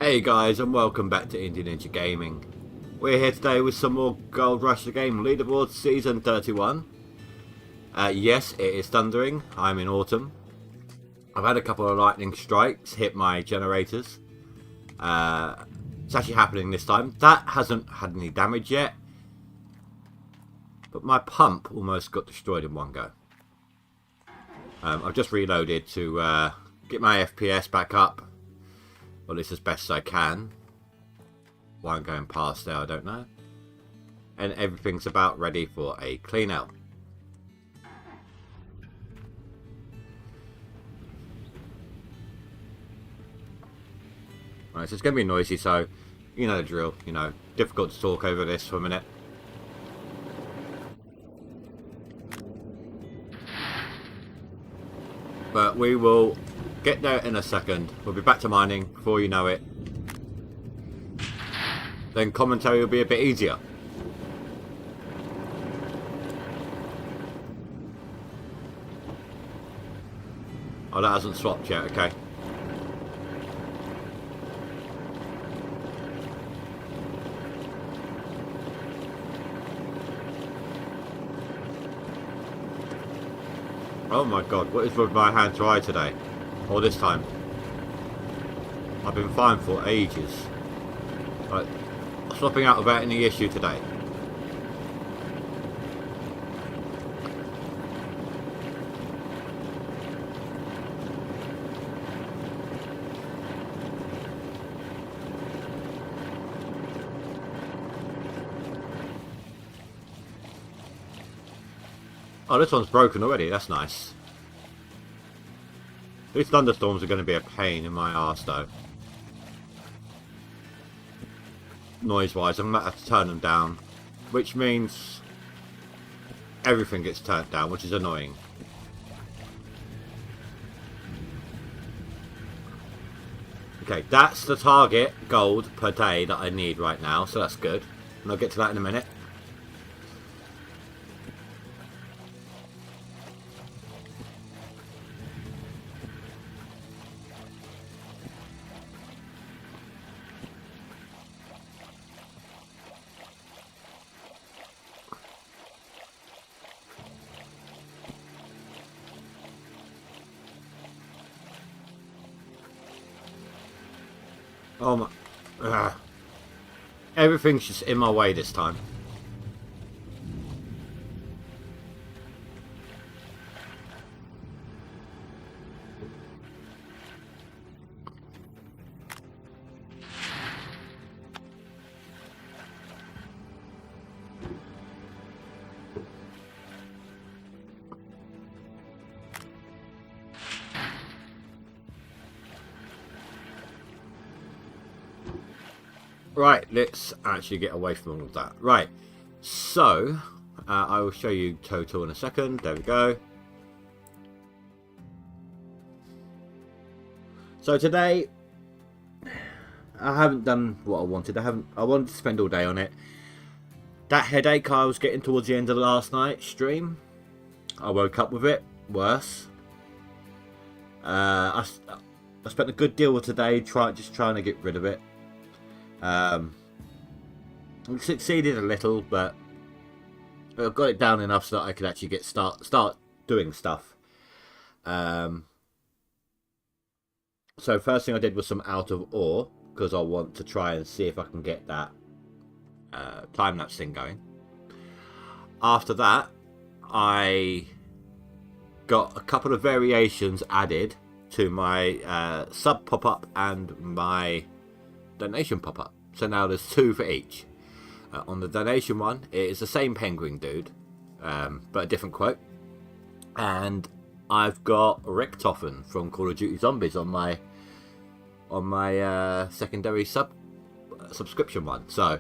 Hey guys, and welcome back to Indie Ninja Gaming. We're here today with some more GoldRush the game Leaderboards Season 31. Yes, it is thundering. I'm in autumn. I've had a couple of lightning strikes hit my generators. It's actually happening this time. That hasn't had any damage yet, but my pump almost got destroyed in one go. I've just reloaded to get my FPS back up. Well, at least as best as I can. Why I'm going past there, I don't know. And everything's about ready for a clean out. Right, so it's going to be noisy, so you know the drill. You know, difficult to talk over this for a minute. But we will get there in a second. We'll be back to mining before you know it. Then commentary will be a bit easier. Oh, that hasn't swapped yet, okay. Oh my god, what is with my hand to eye today? Or this time? I've been fine for ages. Right, swapping out without any issue today. Oh, this one's broken already, that's nice. These thunderstorms are going to be a pain in my arse though. Noise wise, I'm going to have to turn them down. Which means everything gets turned down, which is annoying. Okay, that's the target gold per day that I need right now, so that's good. And I'll get to that in a minute. Oh my... Everything's just in my way this time. Right, let's actually get away from all of that. Right, so I will show you total in a second. There we go. So today, I haven't done what I wanted. I wanted to spend all day on it. That headache I was getting towards the end of last night's stream, I woke up with it. Worse. I spent a good deal of today just trying to get rid of it. We succeeded a little, but I've got it down enough so that I could actually start doing stuff. So first thing I did was some out of ore, because I want to try and see if I can get that time lapse thing going. After that, I got a couple of variations added to my sub pop-up and my donation pop-up. So now there's two for each. On the donation one, it is the same penguin dude, but a different quote. And I've got Richtofen from Call of Duty Zombies on my secondary subscription one. So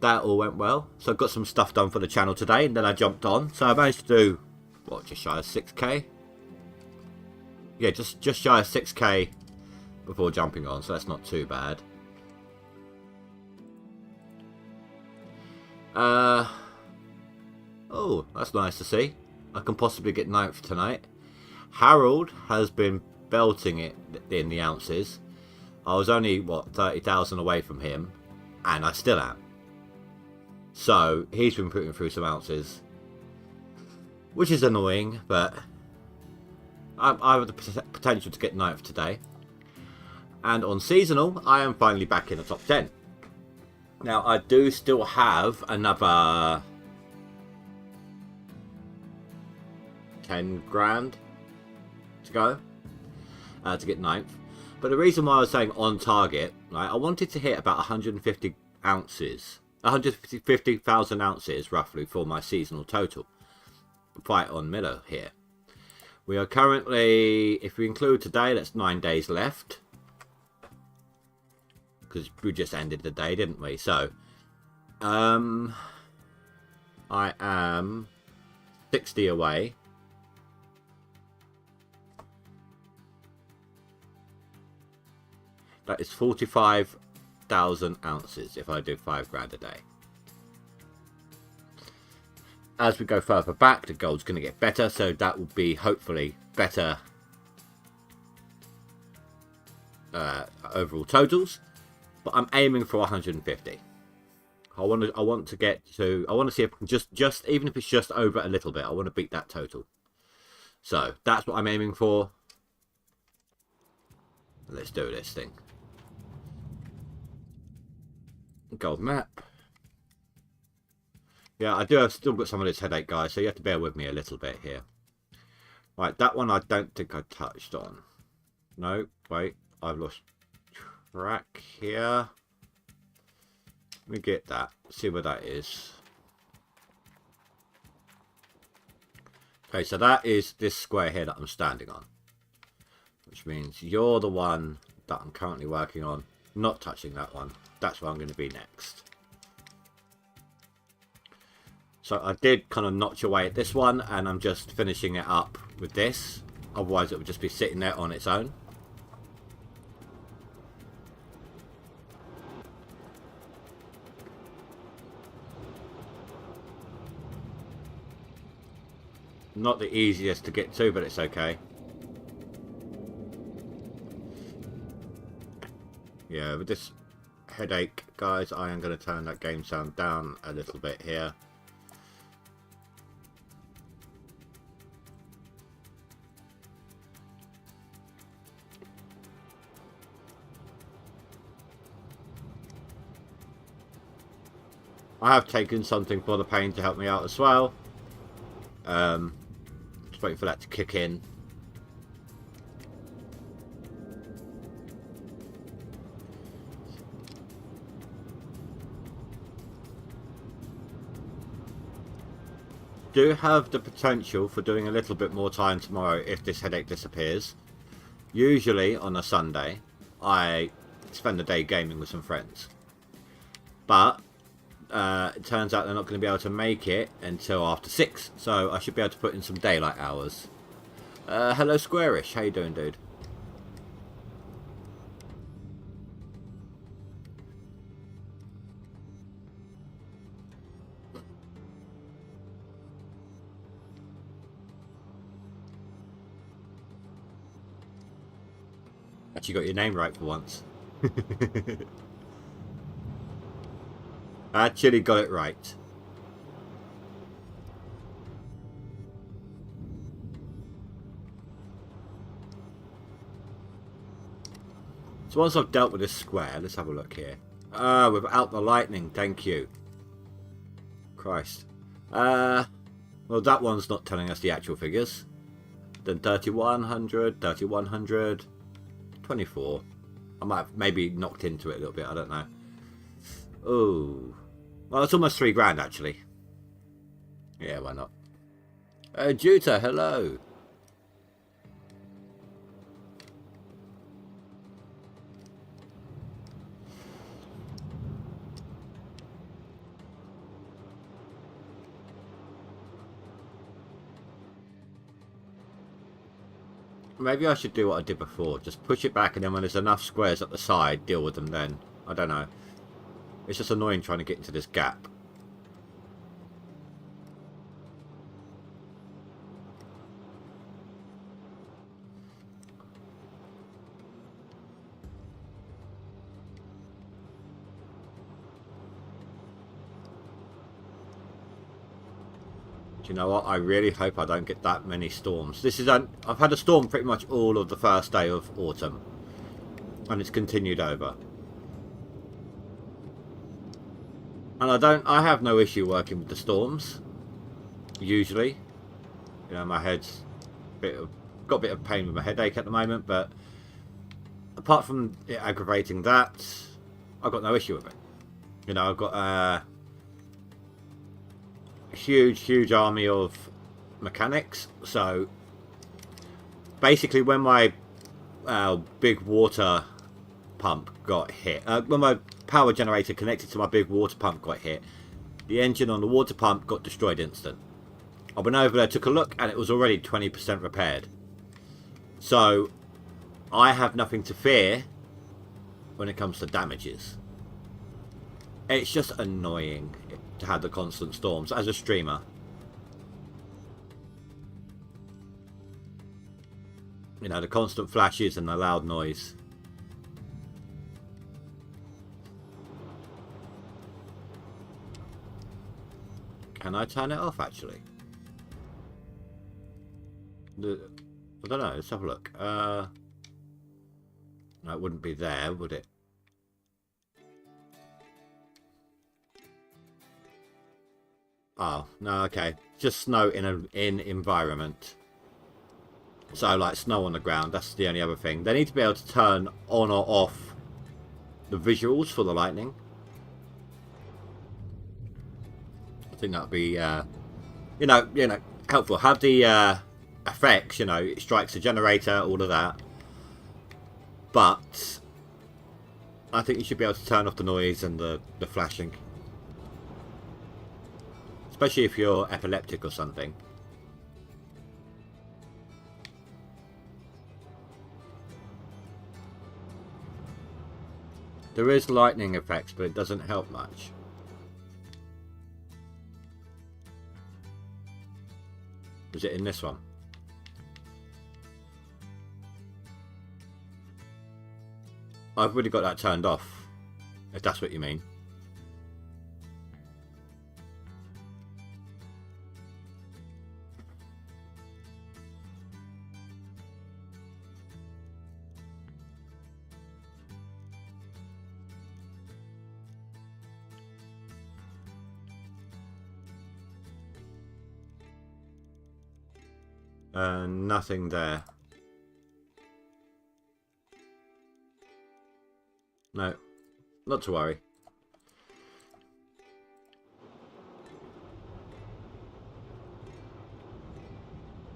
that all went well. So I've got some stuff done for the channel today, and then I jumped on. So I managed to do what, just shy of 6k. Yeah, just shy of 6k before jumping on. So that's not too bad. Oh, that's nice to see. I can possibly get 9th tonight. Harold has been belting it in the ounces. I was only, what, 30,000 away from him, and I still am. So, he's been putting through some ounces, which is annoying, but I have the potential to get 9th today. And on seasonal, I am finally back in the top 10. Now, I do still have another 10 grand to go to get 9th. But the reason why I was saying on target, right, I wanted to hit about 150 ounces, 150,000 ounces roughly for my seasonal total. Fight on Miller here. We are currently, if we include today, that's 9 days left. Because we just ended the day, didn't we? So, I am 60 away. That is 45,000 ounces if I do 5 grand a day. As we go further back, the gold's going to get better, so that will be hopefully better overall totals. But I'm aiming for 150. I want to get to. I want to see if I can just even if it's just over a little bit. I want to beat that total. So that's what I'm aiming for. Let's do this thing. Gold map. Yeah, I do have still got some of this headache, guys, so you have to bear with me a little bit here. Right, that one I don't think I touched on. No, wait, I've lost track here. Let me get that, see where that is. Okay, so that is this square here that I'm standing on. Which means you're the one that I'm currently working on. Not touching that one. That's where I'm going to be next. So I did kind of notch away at this one, and I'm just finishing it up with this. Otherwise it would just be sitting there on its own. Not the easiest to get to, but it's okay. Yeah, with this headache, guys, I am going to turn that game sound down a little bit here. I have taken something for the pain to help me out as well. Just waiting for that to kick in. Do have the potential for doing a little bit more time tomorrow if this headache disappears. Usually on a Sunday, I spend the day gaming with some friends. But it turns out they're not going to be able to make it until after 6, so I should be able to put in some daylight hours. Hello Squarish, how you doing, dude? Actually got your name right for once. Actually got it right. So once I've dealt with this square, let's have a look here. Without the lightning, thank you. Christ. Well, that one's not telling us the actual figures. Then 3100, 3100, 24. I might have maybe knocked into it a little bit, I don't know. Oh. Well, it's almost 3 grand actually. Yeah, why not? Juta, hello. Maybe I should do what I did before. Just push it back, and then when there's enough squares at the side, deal with them then. I don't know. It's just annoying trying to get into this gap. Do you know what? I really hope I don't get that many storms. I've had a storm pretty much all of the first day of autumn. And it's continued over. And I have no issue working with the storms. Usually. You know, my head's got a bit of pain with my headache at the moment, but apart from it aggravating that, I've got no issue with it. You know, I've got a huge army of mechanics, so basically when my big water pump got hit, when my power generator connected to my big water pump got hit, the engine on the water pump got destroyed instant. I went over there, took a look, and it was already 20% repaired. So I have nothing to fear when it comes to damages. It's just annoying to have the constant storms as a streamer. You know, the constant flashes and the loud noise. Can I turn it off actually? I don't know, let's have a look. No, it wouldn't be there, would it? Oh, no, okay. Just snow in environment. So, like, snow on the ground, that's the only other thing. They need to be able to turn on or off the visuals for the lightning. I think that'd be, you know, helpful. Have the effects, you know, it strikes the generator, all of that. But I think you should be able to turn off the noise and the flashing. Especially if you're epileptic or something. There is lightning effects, but it doesn't help much. Is it in this one? I've really got that turned off, if that's what you mean. Nothing there. No, not to worry.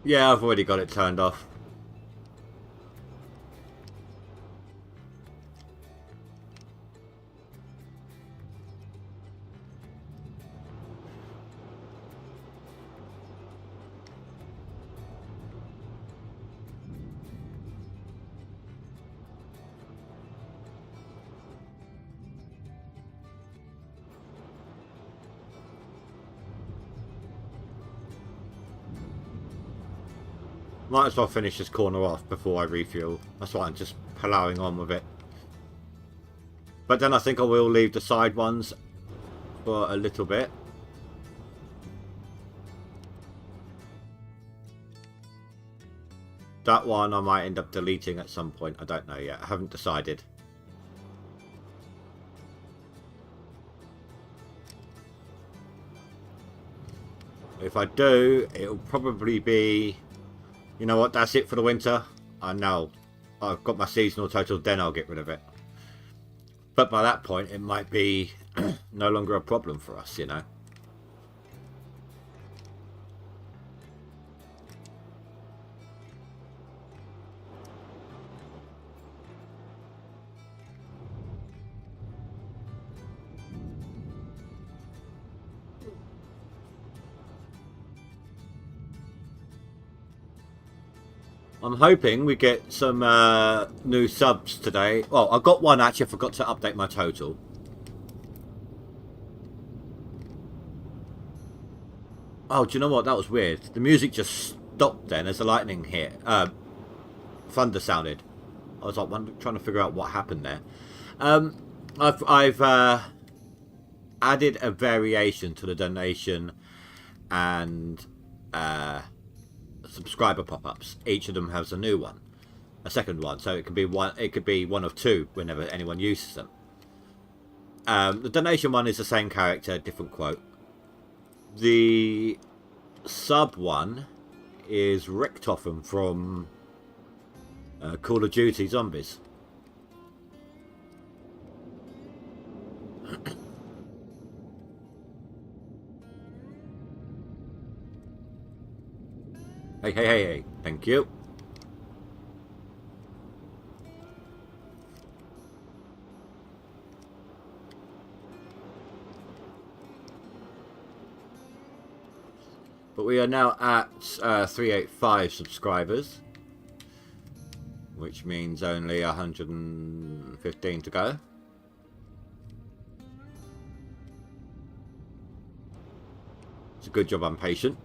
Yeah, I've already got it turned off. Might as well finish this corner off before I refuel. That's why I'm just plowing on with it. But then I think I will leave the side ones for a little bit. That one I might end up deleting at some point. I don't know yet. I haven't decided. If I do, it'll probably be... You know what, that's it for the winter. I know. I've got my seasonal total, then I'll get rid of it. But by that point, it might be no longer a problem for us, you know. I'm hoping we get some new subs today. Well, I got one actually. I forgot to update my total. Oh, do you know what? That was weird. The music just stopped then as the lightning hit. Thunder sounded. I was like trying to figure out what happened there. I've added a variation to the donation and subscriber pop-ups. Each of them has a new one, a second one, so it could be one. It could be one of two whenever anyone uses them. The donation one is the same character, different quote. The sub one is Richtofen from Call of Duty Zombies. Hey, thank you. But we are now at 385 subscribers, which means only 115 to go. It's a good job I'm patient.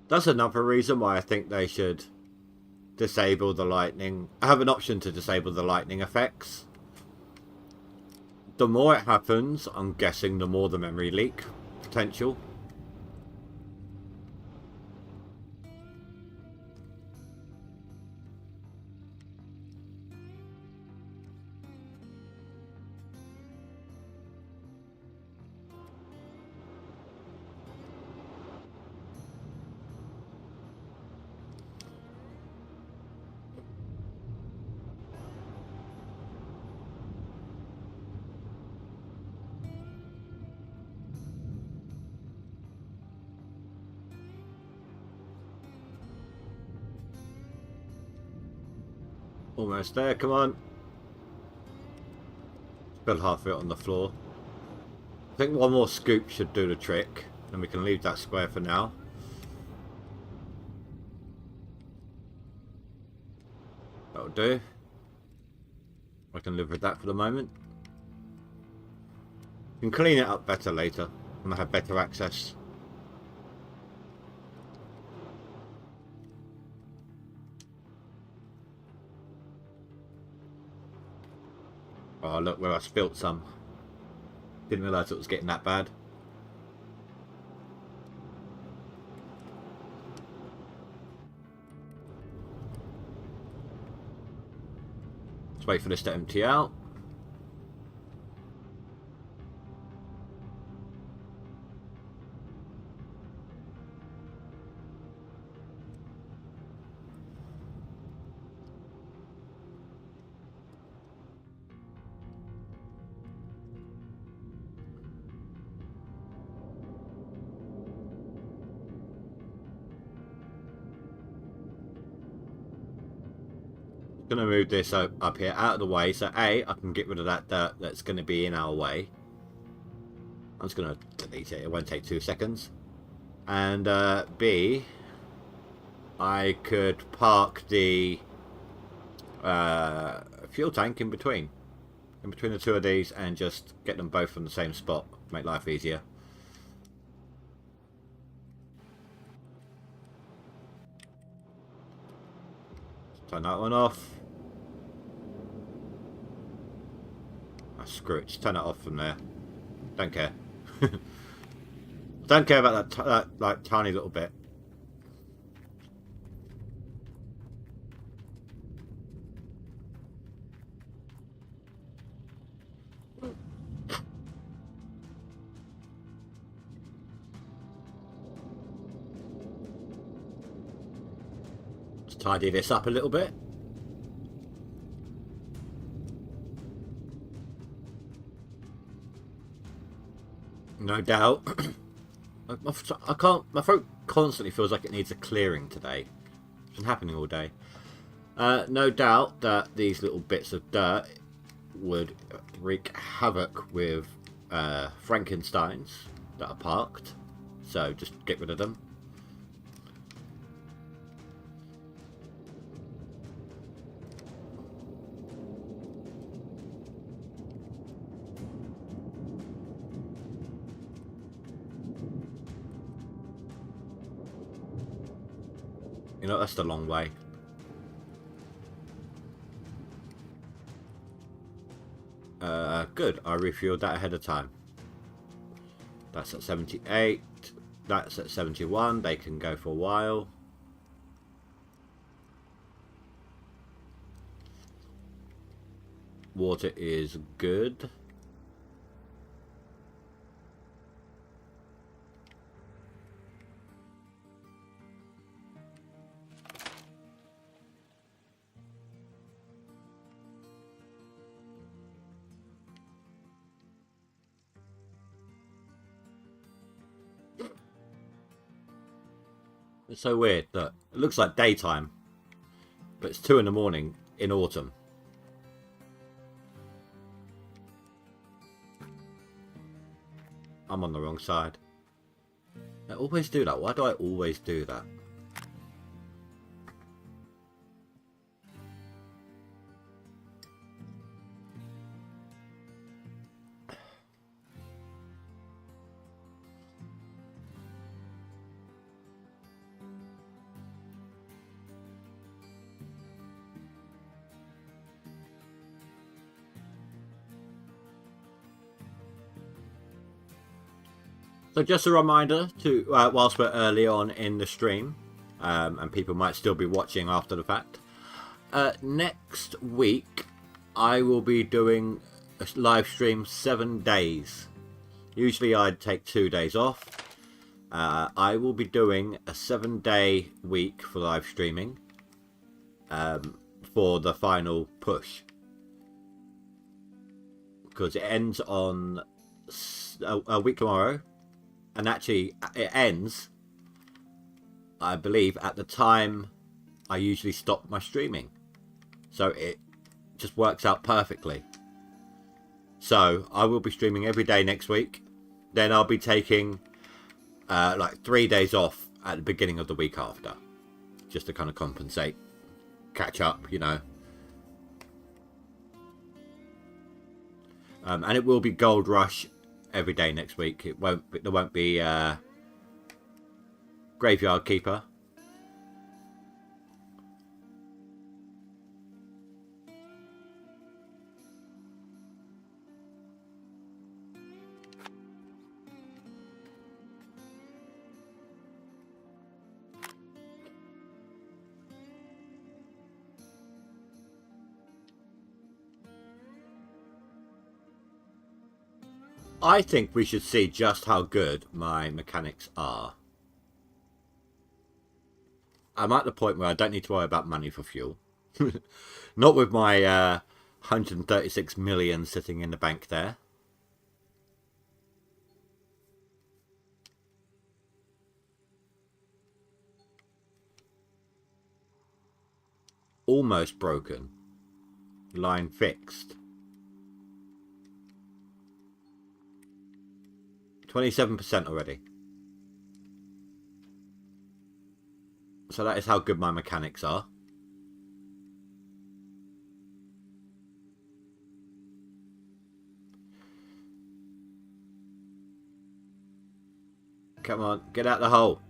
That's another reason why I think they should disable the lightning. Have an option to disable the lightning effects. The more it happens, I'm guessing the more the memory leak potential. Almost there, come on. Spill half of it on the floor. I think one more scoop should do the trick, and we can leave that square for now. That'll do. I can live with that for the moment. We can clean it up better later when I have better access. Oh look where I spilt some. Didn't realise it was getting that bad. Let's wait for this to empty out. Going to move this up here out of the way, so A, I can get rid of that dirt that's going to be in our way. I'm just going to delete it, it won't take 2 seconds. And B, I could park the fuel tank in between the two of these and just get them both from the same spot, make life easier. Turn that one off. Oh, screw it, just turn it off from there. Don't care. Don't care about that like tiny little bit. Let's tidy this up a little bit. No doubt. My throat constantly feels like it needs a clearing today. It's been happening all day. No doubt that these little bits of dirt would wreak havoc with Frankensteins that are parked. So just get rid of them. You know, that's the long way. Good. I refueled that ahead of time. That's at 78. That's at 71. They can go for a while. Water is good. It's so weird. Look, it looks like daytime, but it's 2 in the morning in autumn. I'm on the wrong side. I always do that. Why do I always do that? So just a reminder to, whilst we're early on in the stream, and people might still be watching after the fact, next week I will be doing a live stream 7 days. Usually I'd take 2 days off. I will be doing a 7-day week for live streaming for the final push. Because it ends on a week tomorrow. And actually, it ends, I believe, at the time I usually stop my streaming. So it just works out perfectly. So I will be streaming every day next week. Then I'll be taking like 3 days off at the beginning of the week after. Just to kind of compensate. Catch up, you know. And it will be GoldRush every day next week. There won't be Graveyard Keeper. I think we should see just how good my mechanics are. I'm at the point where I don't need to worry about money for fuel. Not with my 136 million sitting in the bank there. Almost broken. Line fixed. 27% already. So that is how good my mechanics are. Come on, get out the hole.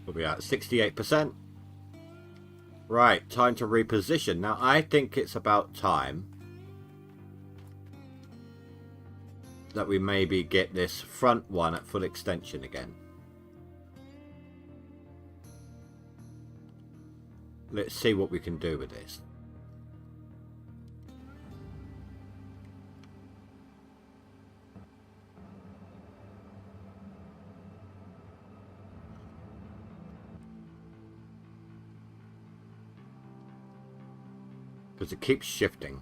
We'll be at 68%. Right, time to reposition. Now, I think it's about time that we maybe get this front one at full extension again. Let's see what we can do with this. Because it keeps shifting.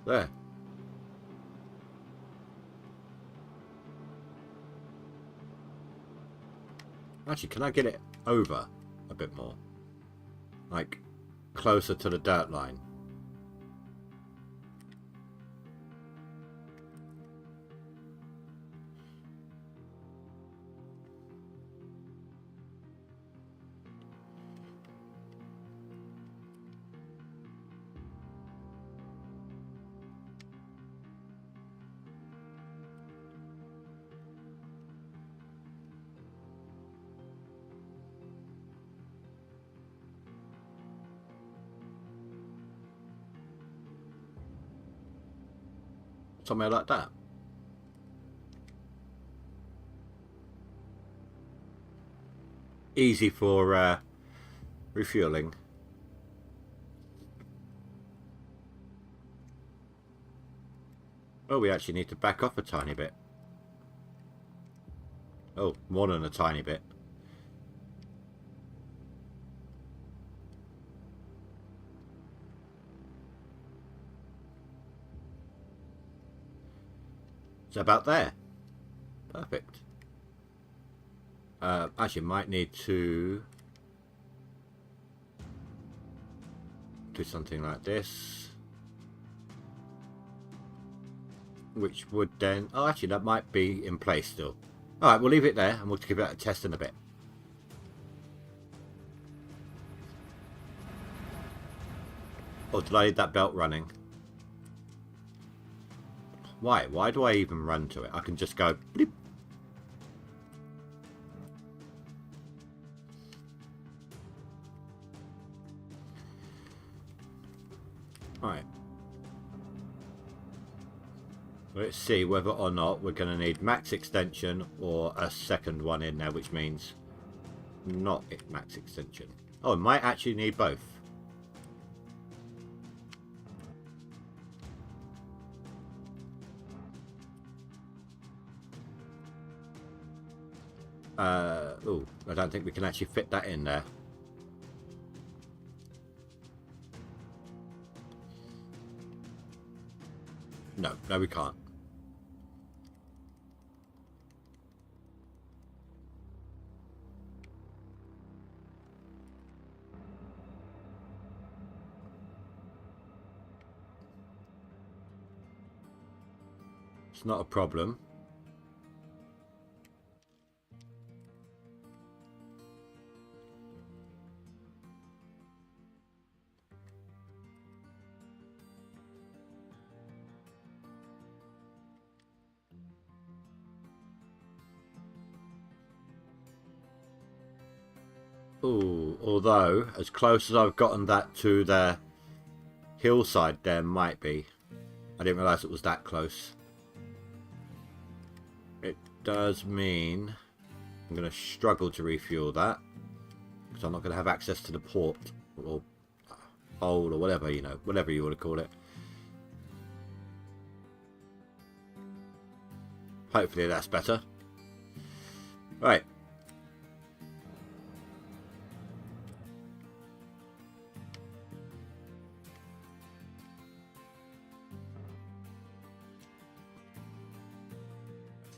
There. Actually, can I get it over a bit more? Like, closer to the dirt line. Somewhere like that. Easy for refueling. Oh, we actually need to back off a tiny bit. Oh, more than a tiny bit. It's about there. Perfect. Actually, might need to do something like this, which would then... Oh, actually, that might be in place still. All right, we'll leave it there, and we'll give it a test in a bit. Or did I need that belt running? Why? Why do I even run to it? I can just go bleep. Alright. Let's see whether or not we're going to need max extension or a second one in there, which means not max extension. Oh, it might actually need both. Oh, I don't think we can actually fit that in there. No, we can't. It's not a problem. Ooh, although, as close as I've gotten that to the hillside, there might be. I didn't realise it was that close. It does mean I'm going to struggle to refuel that, because I'm not going to have access to the port, or hole, or whatever, you know, whatever you want to call it. Hopefully that's better. Right.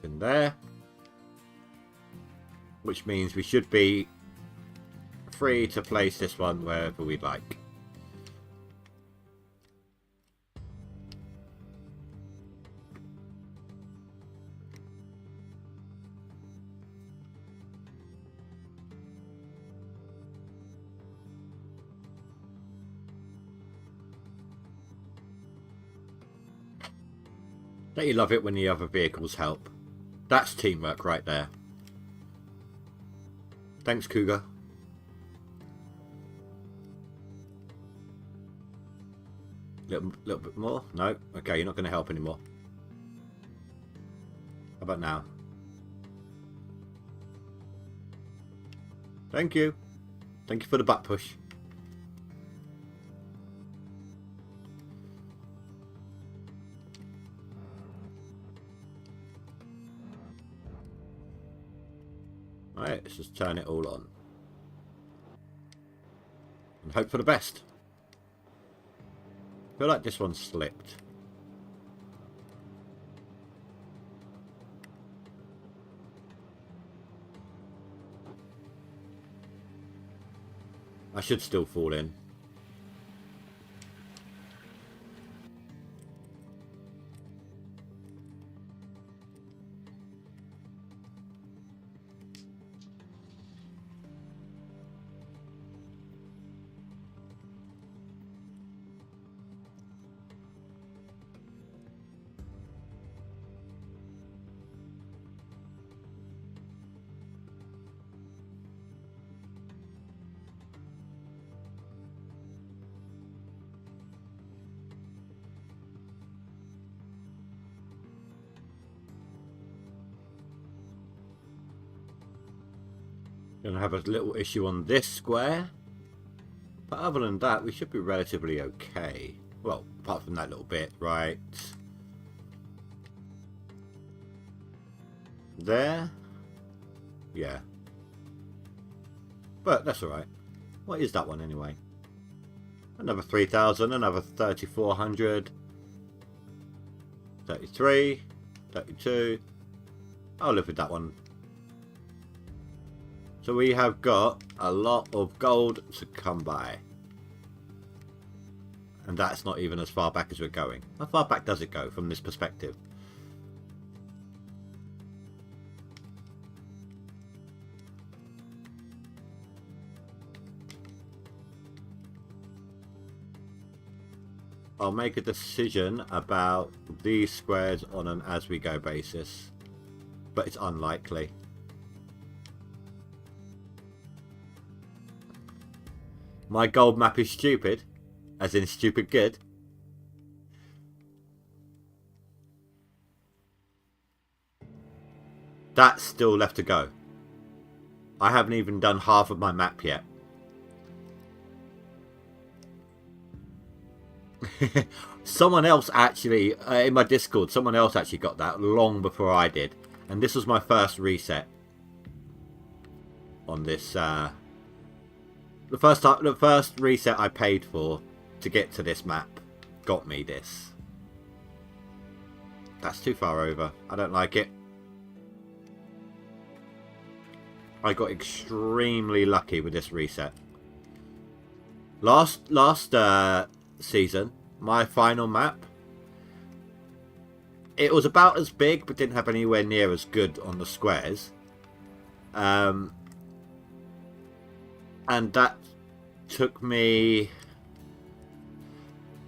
In there, which means we should be free to place this one wherever we'd like. Don't you love it when the other vehicles help? That's teamwork right there. Thanks, Cougar. Little bit more? No? Okay, you're not going to help anymore. How about now? Thank you. Thank you for the butt push. Alright, let's just turn it all on. And hope for the best. I feel like this one slipped. I should still fall in. Gonna have a little issue on this square, but other than that we should be relatively okay. Well, apart from that little bit right there. Yeah, but that's alright. What is that one anyway? Another 3,000, another 3,400, 33, 32. I'll live with that one. So we have got a lot of gold to come by. And that's not even as far back as we're going. How far back does it go from this perspective? I'll make a decision about these squares on an as we go basis. But it's unlikely. My gold map is stupid, as in stupid good. That's still left to go. I haven't even done half of my map yet. Someone else actually, in my Discord, someone else actually got that long before I did. And this was my first reset on this, the first reset I paid for to get to this map got me this. That's too far over. I don't like it. I got extremely lucky with this reset. Last season, my final map, it was about as big but didn't have anywhere near as good on the squares. And that took me...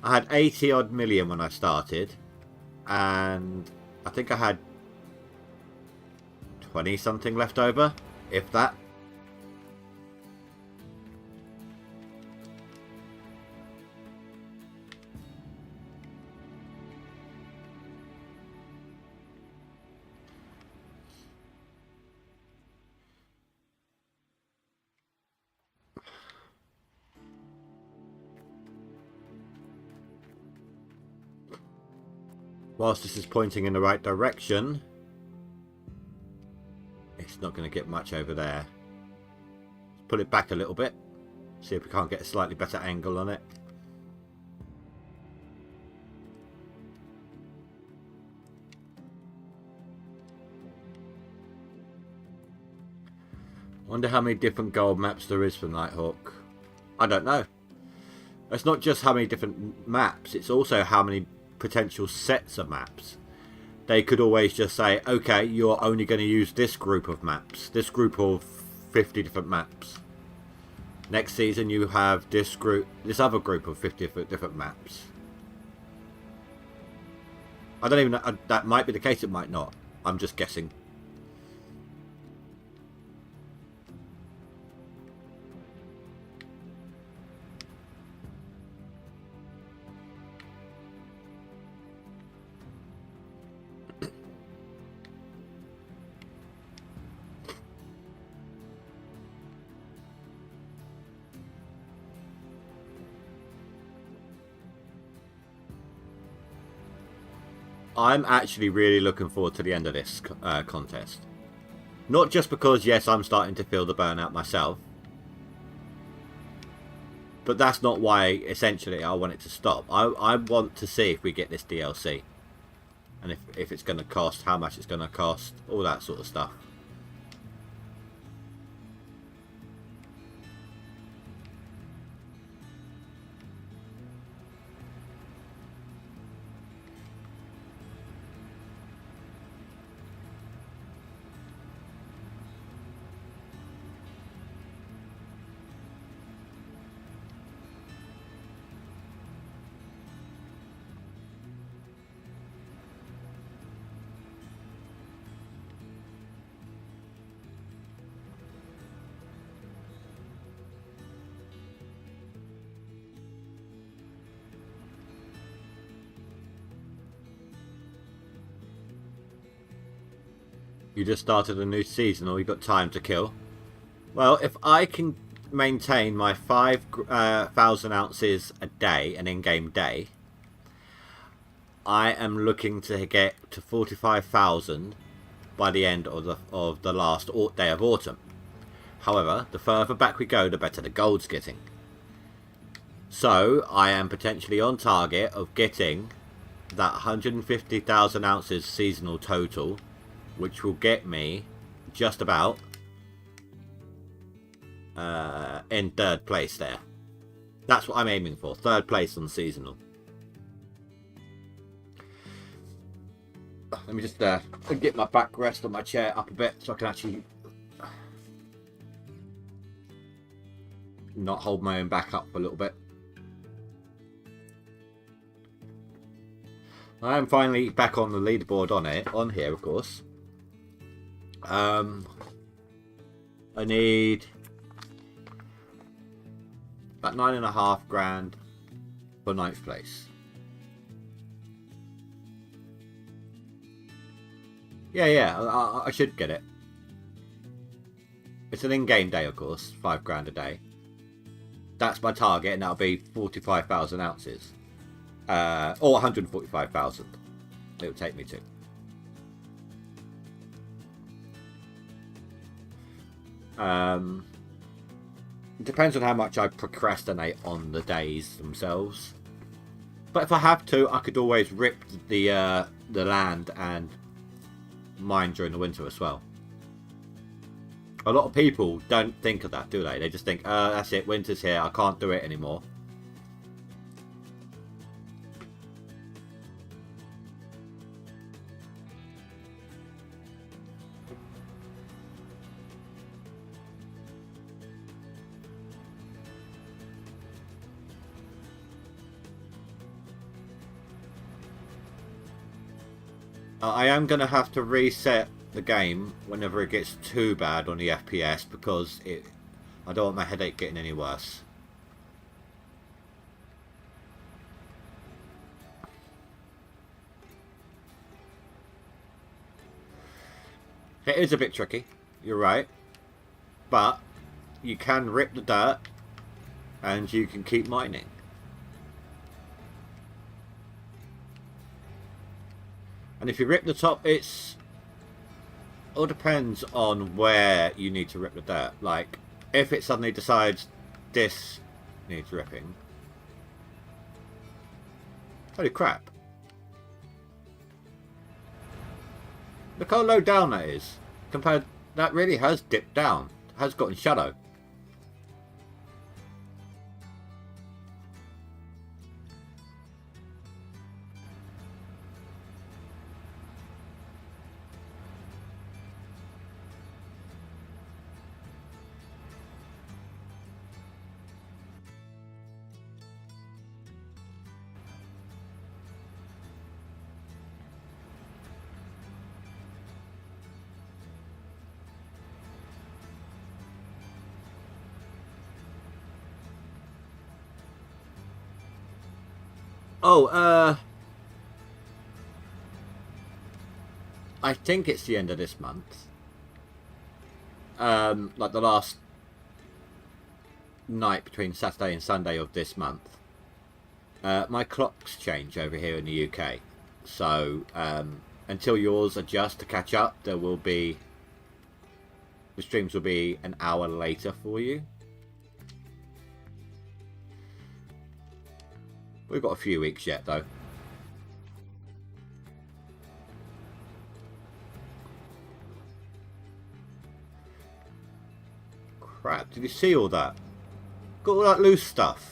I had 80 odd million when I started, and I think I had 20 something left over, if that. Whilst this is pointing in the right direction, it's not going to get much over there. Let's pull it back a little bit. See if we can't get a slightly better angle on it. Wonder how many different gold maps there is for Nighthawk. I don't know. It's not just how many different maps, it's also how many potential sets of maps. They could always just say, okay, you're only going to use this group of maps, this group of 50 different maps. Next season you have this other group of 50 different maps. I don't even know, that might be the case, it might not. I'm just guessing. I'm actually really looking forward to the end of this contest. Not just because, yes, I'm starting to feel the burnout myself, but that's not why, essentially, I want it to stop. I want to see if we get this DLC. And if it's going to cost, how much it's going to cost, all that sort of stuff. You just started a new season, or you got time to kill. Well, if I can maintain my 5,000 ounces a day, an in-game day, I am looking to get to 45,000 by the end of the last day of autumn. However, the further back we go, the better the gold's getting. So I am potentially on target of getting that 150,000 ounces seasonal total, which will get me just about in third place there. That's what I'm aiming for, third place on seasonal. Let me just get my back rest on my chair up a bit so I can actually not hold my own back up for a little bit. I am finally back on the leaderboard on here, of course. I need about 9.5 grand for 9th place. Yeah, I should get it. It's an in-game day, of course, 5 grand a day. That's my target, and that'll be 45,000 ounces. Or 145,000 it will take me to. It depends on how much I procrastinate on the days themselves. But if I have to, I could always rip the land and mine during the winter as well. A lot of people don't think of that, do they? They just think, that's it, winter's here, I can't do it anymore. I am going to have to reset the game whenever it gets too bad on the FPS, because I don't want my headache getting any worse. It is a bit tricky, you're right, but you can rip the dirt and you can keep mining. And if you rip the top, it all depends on where you need to rip the dirt. Like, if it suddenly decides this needs ripping. Holy crap. Look how low down that is. Compared, that really has dipped down. Has gotten shallow. Oh, I think it's the end of this month. Like the last night between Saturday and Sunday of this month. My clocks change over here in the UK. So, until yours adjust to catch up, there will be The streams will be an hour later for you. We've got a few weeks yet, though. Crap, did you see all that? Got all that loose stuff.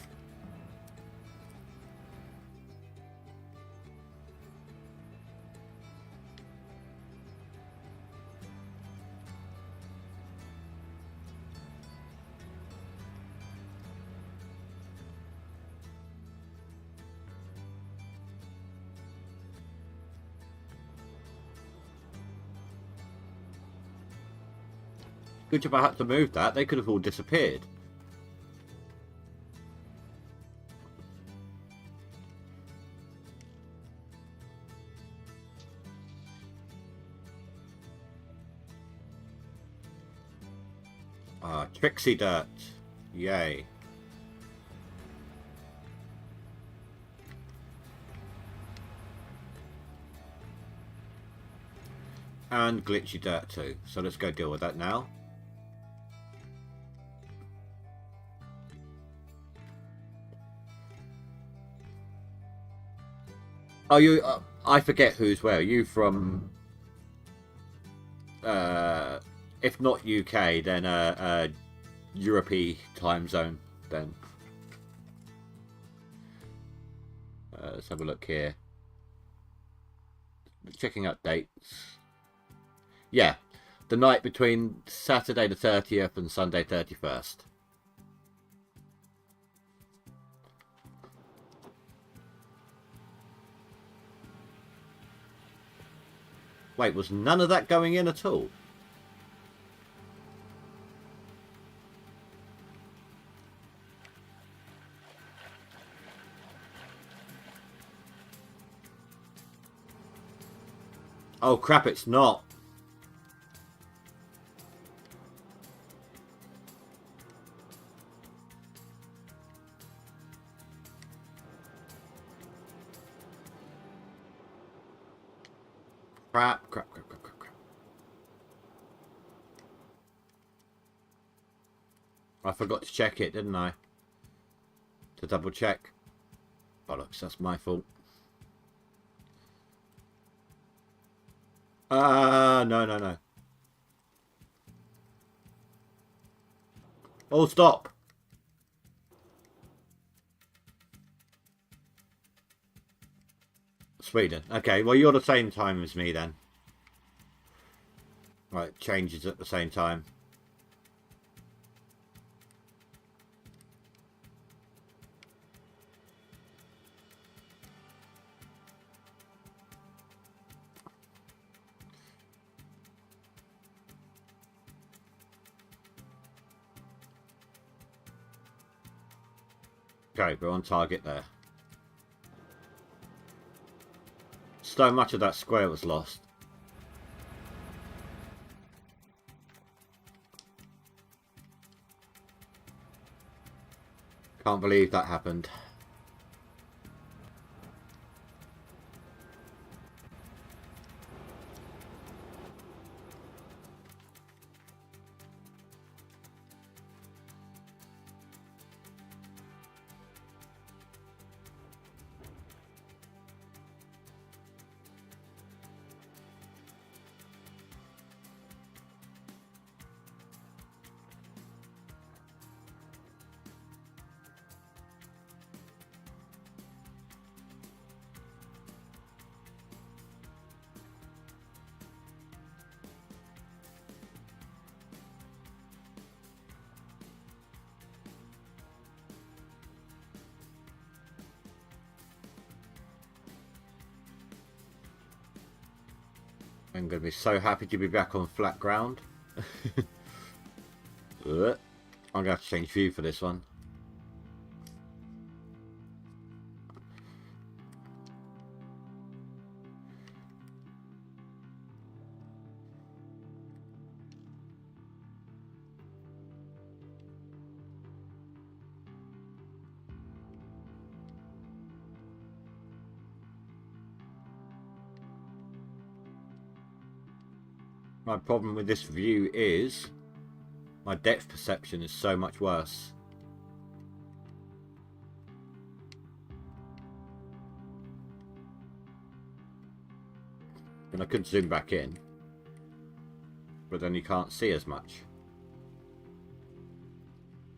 Good job I had to move that. They could have all disappeared. Ah, Trixie Dirt. Yay. And Glitchy Dirt too. So let's go deal with that now. Oh, you... I forget who's where. Are you from... if not UK, then European time zone, then. Let's have a look here. Checking out dates. Yeah, the night between Saturday the 30th and Sunday 31st. Wait, was none of that going in at all? Oh crap, it's not. Crap. I forgot to check it, didn't I? To double check. Bollocks, that's my fault. No. Oh, stop. Sweden. Okay, well, you're the same time as me then. Right, changes at the same time. Okay, we're on target there. So much of that square was lost. Can't believe that happened. I'm going to be so happy to be back on flat ground. I'm going to have to change view for this one. My problem with this view is My depth perception is so much worse. And I couldn't zoom back in. But then you can't see as much.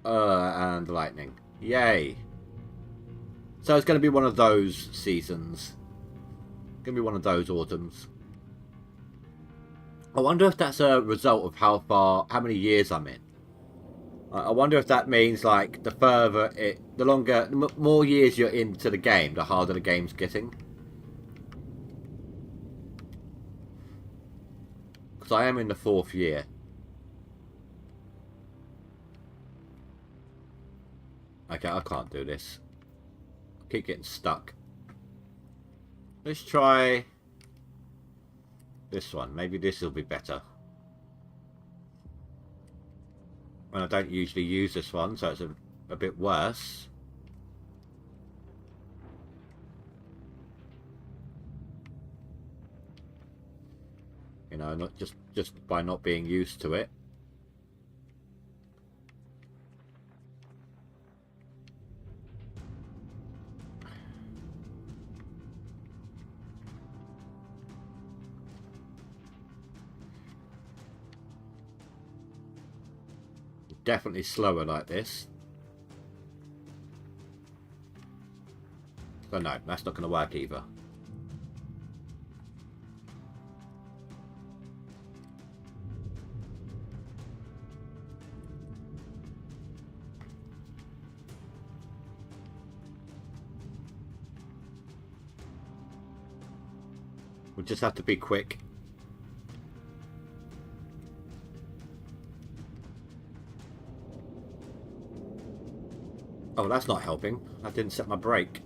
And lightning. Yay. So it's going to be one of those seasons. Going to be one of those autumns. I wonder if that's a result of how many years I'm in. I wonder if that means like the more years you're into the game, the harder the game's getting. Because I am in the 4th year. Okay, I can't do this. I keep getting stuck. Let's try this one. Maybe this will be better. And I don't usually use this one, so it's a bit worse. You know, not just by not being used to it. Definitely slower like this. So no, that's not going to work either. We'll just have to be quick. Oh, that's not helping. I didn't set my brake.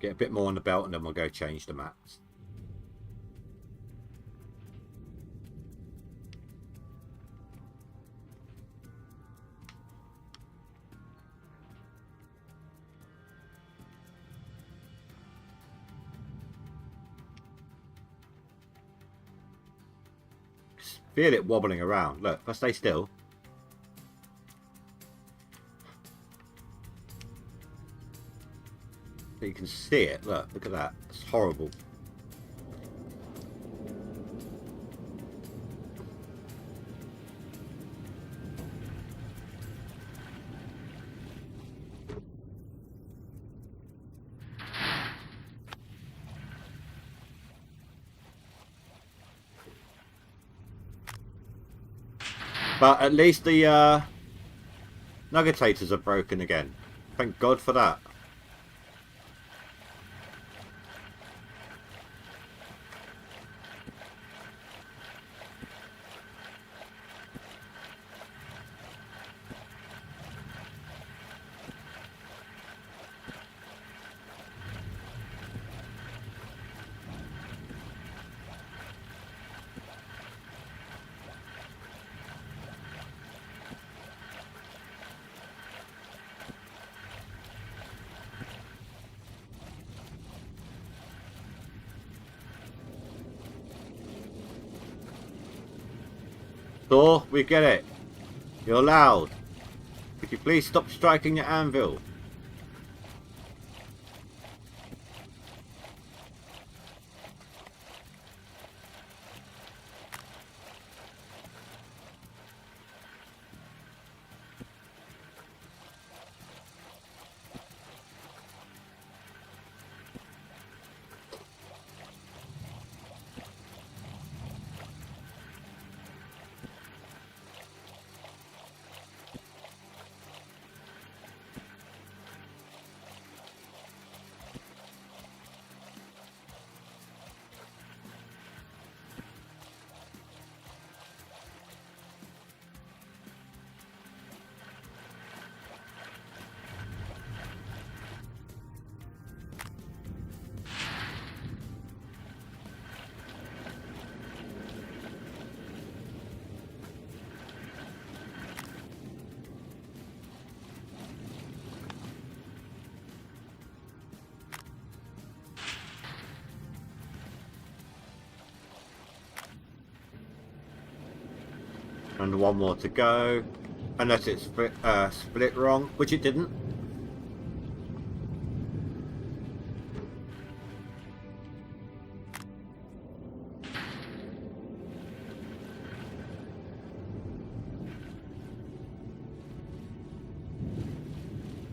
Get a bit more on the belt and then we'll go change the maps. Feel it wobbling around. Look, if I stay still. You can see it. Look at that. It's horrible. But at least the nuggetators are broken again. Thank God for that. Thor, we get it. You're loud. Could you please stop striking your anvil? And one more to go. Unless it's split wrong, which it didn't.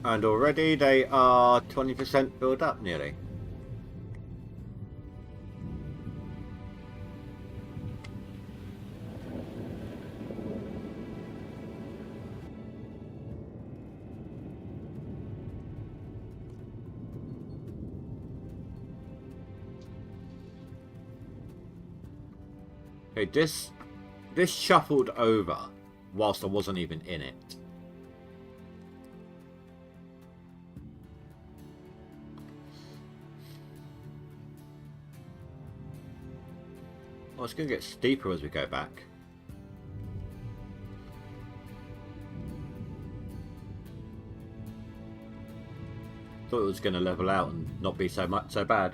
And already they are 20% filled up nearly. Okay, this shuffled over whilst I wasn't even in it. Oh, it's going to get steeper as we go back. Thought it was going to level out and not be so bad.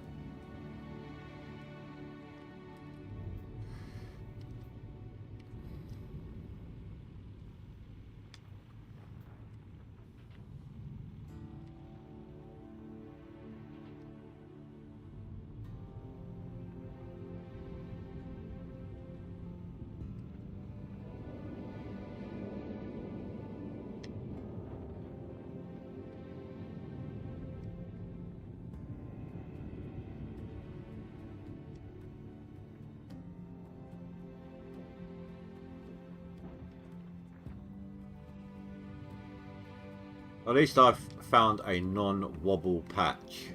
At least I've found a non-wobble patch.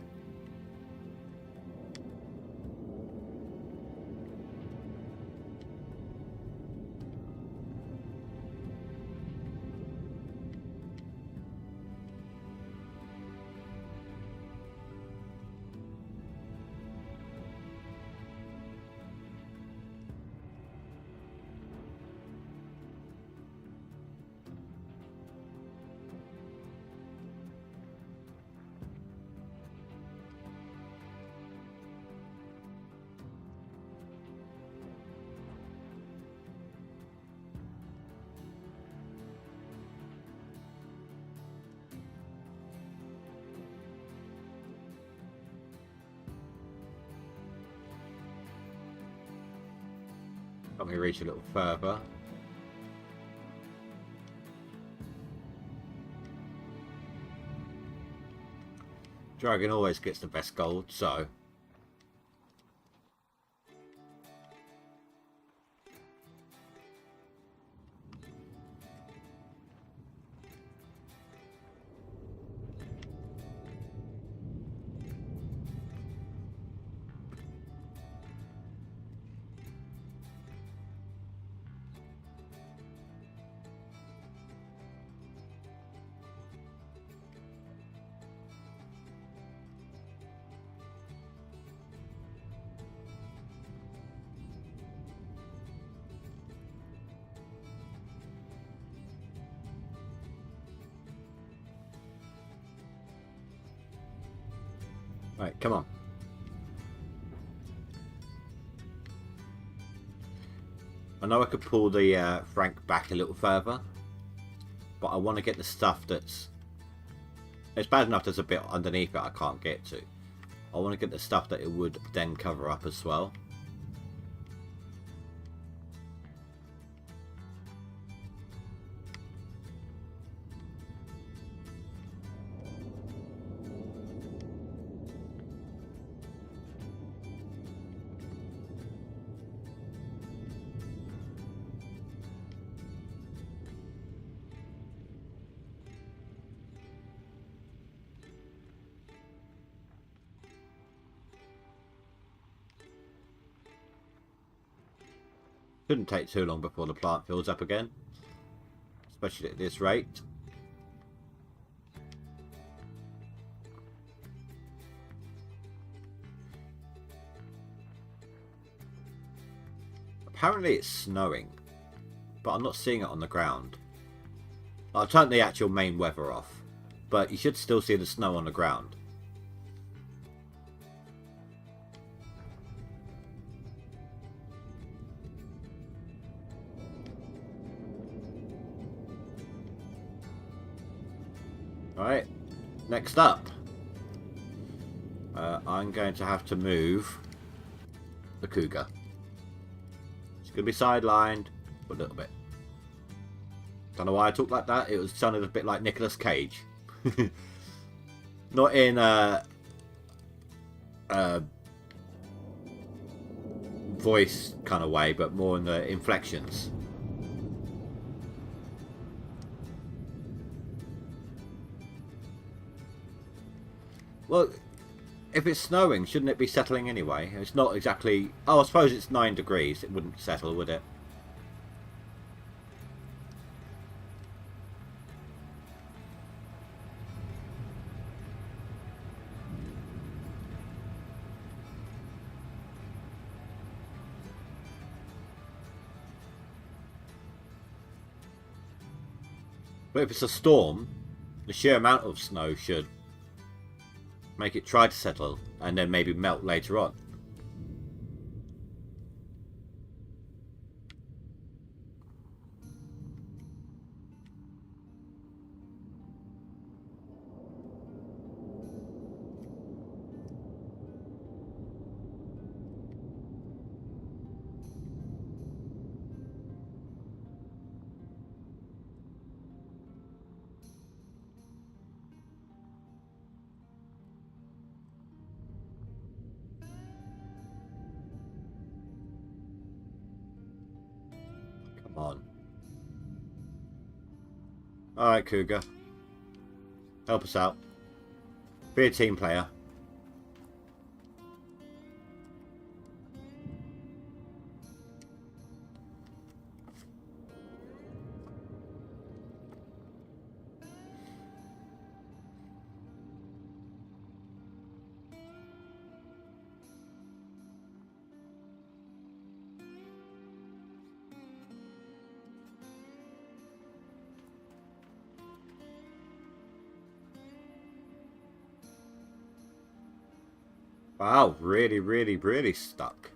Let me reach a little further. Dragon always gets the best gold, so... Right, come on. I know I could pull the Frank back a little further, but I want to get the stuff that's... It's bad enough there's a bit underneath it I can't get to. I want to get the stuff that it would then cover up as well. Shouldn't take too long before the plant fills up again, especially at this rate. Apparently it's snowing, but I'm not seeing it on the ground. I'll turn the actual main weather off, but you should still see the snow on the ground. Alright, next up. I'm going to have to move the cougar. It's going to be sidelined a little bit. Don't know why I talk like that. It sounded a bit like Nicolas Cage. Not in voice kind of way, but more in the inflections. Well, if it's snowing, shouldn't it be settling anyway? It's not exactly... Oh, I suppose it's 9 degrees. It wouldn't settle, would it? But if it's a storm, the sheer amount of snow should make it try to settle and then maybe melt later on. Come on. Alright, Cougar. Help us out. Be a team player. Wow, really, really, really stuck.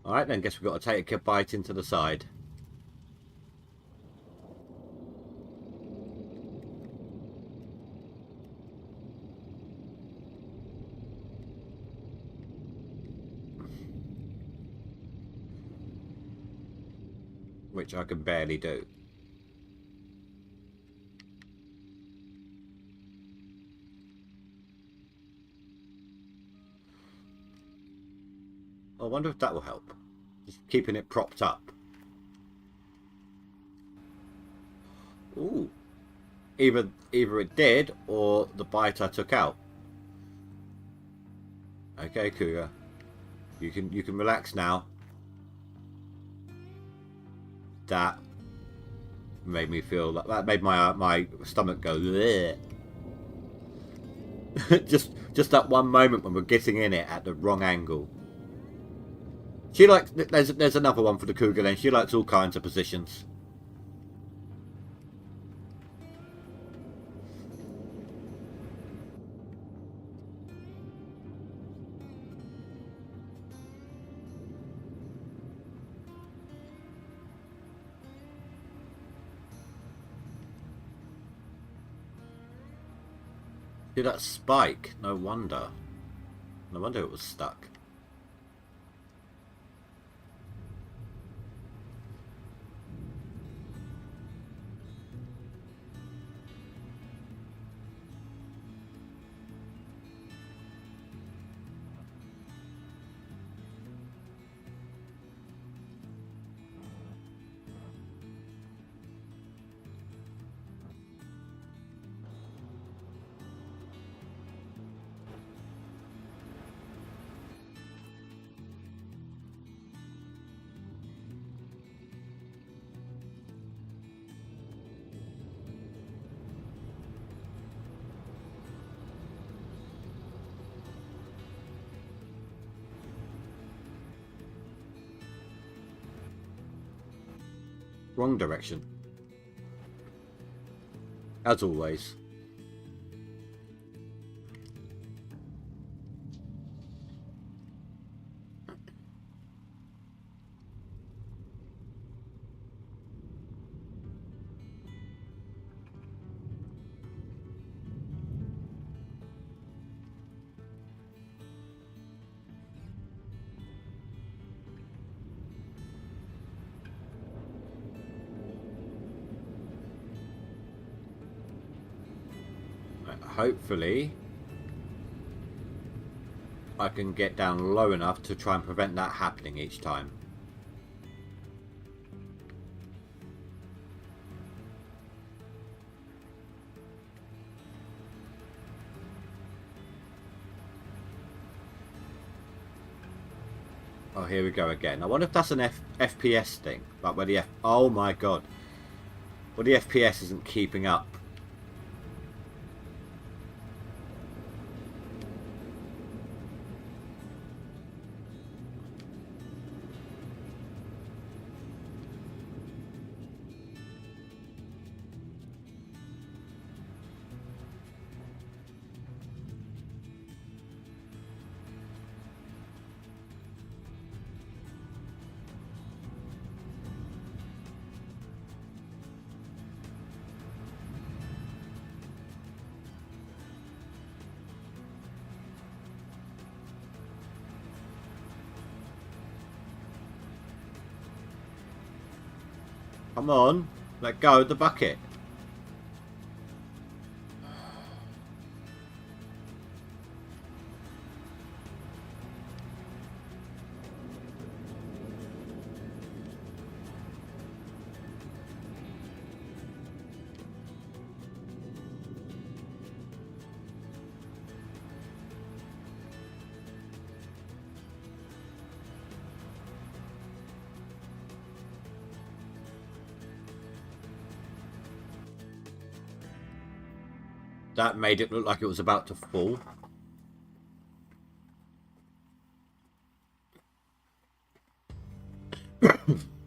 Alright then, guess we've got to take a bite into the side. Which I can barely do. I wonder if that will help. Just keeping it propped up. Ooh. Either it did or the bite I took out. Okay, Cougar. You can relax now. That made me feel like that made my stomach go bleh. just that one moment when we're getting in it at the wrong angle. She likes there's another one for the Cougar then. She likes all kinds of positions. See that spike? No wonder. No wonder it was stuck. Wrong direction. As always. hopefully I can get down low enough to try and prevent that happening each time. Oh, here we go again. I wonder if that's an FPS thing. Like where the oh my god. Well, the FPS isn't keeping up. Come on, let go of the bucket. That made it look like it was about to fall.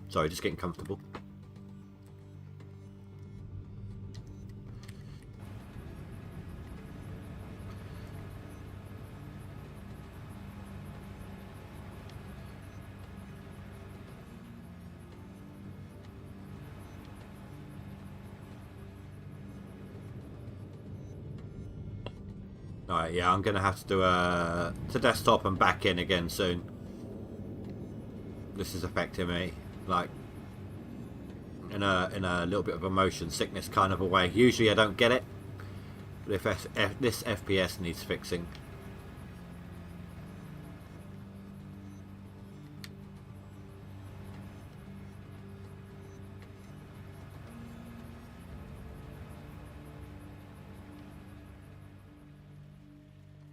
Sorry, just getting comfortable. Alright, yeah, I'm going to have to do to desktop and back in again soon. This is affecting me, like, in a little bit of a motion sickness kind of a way. Usually I don't get it, but if this FPS needs fixing.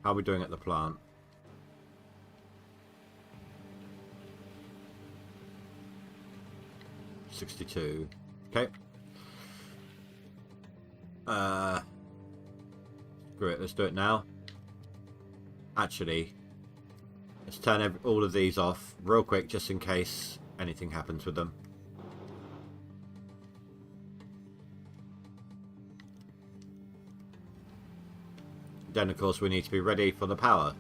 How are we doing at the plant? $62. Okay. Screw it. Let's do it now. Actually, let's turn all of these off real quick, just in case anything happens with them. Then, of course, we need to be ready for the power.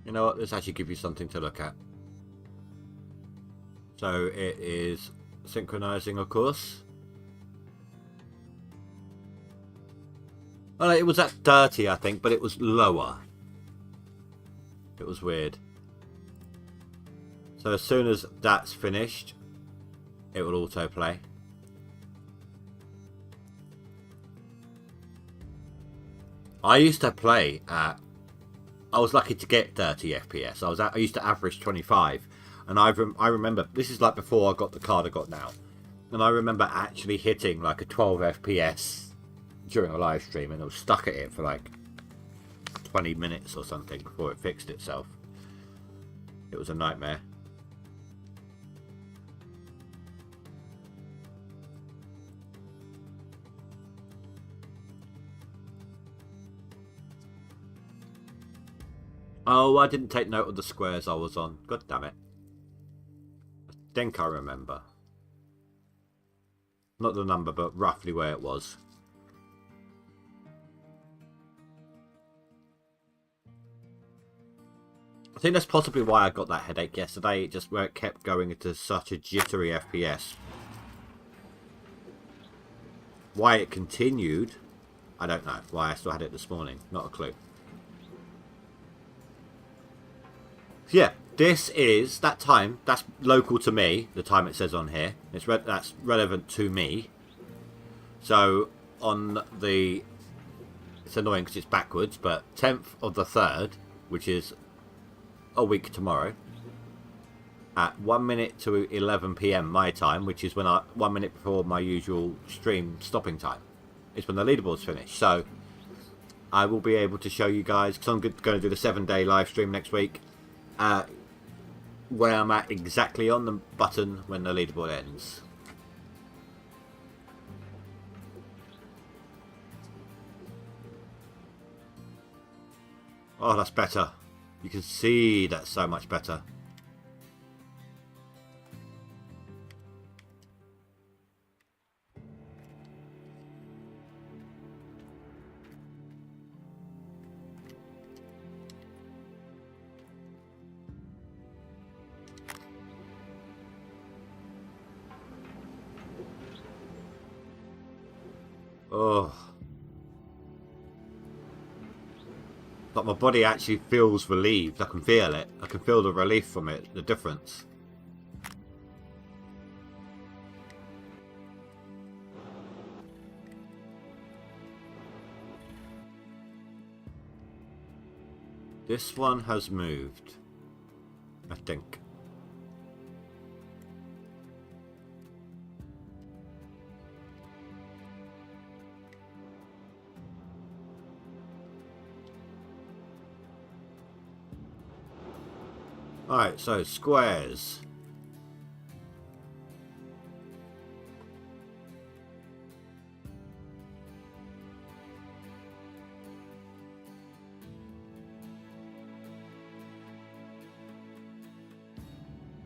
You know what, let's actually give you something to look at. So it is synchronizing, of course. Well, it was at 30, I think, but it was lower. It was weird. So as soon as that's finished, it will autoplay. I used to play at, I was lucky to get 30 FPS. I used to average 25, and I remember, this is like before I got the card I got now, and I remember actually hitting like a 12 FPS during a live stream, and I was stuck at it for like 20 minutes or something before it fixed itself. It was a nightmare. Oh, I didn't take note of the squares I was on. God damn it. I think I remember. Not the number, but roughly where it was. I think that's possibly why I got that headache yesterday, just where it kept going into such a jittery FPS. Why it continued, I don't know. Why I still had it this morning, not a clue. So yeah, this is that time. That's local to me, the time it says on here. That's relevant to me. So on the... It's annoying because it's backwards, but 10th of the 3rd, which is a week tomorrow, at 1 minute to 11 PM my time, which is when 1 minute before my usual stream stopping time, is when the leaderboards finish. So I will be able to show you guys, because I'm going to do the 7-day live stream next week, where I'm at exactly on the button when the leaderboard ends. Oh, that's better. You can see that's so much better. Oh. But my body actually feels relieved. I can feel it. I can feel the relief from it, the difference. This one has moved, I think. Alright, so squares.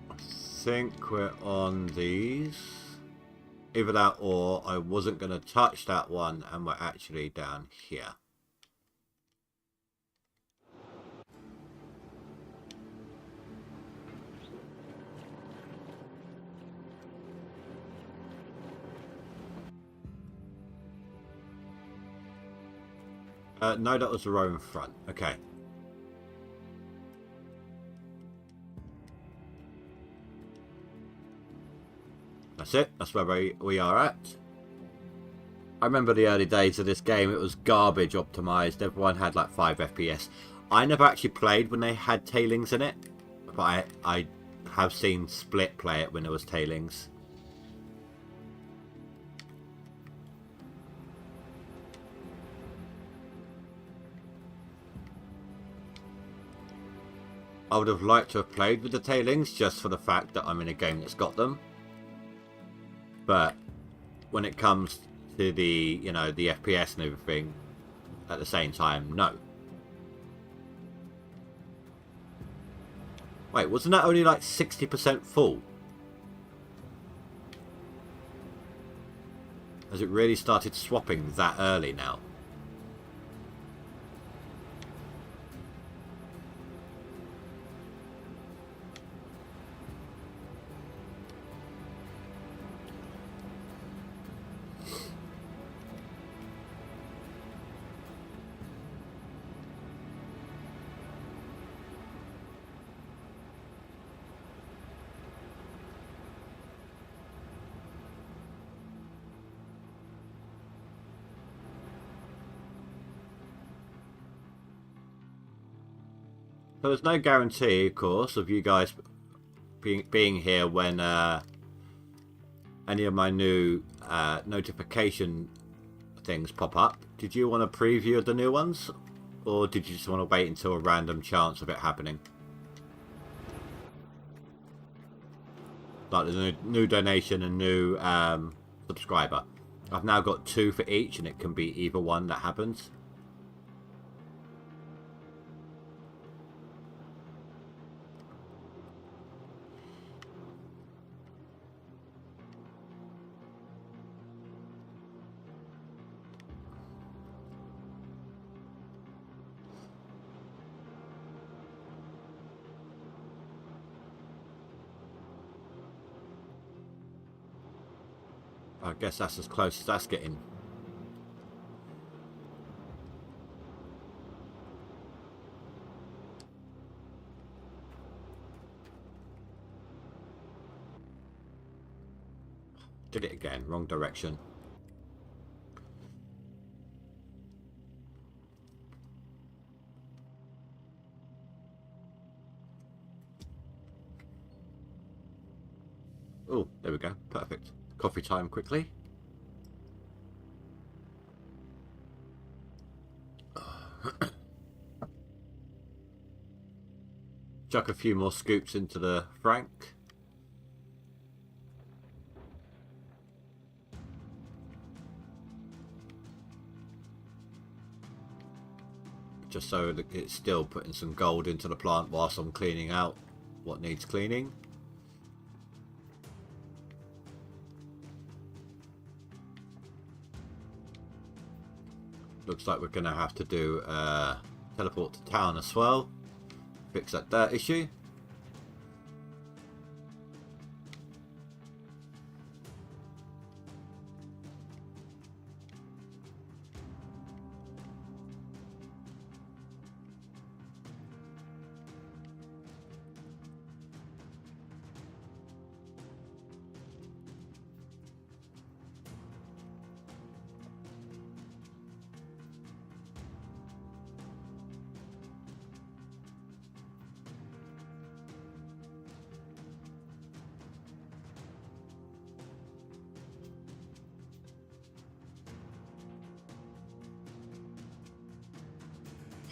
I think we're on these. Either that or I wasn't going to touch that one and we're actually down here. No, that was the row in front. Okay. That's it. That's where we are at. I remember the early days of this game. It was garbage optimized. Everyone had like 5 FPS. I never actually played when they had tailings in it. But I have seen Split play it when there was tailings. I would have liked to have played with the tailings just for the fact that I'm in a game that's got them. But when it comes to the, you know, the FPS and everything, at the same time, no. Wait, wasn't that only like 60% full? Has it really started swapping that early now? So there's no guarantee, of course, of you guys being here when any of my new notification things pop up. Did you want a preview of the new ones? Or did you just want to wait until a random chance of it happening? Like the new donation and new subscriber. I've now got 2 for each and it can be either one that happens. I guess that's as close as that's getting. Did it again, wrong direction. Oh, there we go. Perfect. Coffee time quickly. Chuck a few more scoops into the Frank. Just so that it's still putting some gold into the plant whilst I'm cleaning out what needs cleaning. Looks like we're going to have to do teleport to town as well. Fix that dirt issue.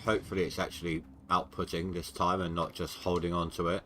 Hopefully it's actually outputting this time and not just holding on to it.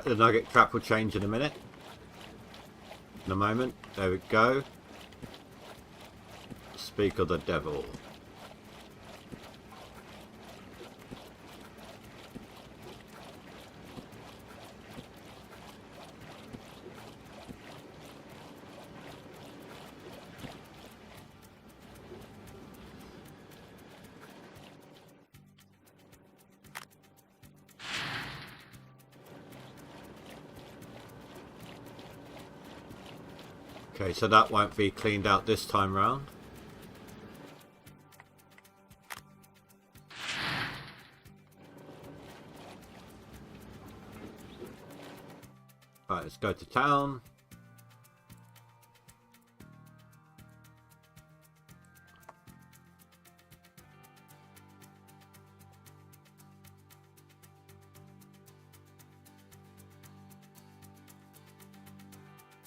The nugget trap will change in a minute. In a moment. There we go. Speak of the devil. Okay, so that won't be cleaned out this time round. Right, let's go to town.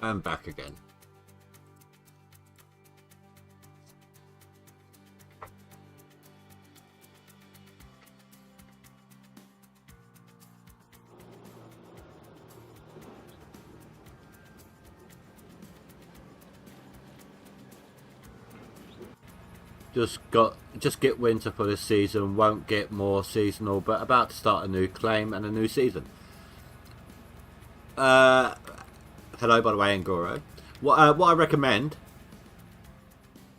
And back again. Just get winter for this season, won't get more seasonal, but about to start a new claim and a new season. Hello, by the way, Angoro. What I recommend,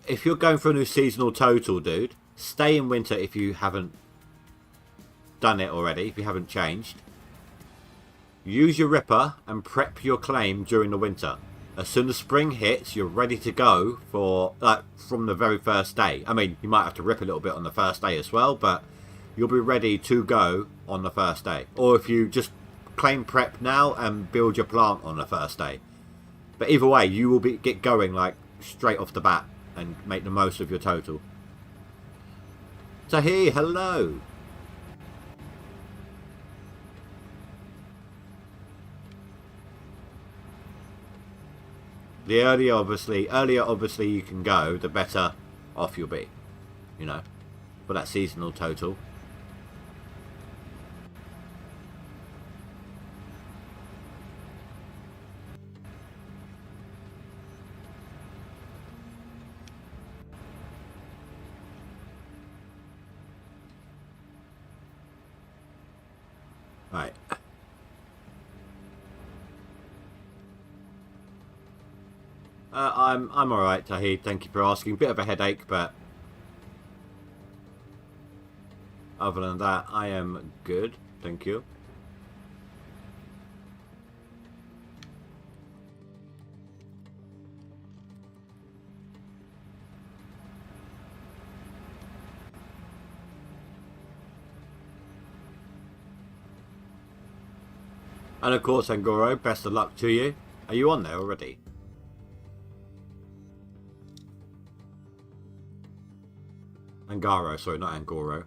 if you're going for a new seasonal total, dude, stay in winter if you haven't done it already, if you haven't changed. Use your Ripper and prep your claim during the winter. as soon as spring hits, you're ready to go for from the very first day. I mean, you might have to rip a little bit on the first day as well, but you'll be ready to go on the first day. Or if you just claim prep now and build your plant on the first day. But either way, you will get going like straight off the bat and make the most of your total. So hey, hello. The earlier obviously you can go, the better off you'll be, you know, for that seasonal total. Right. I'm all right, Tahid. Thank you for asking. Bit of a headache, but other than that, I am good. Thank you. And of course, Angoro, best of luck to you. Are you on there already? Angaro, sorry, not Angoro.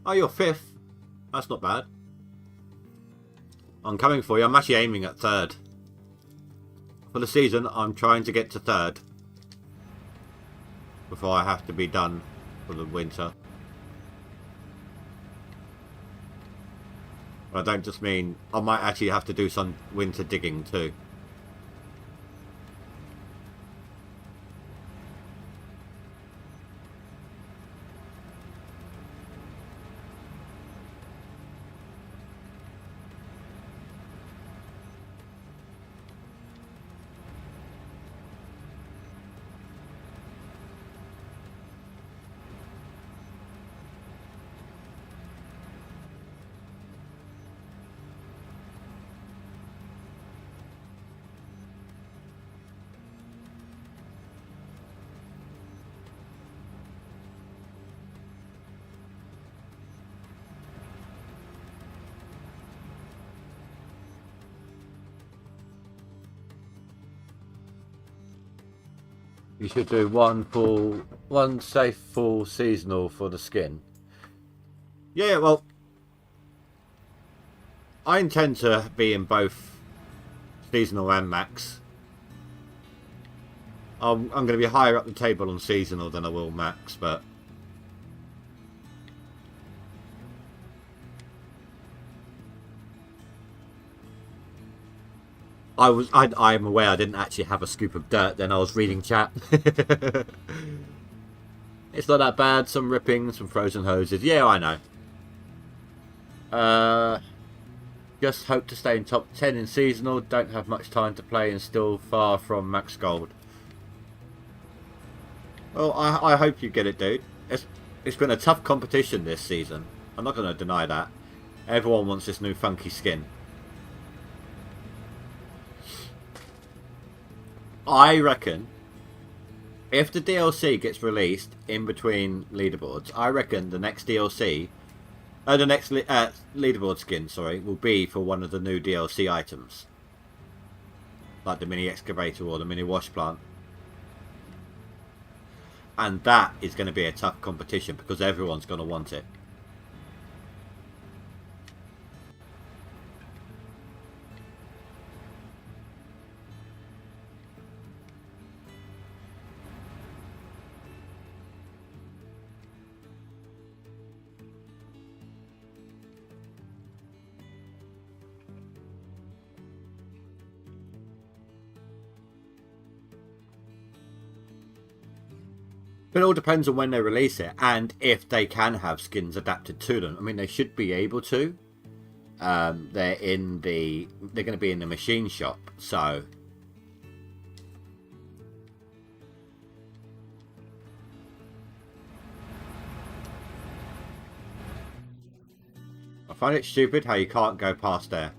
Oh, you're 5th. That's not bad. I'm coming for you. I'm actually aiming at 3rd. For the season, I'm trying to get to 3rd. Before I have to be done for the winter. I don't just mean I might actually have to do some winter digging too. You should do one safe full seasonal for the skin. Yeah, well, I intend to be in both seasonal and max. I'm going to be higher up the table on seasonal than I will max, but I am aware I didn't actually have a scoop of dirt then I was reading chat. It's not that bad. Some ripping, some frozen hoses. Yeah, I know. Just hope to stay in top 10 in seasonal. Don't have much time to play and still far from max gold. Well, I hope you get it, dude. It's been a tough competition this season. I'm not going to deny that. Everyone wants this new funky skin. I reckon if the DLC gets released in between leaderboards, I reckon the next DLC, the next leaderboard skin, sorry, will be for one of the new DLC items, like the mini excavator or the mini wash plant, and that is going to be a tough competition because everyone's going to want it. But it all depends on when they release it and if they can have skins adapted to them. I mean, they should be able to. They're going to be in the machine shop, so I find it stupid how you can't go past there.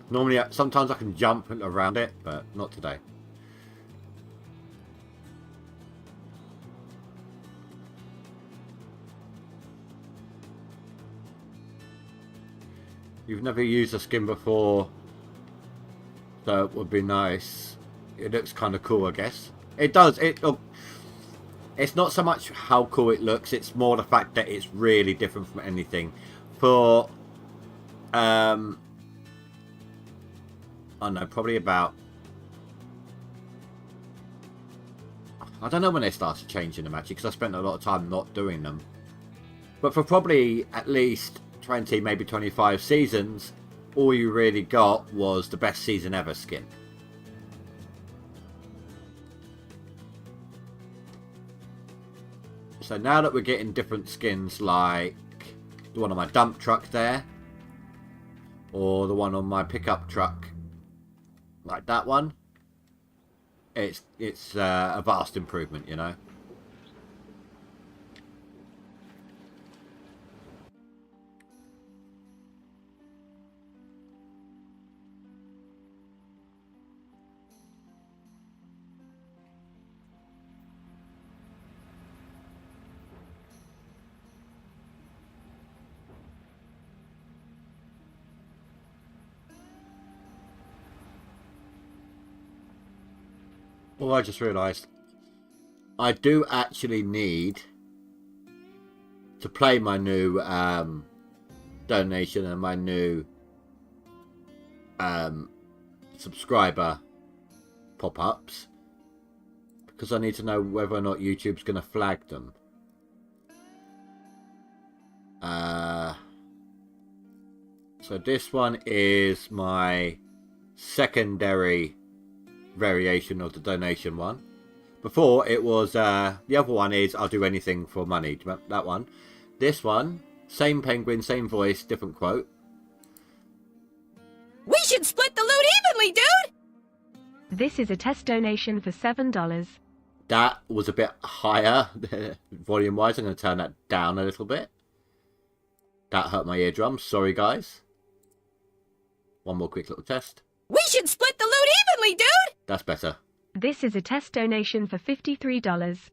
Normally, sometimes I can jump around it, but not today. You've never used a skin before, so it would be nice. It looks kind of cool, I guess. It does. It's not so much how cool it looks, it's more the fact that it's really different from anything. For, I don't know, probably about... I don't know when they started changing them, actually, because I spent a lot of time not doing them. But for probably at least 20, maybe 25 seasons, all you really got was the best season ever skin. So now that we're getting different skins, like the one on my dump truck there, or the one on my pickup truck, like that one, it's a vast improvement, you know. Well, I just realised I do actually need to play my new donation and my new subscriber pop-ups, because I need to know whether or not YouTube's going to flag them. So this one is my secondary variation of the donation one. Before it was the other one is I'll do anything for money. Do you remember that one? This one, same penguin, same voice, different quote. We should split the loot evenly, dude! This is a test donation for $7. That was a bit higher volume wise. I'm going to turn that down a little bit. That hurt my eardrums. Sorry, guys. One more quick little test. We should split the loot evenly, dude! That's better. This is a test donation for $53.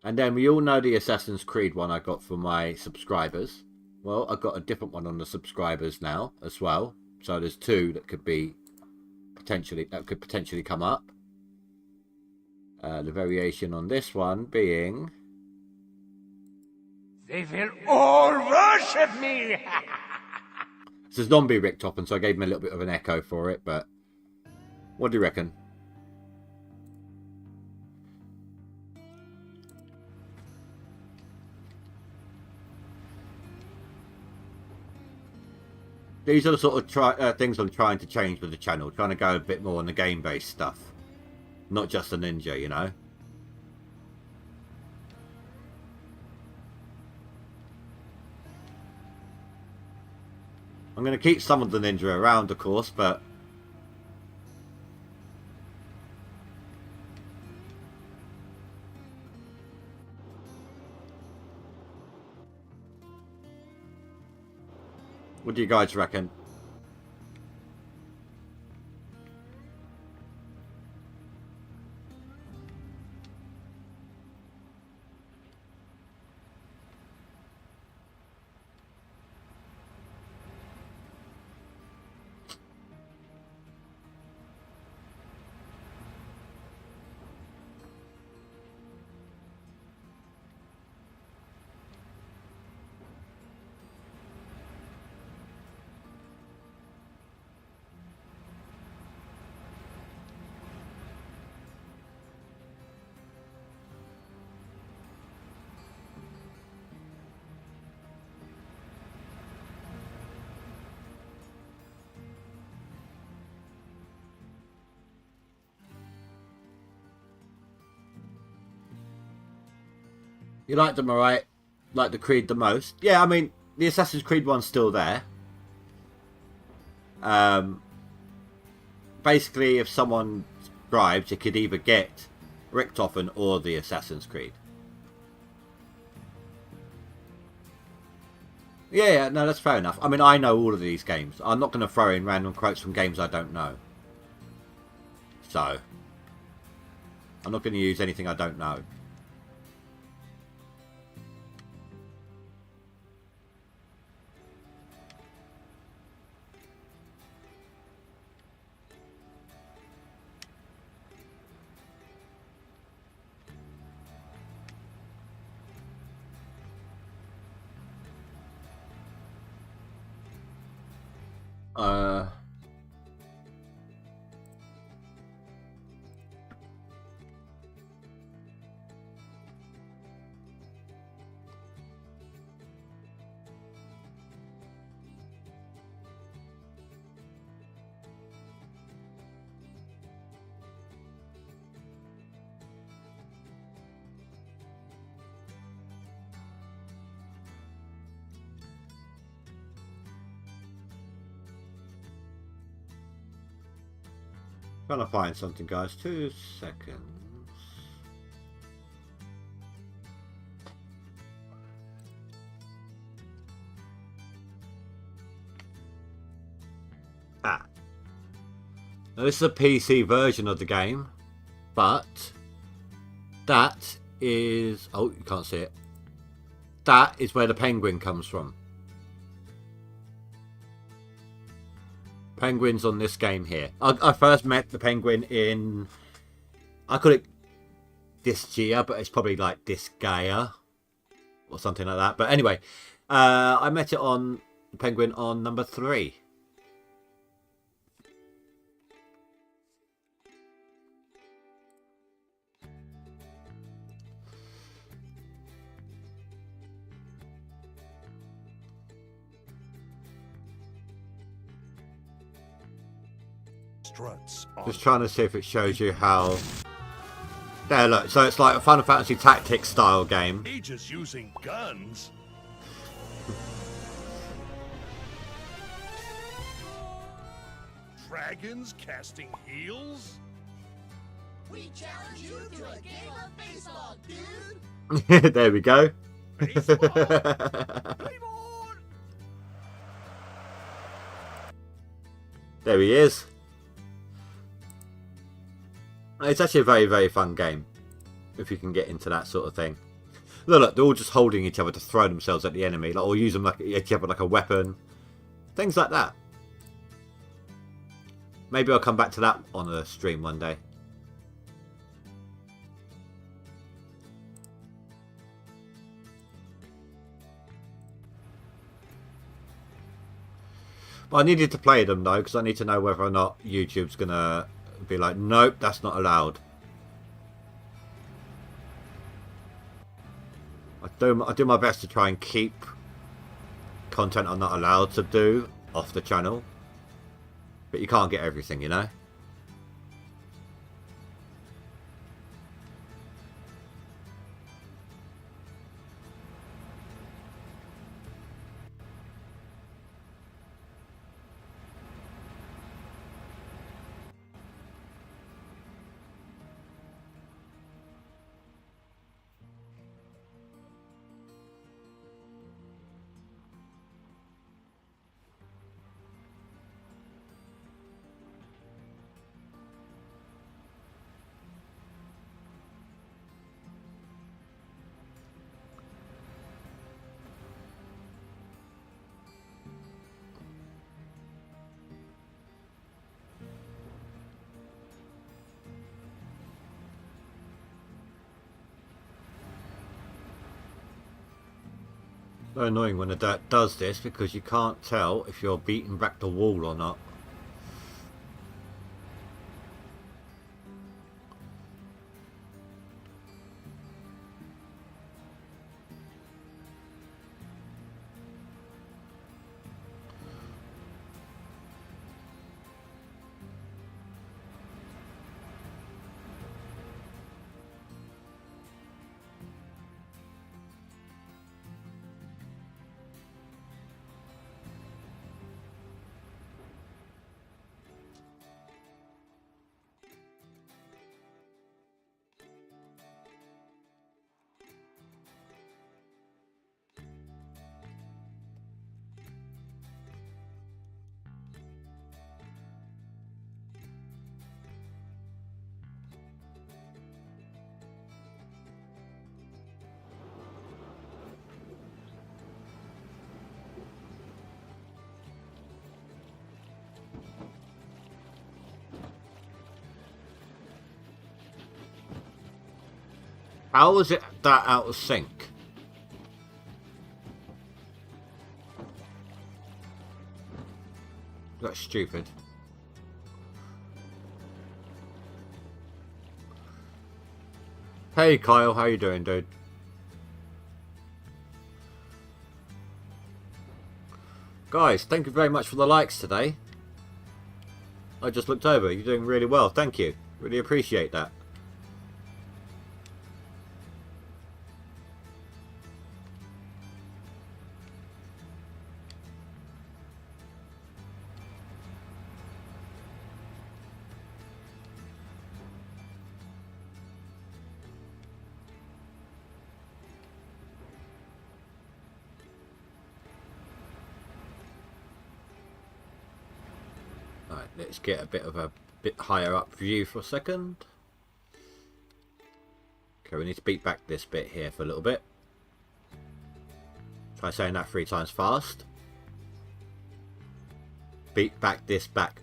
And then we all know the Assassin's Creed one I got from my subscribers. Well, I've got a different one on the subscribers now as well. So there's two that could be potentially come up. The variation on this one being... They will all worship me! It's a zombie Rick Toppin, so I gave him a little bit of an echo for it, but what do you reckon? These are the sort of things I'm trying to change with the channel, trying to go a bit more on the game-based stuff, not just the ninja, you know. I'm going to keep some of the ninja around, of course, but... what do you guys reckon? You like them, alright? Like the Creed the most? Yeah, I mean, the Assassin's Creed one's still there. basically, if someone subscribes, you could either get Richtofen or the Assassin's Creed. Yeah, no, that's fair enough. I mean, I know all of these games. I'm not going to throw in random quotes from games I don't know. So, I'm not going to use anything I don't know. Trying to find something, guys. 2 seconds. Ah. Now this is a PC version of the game, but that is... Oh, you can't see it. That is where the penguin comes from. Penguins on this game here. I first met the penguin in... I call it Disgaea, but it's probably like Disgaea or something like that. But anyway, I met it on the penguin on number 3. Just trying to see if it shows you how... There, look. So it's like a Final Fantasy Tactics style game. Just using guns. Dragons casting heels? We challenge you to a game of baseball, dude! There we go. Baseball? Game on! There he is. It's actually a very, very fun game, if you can get into that sort of thing. Look, they're all just holding each other to throw themselves at the enemy, like, or use them like each other like a weapon. Things like that. Maybe I'll come back to that on a stream one day. But I needed to play them though, because I need to know whether or not YouTube's gonna be like, nope, that's not allowed. I do my best to try and keep content I'm not allowed to do off the channel, but you can't get everything, you know. So annoying when the dirt does this, because you can't tell if you're beating back the wall or not. How was it that out of sync? That's stupid. Hey Kyle, how you doing, dude? Guys, thank you very much for the likes today. I just looked over. You're doing really well. Thank you. Really appreciate that. Alright, let's get a bit higher up view for a second. Okay, we need to beat back this bit here for a little bit. Try saying that 3 times fast. Beat back this back.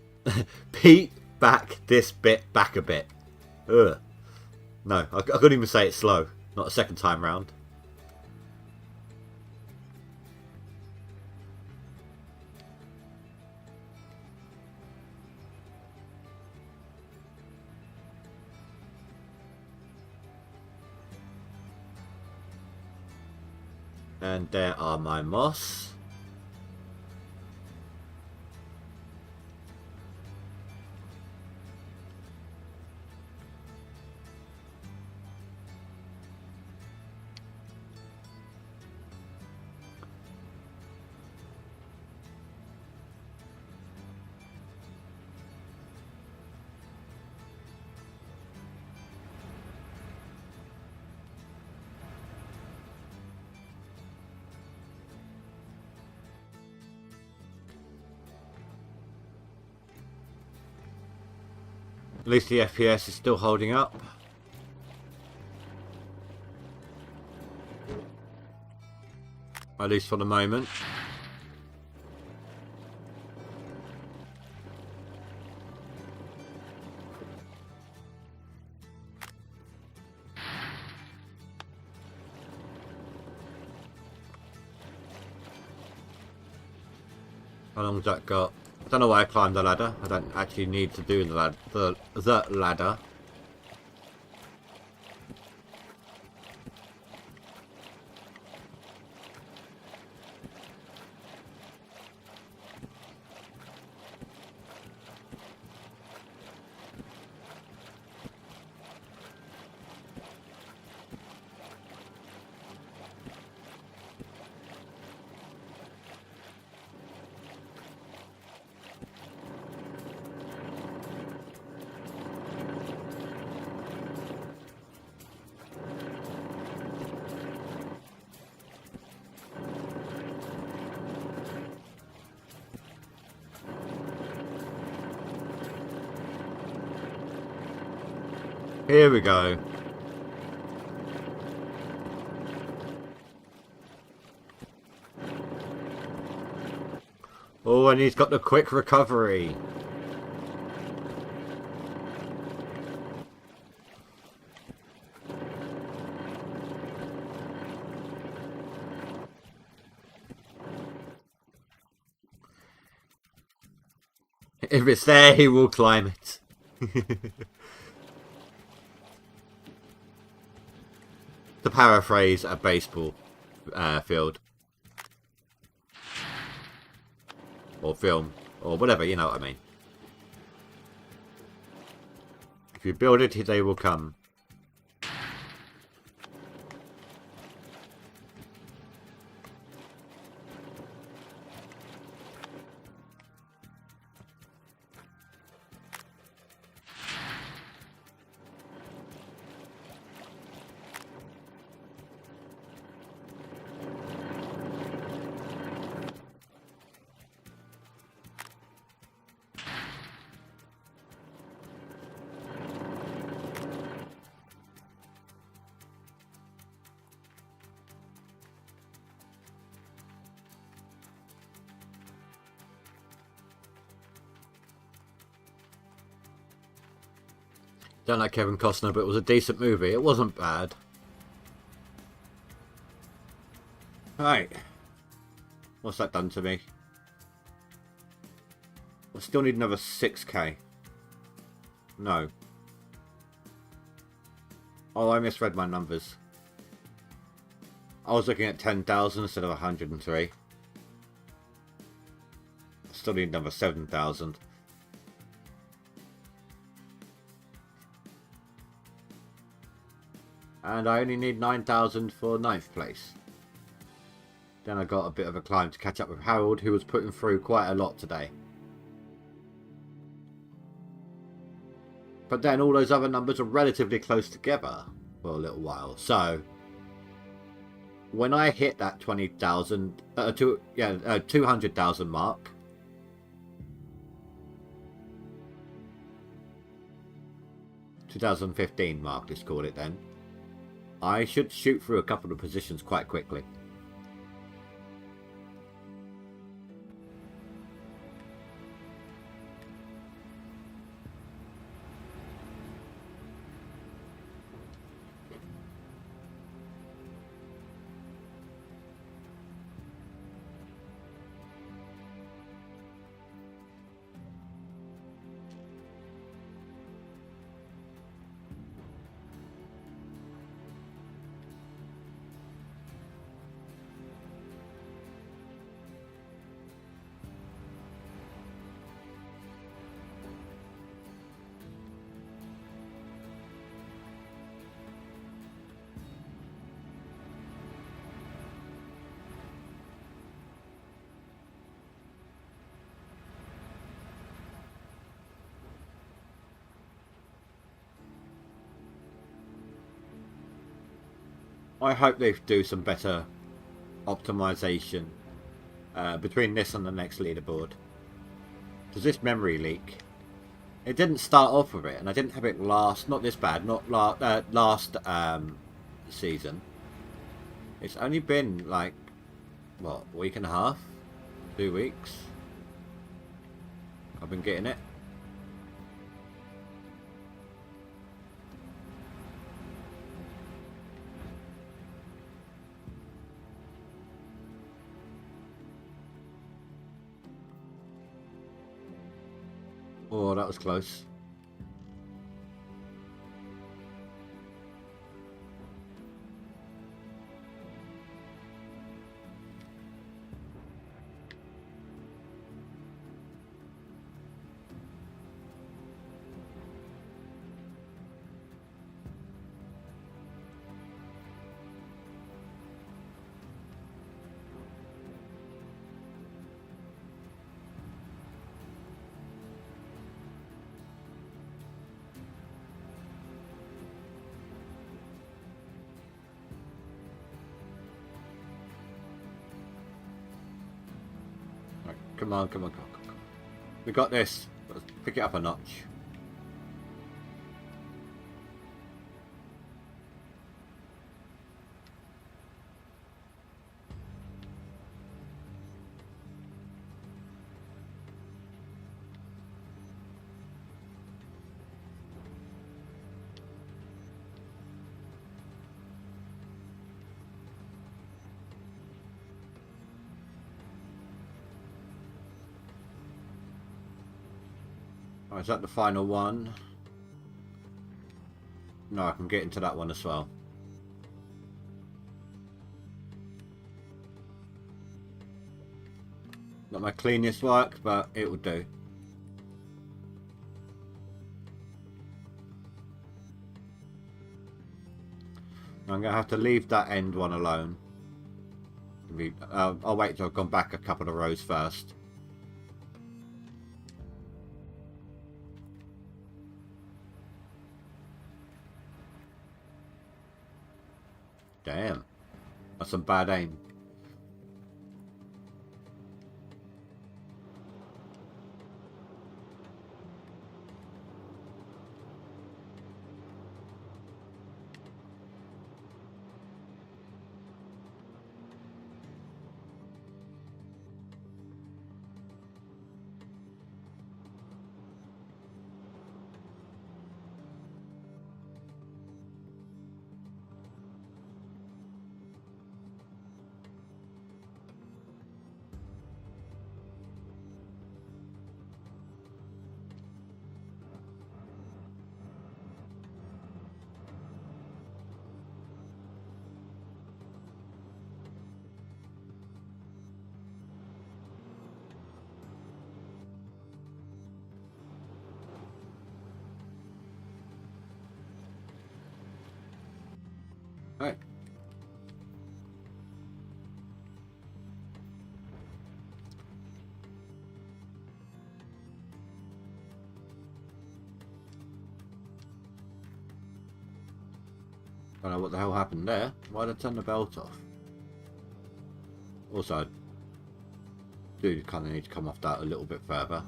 Beat back this bit back a bit. Ugh. No, I couldn't even say it slow. Not a second time round. And there are my moss. At least the FPS is still holding up. At least for the moment. How long's that got? I don't know why I climbed the ladder. I don't actually need to do the ladder. Here we go. Oh, and he's got the quick recovery. If it's there, he will climb it. To paraphrase a baseball field. Or film. Or whatever, you know what I mean. If you build it, they will come. Don't like Kevin Costner, but it was a decent movie. It wasn't bad. Right. What's that done to me? I still need another 6k. No. Oh, I misread my numbers. I was looking at 10,000 instead of 103. Still need another 7,000. And I only need 9,000 for 9th place. Then I got a bit of a climb to catch up with Harold, who was putting through quite a lot today. But then all those other numbers are relatively close together for a little while. So when I hit that 20,000, 200,000 mark, (2015 mark, let's call it then), I should shoot through a couple of positions quite quickly. I hope they do some better optimization between this and the next leaderboard. Does this memory leak? It didn't start off with it, and I didn't have it last. Not this bad. Not last season. It's only been like what, a week and a half, 2 weeks. I've been getting it. Oh, that was close. Come on, come on, come on, come on. We got this. Let's pick it up a notch. Is that the final one? No, I can get into that one as well. Not my cleanest work, but it will do. I'm going to have to leave that end one alone. I'll wait till I've gone back a couple of rows first. Damn, that's some bad aim. Don't know what the hell happened there. Why did I turn the belt off? Also, I do kind of need to come off that a little bit further.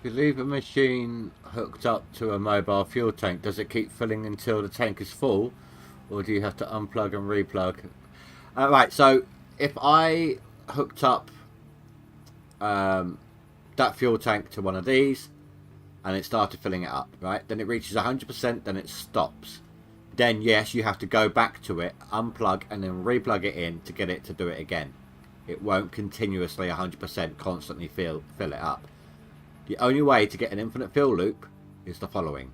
If you leave a machine hooked up to a mobile fuel tank, does it keep filling until the tank is full, or do you have to unplug and replug? Right, so if I hooked up that fuel tank to one of these and it started filling it up, right, then it reaches 100%, then it stops. Then yes, you have to go back to it, unplug and then replug it in to get it to do it again. It won't continuously 100% constantly fill it up. The only way to get an infinite fill loop is the following.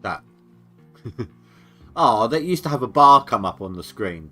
That. Oh, that used to have a bar come up on the screen.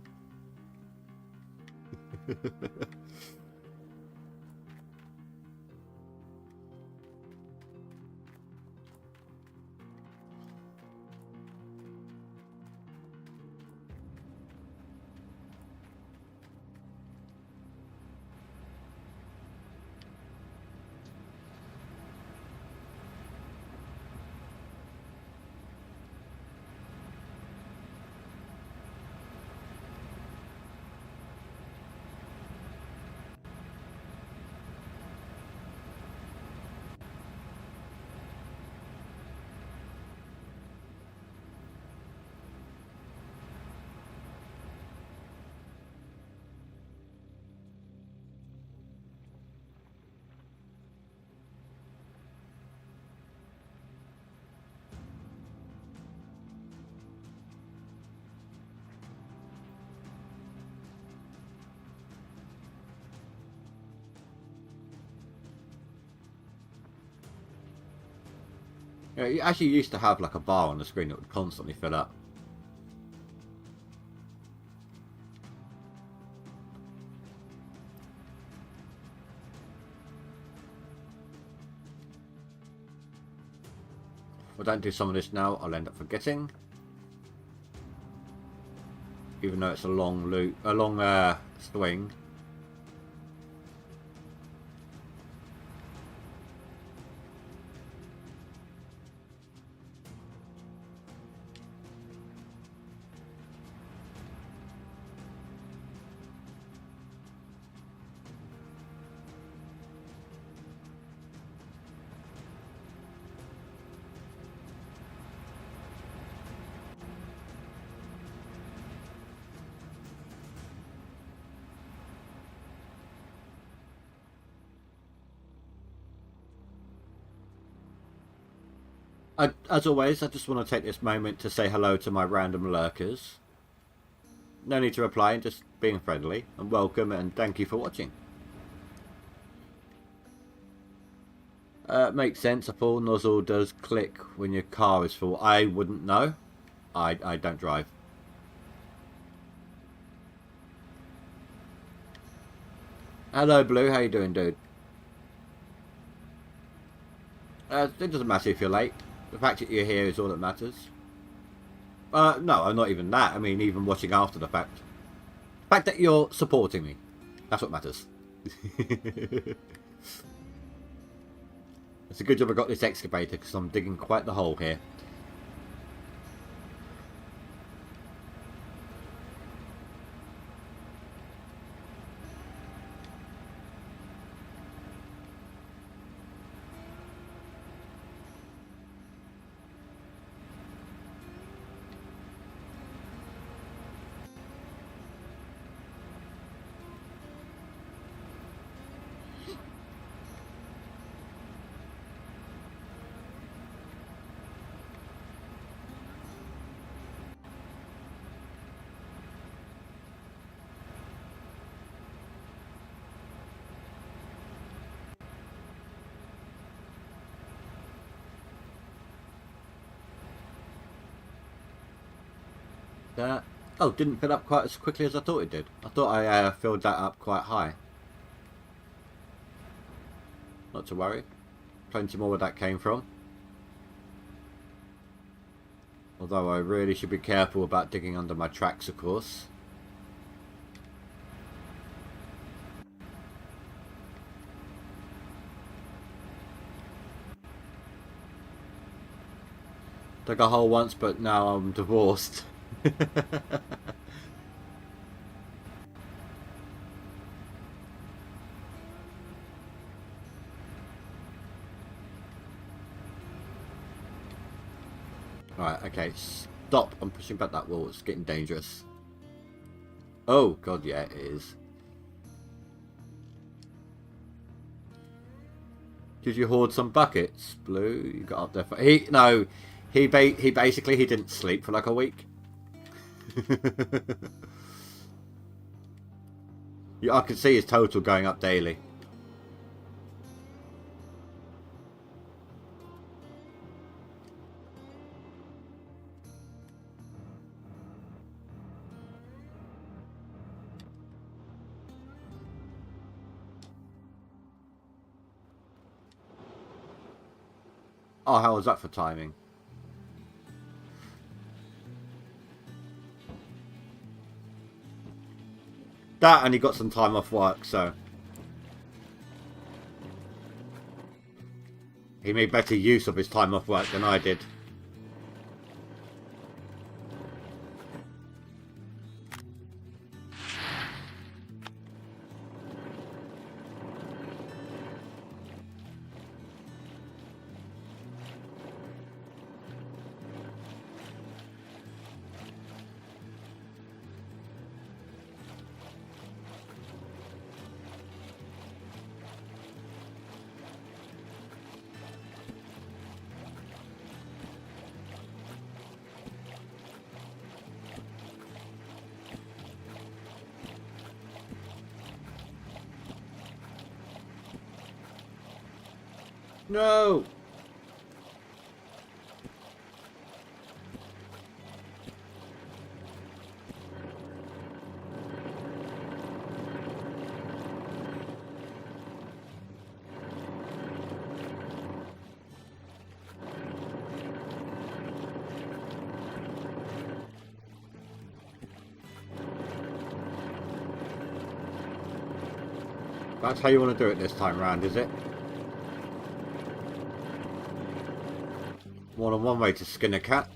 Yeah, you actually used to have like a bar on the screen that would constantly fill up. If I don't do some of this now, I'll end up forgetting. Even though it's a long loop, a long swing. As always, I just want to take this moment to say hello to my random lurkers. No need to reply, just being friendly, and welcome and thank you for watching. Makes sense, a full nozzle does click when your car is full. I wouldn't know. I don't drive. Hello Blue, how you doing, dude? It doesn't matter if you're late. The fact that you're here is all that matters. No, I'm not even that. I mean, even watching after the fact. The fact that you're supporting me. That's what matters. It's a good job I got this excavator because I'm digging quite the hole here. That, oh, didn't fill up quite as quickly as I thought it did. I thought I filled that up quite high. Not to worry. Plenty more where that came from. Although I really should be careful about digging under my tracks, of course. Dug a hole once, but now I'm divorced. Right, okay, stop. I'm pushing back that wall. It's getting dangerous. Oh, God, yeah, it is. Did you hoard some buckets, Blue? You got up there for... He basically didn't sleep for like a week. Yeah, I can see his total going up daily. Oh, how was that for timing? That, and he got some time off work, so he made better use of his time off work than I did. No! That's how you want to do it this time round, is it? More than one way to skin a cat.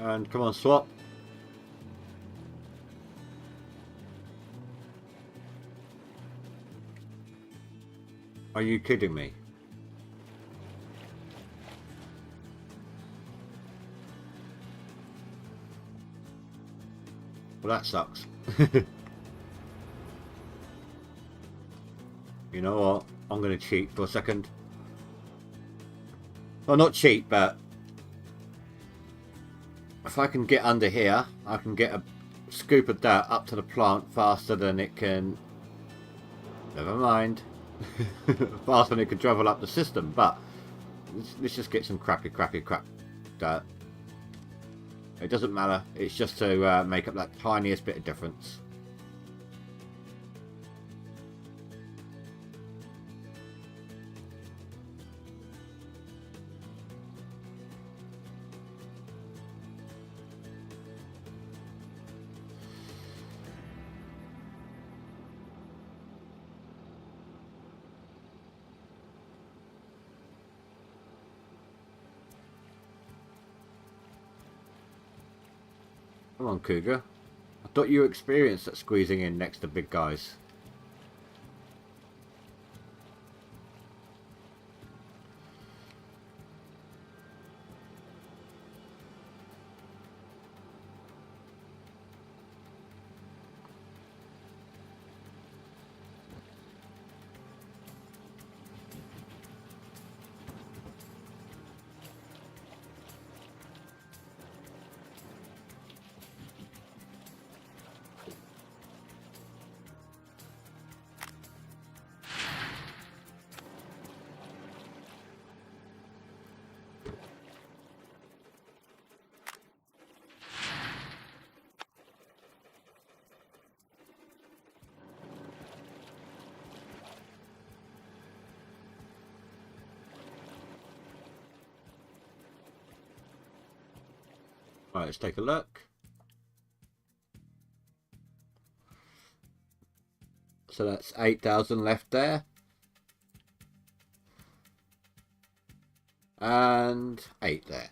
And come on, swap. Are you kidding me? Well, that sucks. You know what? I'm going to cheat for a second. Well, not cheat, but if I can get under here, I can get a scoop of dirt up to the plant faster than it can... Never mind. Faster than it can travel up the system, but let's just get some crappy dirt. It doesn't matter, it's just to make up that tiniest bit of difference. Come on, Cougar. I thought you were experienced at squeezing in next to big guys. Right, let's take a look. So that's 8,000 left there. And 8 there.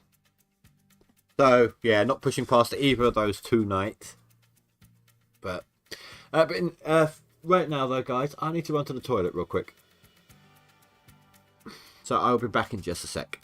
So, yeah, not pushing past either of those 2 nights. But right now, though, guys, I need to run to the toilet real quick. So I'll be back in just a sec.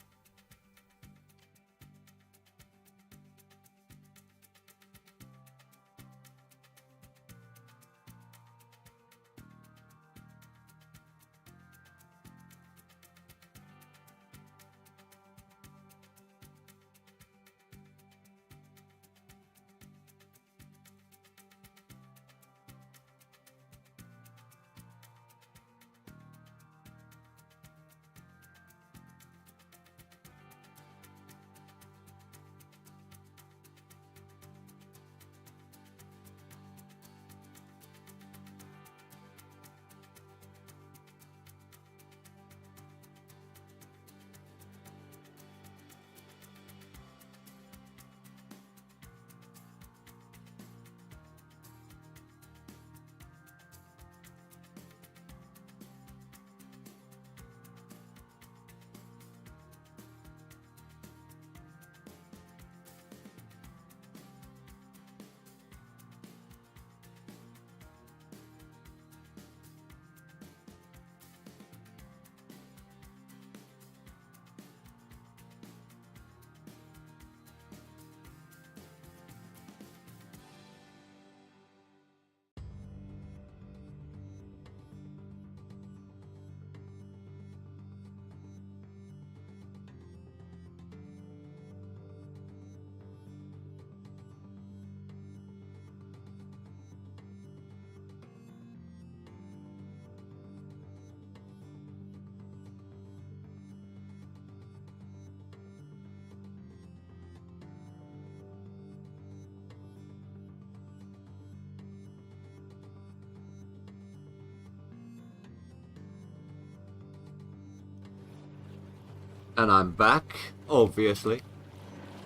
And I'm back, obviously.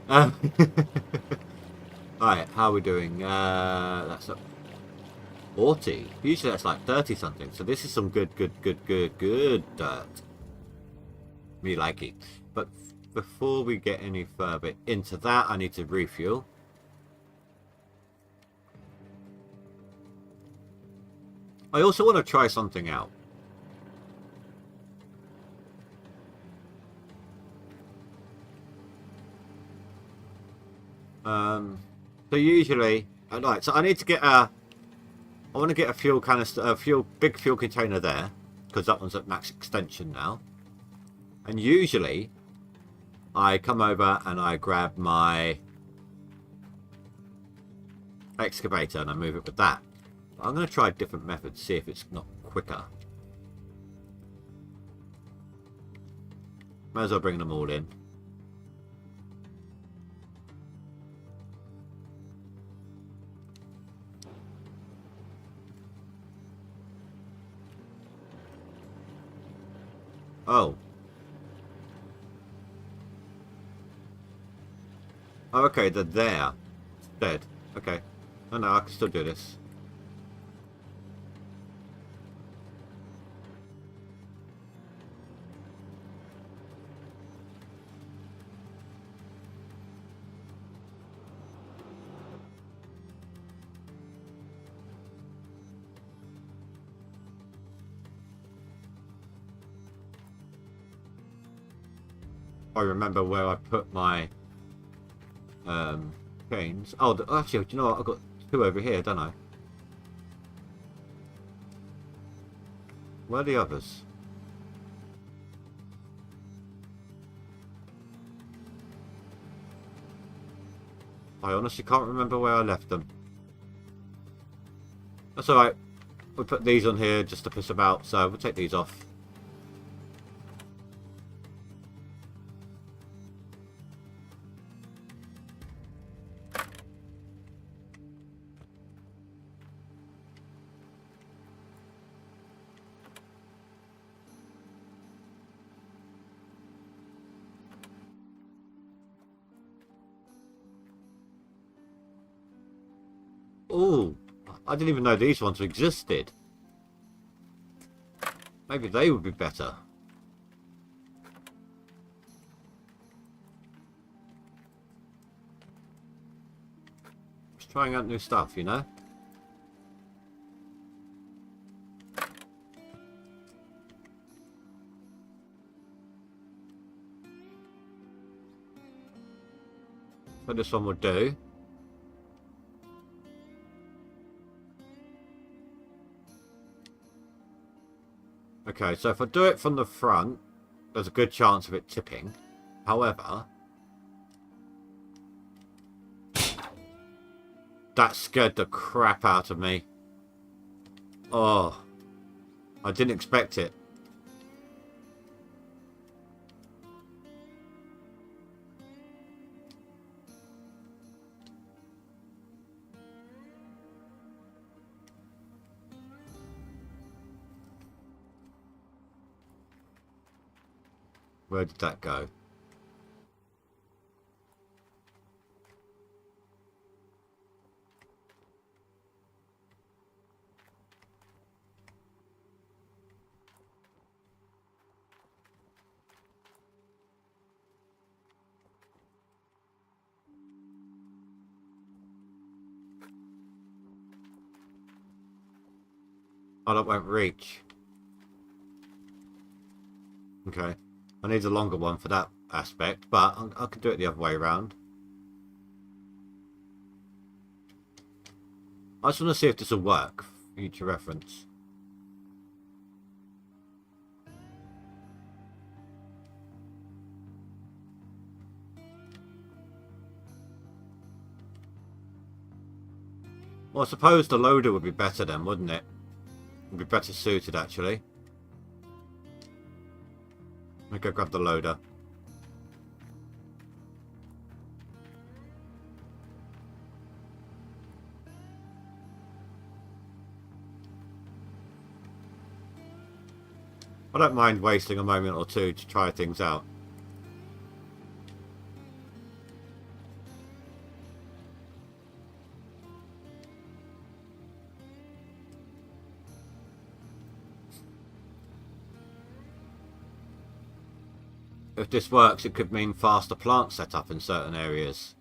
Alright, how are we doing? That's up 40. Usually that's like 30 something. So this is some good dirt. Me like it. But before we get any further into that, I need to refuel. I also want to try something out. So usually, right, so I need to get a, I want to get a fuel canister, big fuel container there, because that one's at max extension now. And usually, I come over and I grab my excavator and I move it with that. But I'm going to try a different method, see if it's not quicker. Might as well bring them all in. Oh. Oh, okay, they're there. Dead. Okay. Oh no, I can still do this. I remember where I put my chains. Oh, actually, do you know what? I've got 2 over here, don't I? Where are the others? I honestly can't remember where I left them. That's alright. We'll put these on here just to piss about, so we'll take these off. Oh, I didn't even know these ones existed. Maybe they would be better. Just trying out new stuff, you know? So this one will do. Okay, so if I do it from the front, there's a good chance of it tipping. However, that scared the crap out of me. Oh, I didn't expect it. Where did that go? Oh, that won't reach. Okay. I need a longer one for that aspect, but I can do it the other way around. I just want to see if this will work for future reference. Well, I suppose the loader would be better then, wouldn't it? Would be better suited, actually. Let me go grab the loader. I don't mind wasting a moment or two to try things out. If this works, it could mean faster plant setup in certain areas.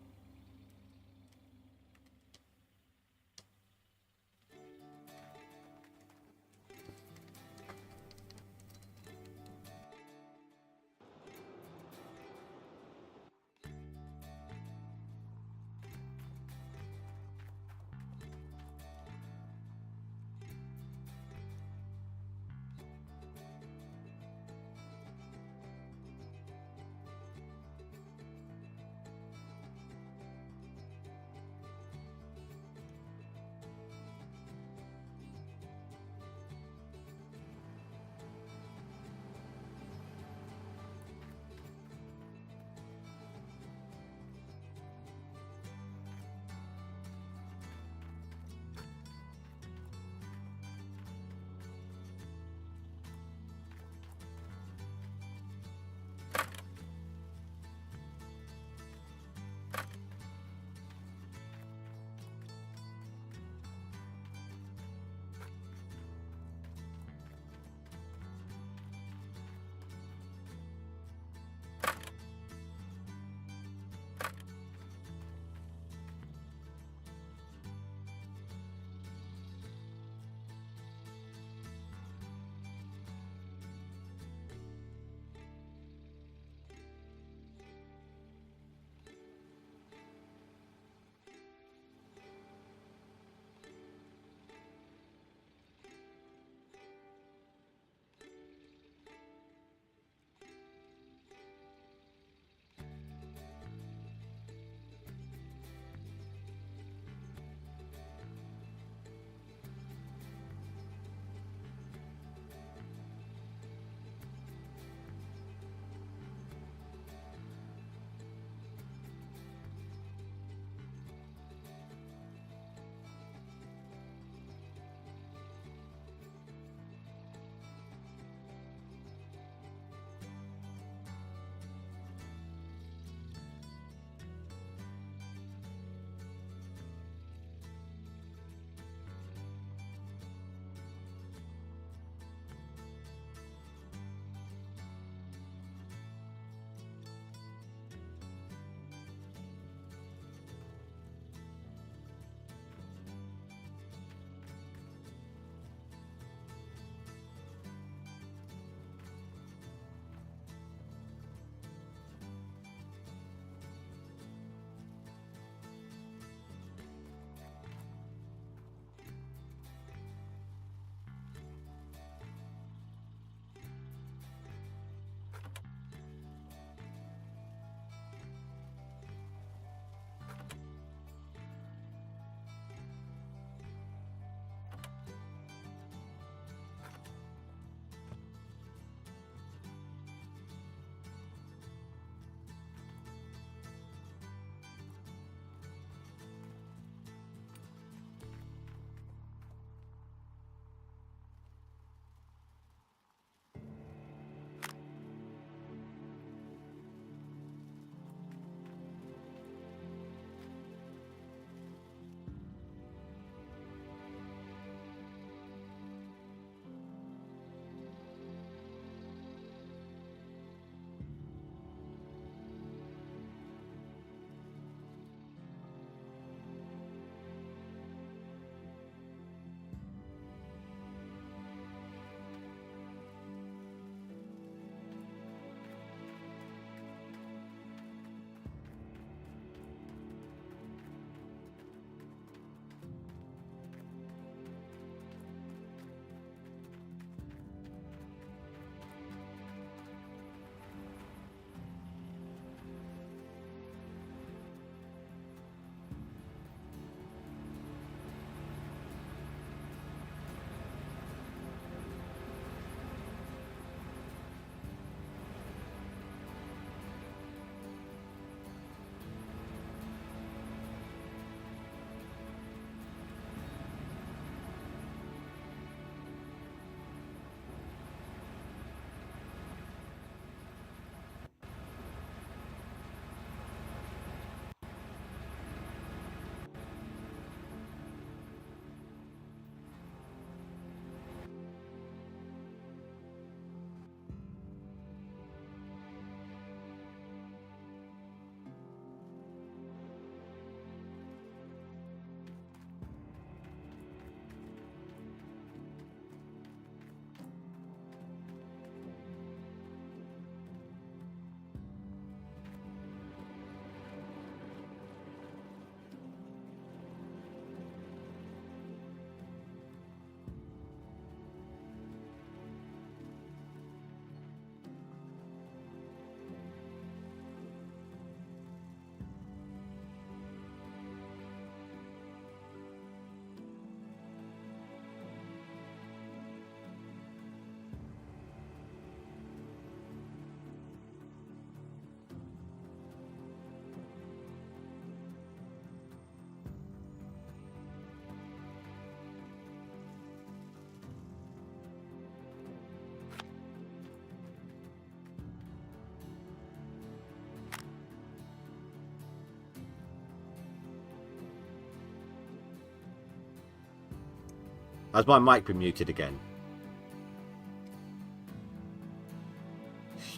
Has my mic been muted again?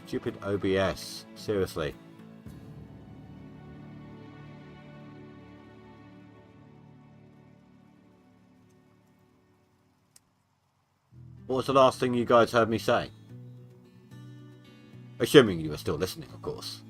Stupid OBS. Seriously. What was the last thing you guys heard me say? Assuming you were still listening, of course.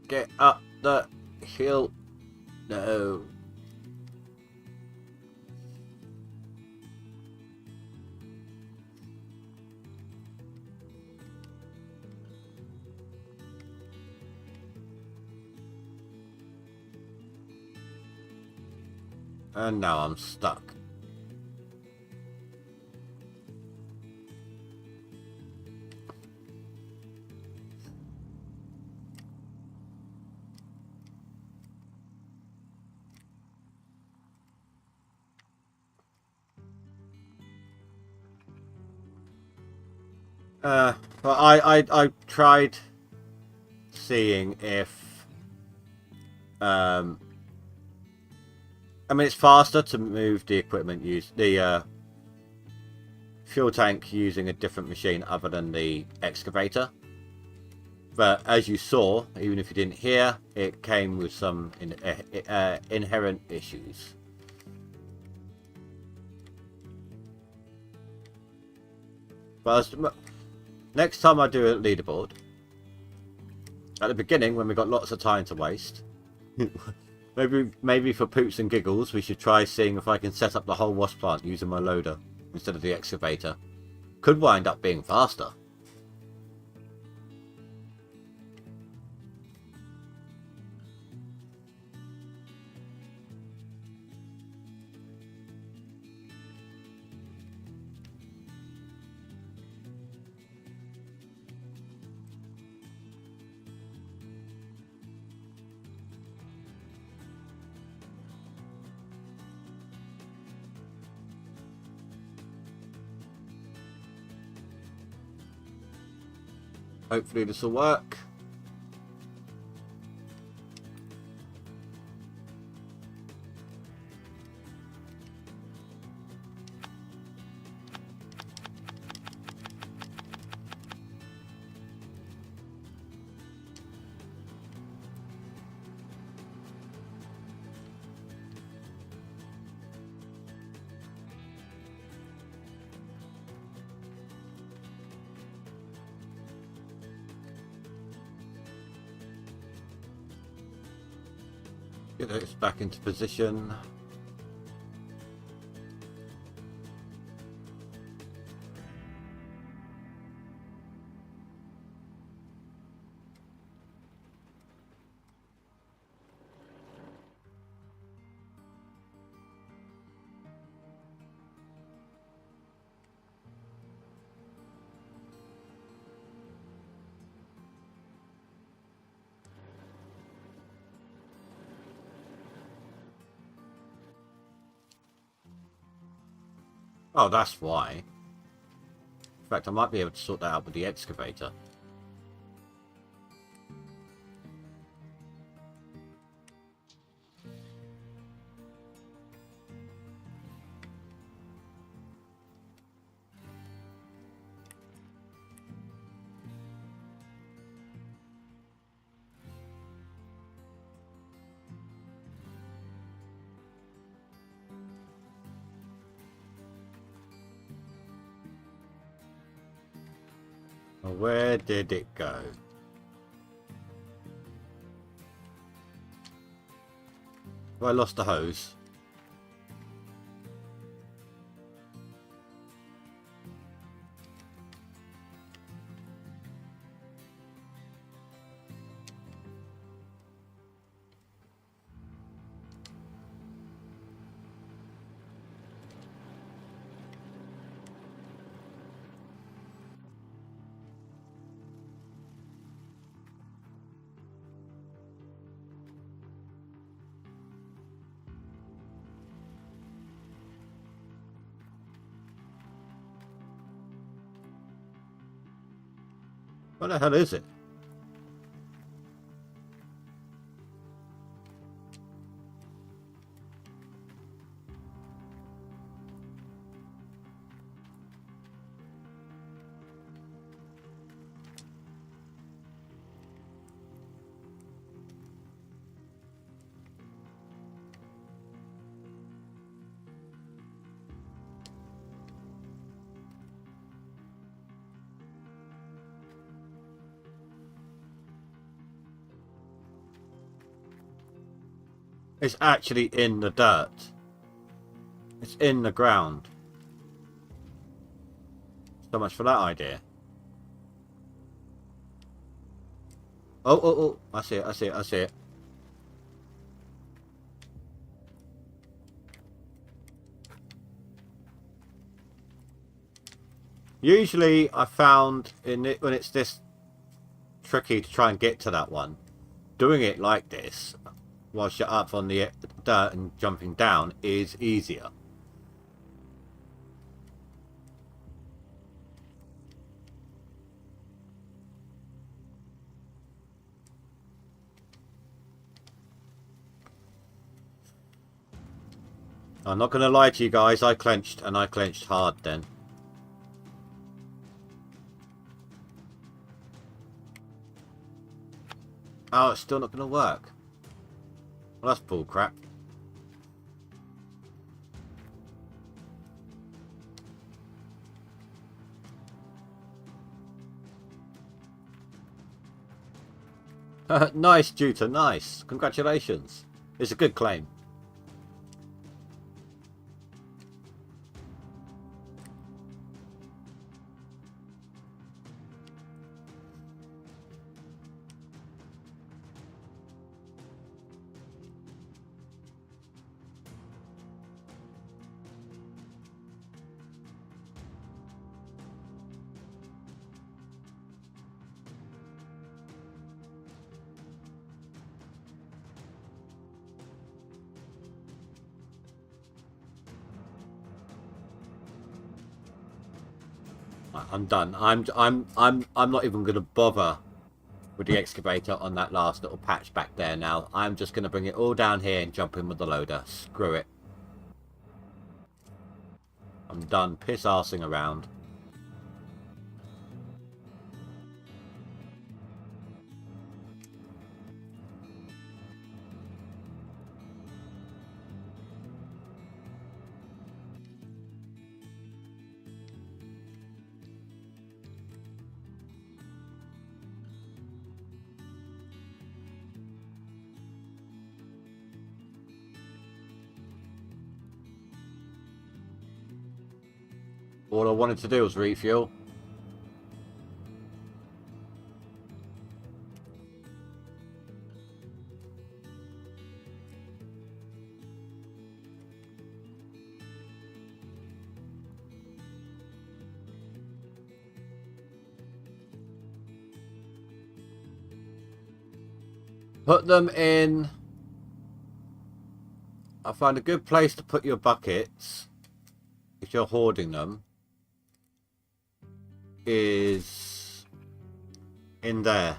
Get up the hill. No. And now I'm stuck. But I tried seeing if I mean, it's faster to move the equipment, use the fuel tank using a different machine other than the excavator. But as you saw, even if you didn't hear, it came with some inherent issues. But next time I do a leaderboard, at the beginning when we've got lots of time to waste, maybe for poops and giggles, we should try seeing if I can set up the whole wash plant using my loader instead of the excavator. Could wind up being faster. Hopefully this will work. Get this back into position. Oh, that's why. In fact, I might be able to sort that out with the excavator. Where did it go? Have I lost the hose? What the hell is it? It's actually in the dirt. It's in the ground. So much for that idea. Oh, oh, oh. I see it, I see it, I see it. Usually I found in it when it's this tricky to try and get to that one, doing it like this whilst you're up on the dirt and jumping down is easier. I'm not going to lie to you guys, I clenched, and I clenched hard then. Oh, it's still not going to work. Well, that's bull crap. Nice, Juta, nice. Congratulations. It's a good claim. I'm done. I'm not even going to bother with the excavator on that last little patch back there now. I'm just going to bring it all down here and jump in with the loader. Screw it. I'm done piss-arsing around. All I wanted to do was refuel. Put them in. I find a good place to put your buckets if you're hoarding them is in there.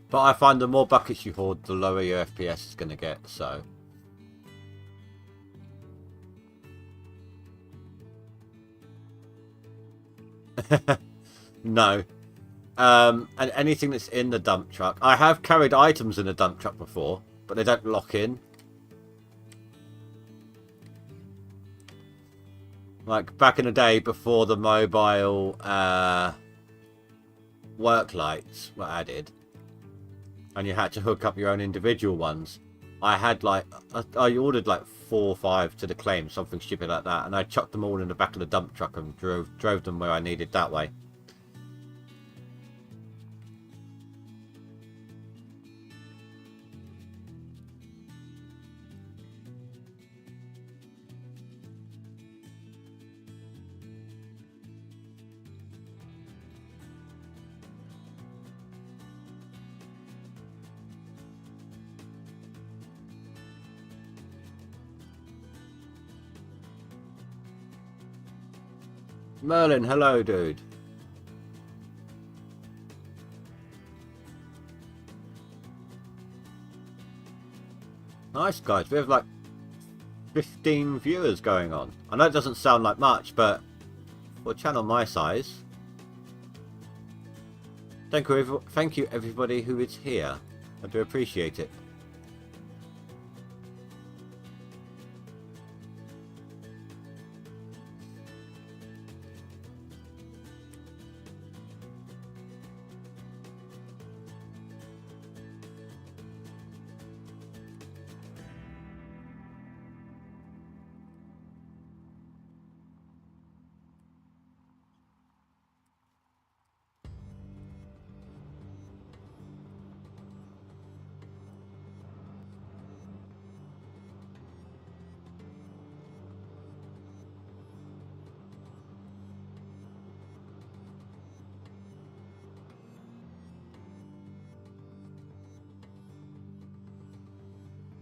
But I find the more buckets you hoard, the lower your FPS is going to get, so. No. And anything that's in the dump truck. I have carried items in a dump truck before, but they don't lock in. Like back in the day before the mobile work lights were added, and you had to hook up your own individual ones. I had like, I ordered like 4 or 5 to the claim, something stupid like that, and I chucked them all in the back of the dump truck and drove them where I needed that way. Merlin, hello, dude. Nice, guys. We have like 15 viewers going on. I know it doesn't sound like much, but for a channel my size, thank you everybody who is here. I do appreciate it.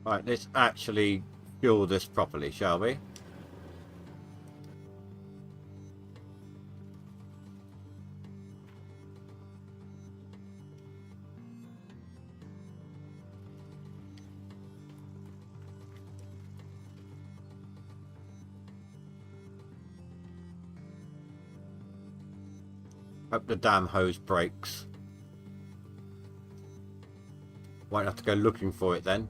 Right, let's actually fuel this properly, shall we? Hope the damn hose breaks. Won't have to go looking for it then.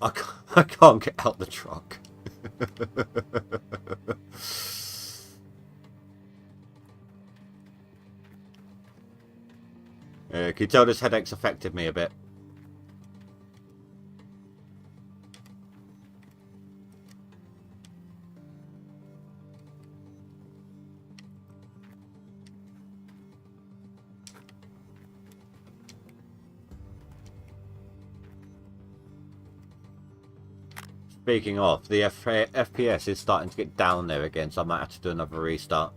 I can't get out the truck. Can you tell this headache's affected me a bit? Speaking of, the FPS is starting to get down there again, so I might have to do another restart.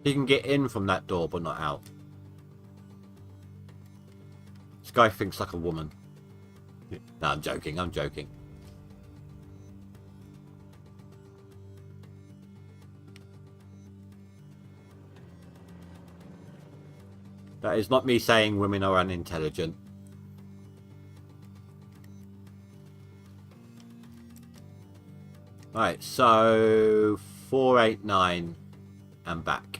He can get in from that door, but not out. This guy thinks like a woman. No, I'm joking, I'm joking. That is not me saying women are unintelligent. Right, so 489 and back.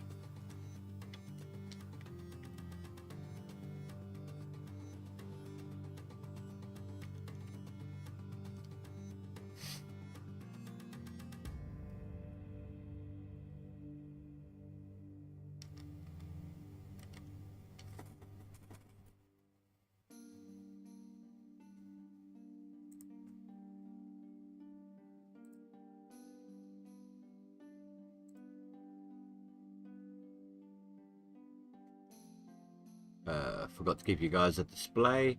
Forgot to give you guys a display.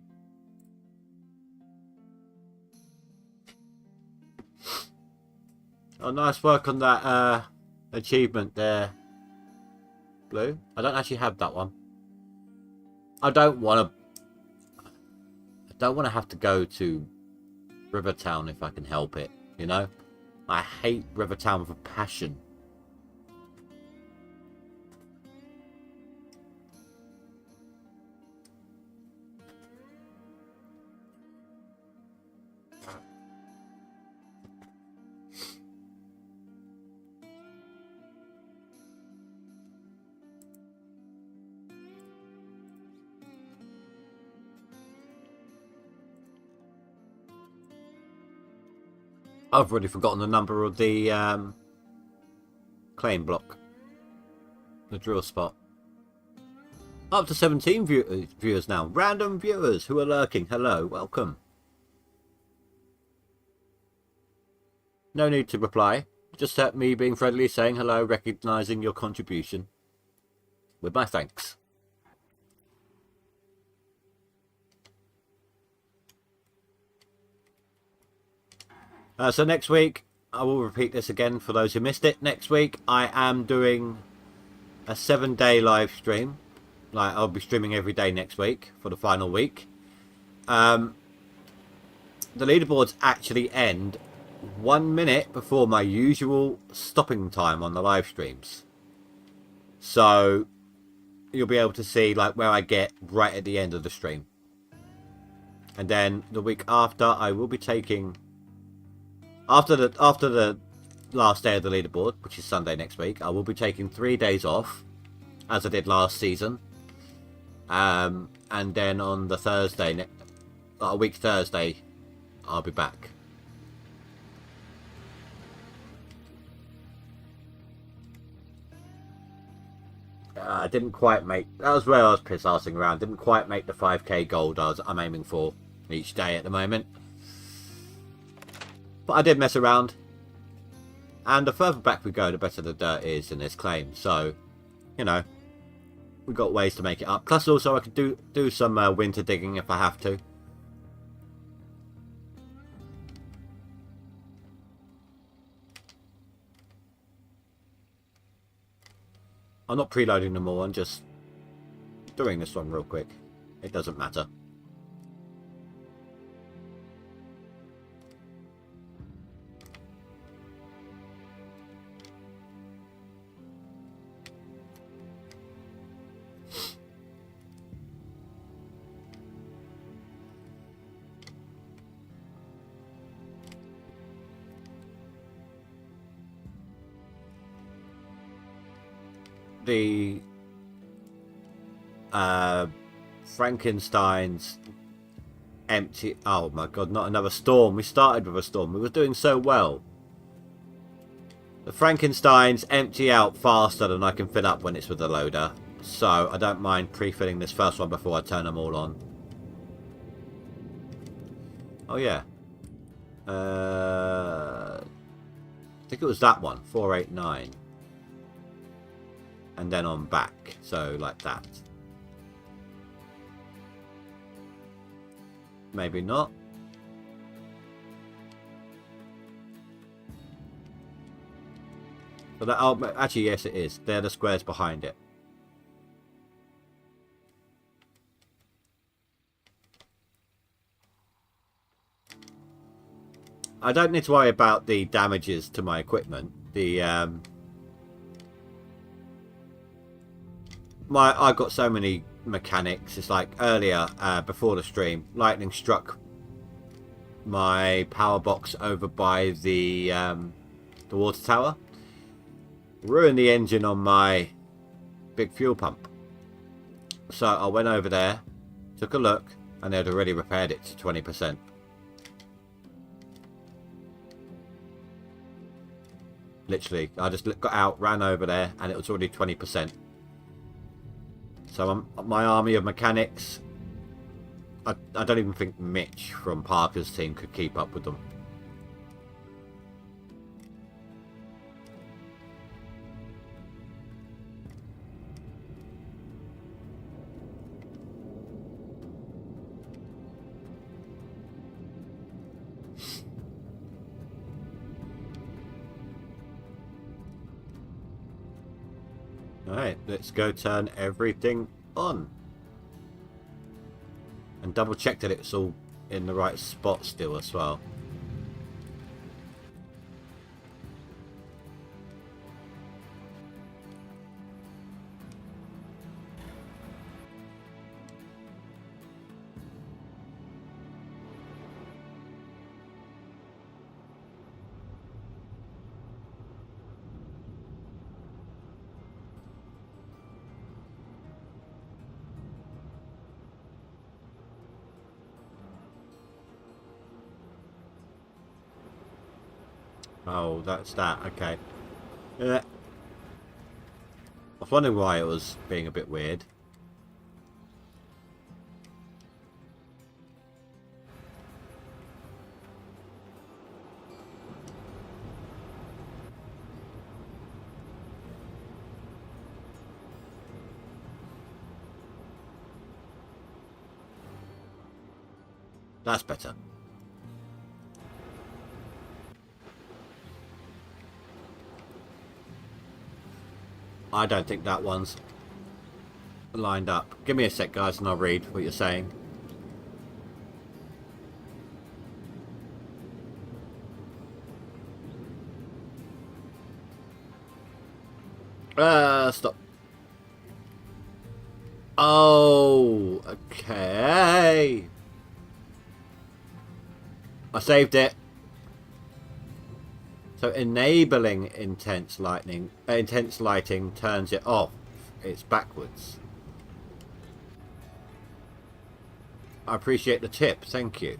Oh, nice work on that achievement there, Blue. I don't actually have that one. I don't want to have to go to Rivertown if I can help it, you know? I hate Rivertown with a passion. I've already forgotten the number of the claim block. The drill spot. Up to 17 viewers now. Random viewers who are lurking. Hello, welcome. No need to reply. Just me being friendly, saying hello, recognising your contribution. With my thanks. So next week, I will repeat this again for those who missed it. Next week, I am doing a 7-day live stream. Like, I'll be streaming every day next week for the final week. The leaderboards actually end 1 minute before my usual stopping time on the live streams. So you'll be able to see like where I get right at the end of the stream. And then the week after, I will be taking after the last day of the leaderboard, which is Sunday next week, I will be taking 3 days off, as I did last season. And then on the Thursday, a week Thursday, I'll be back. I didn't quite make... That was where I was piss-arsing around. Didn't quite make the 5k gold I'm aiming for each day at the moment. But I did mess around. And the further back we go, the better the dirt is in this claim. So, you know, we've got ways to make it up. Plus also I could do some winter digging if I have to. I'm not preloading them all, I'm just doing this one real quick. It doesn't matter. The Frankenstein's empty... Oh my god, not another storm. We started with a storm. We were doing so well. The Frankenstein's empty out faster than I can fill up when it's with the loader. So I don't mind pre-filling this first one before I turn them all on. Oh yeah. I think it was that one. 489. And then on back, so like that. Maybe not. But that, oh, actually, yes, it is. They're the squares behind it. I don't need to worry about the damages to my equipment. The I've got so many mechanics. It's like earlier, before the stream, lightning struck my power box over by the water tower, ruined the engine on my big fuel pump. So I went over there, took a look, and they'd already repaired it to 20%. Literally, I just got out, ran over there, and it was already 20%. So my army of mechanics, I don't even think Mitch from Parker's team could keep up with them. Alright, let's go turn everything on. And double check that it's all in the right spot still as well. Oh, that's that. Okay. was wondering why it was being a bit weird. That's better. I don't think that one's lined up. Give me a sec, guys, and I'll read what you're saying. Stop. Oh, okay. I saved it. So enabling intense lighting turns it off. It's backwards. I appreciate the tip. Thank you.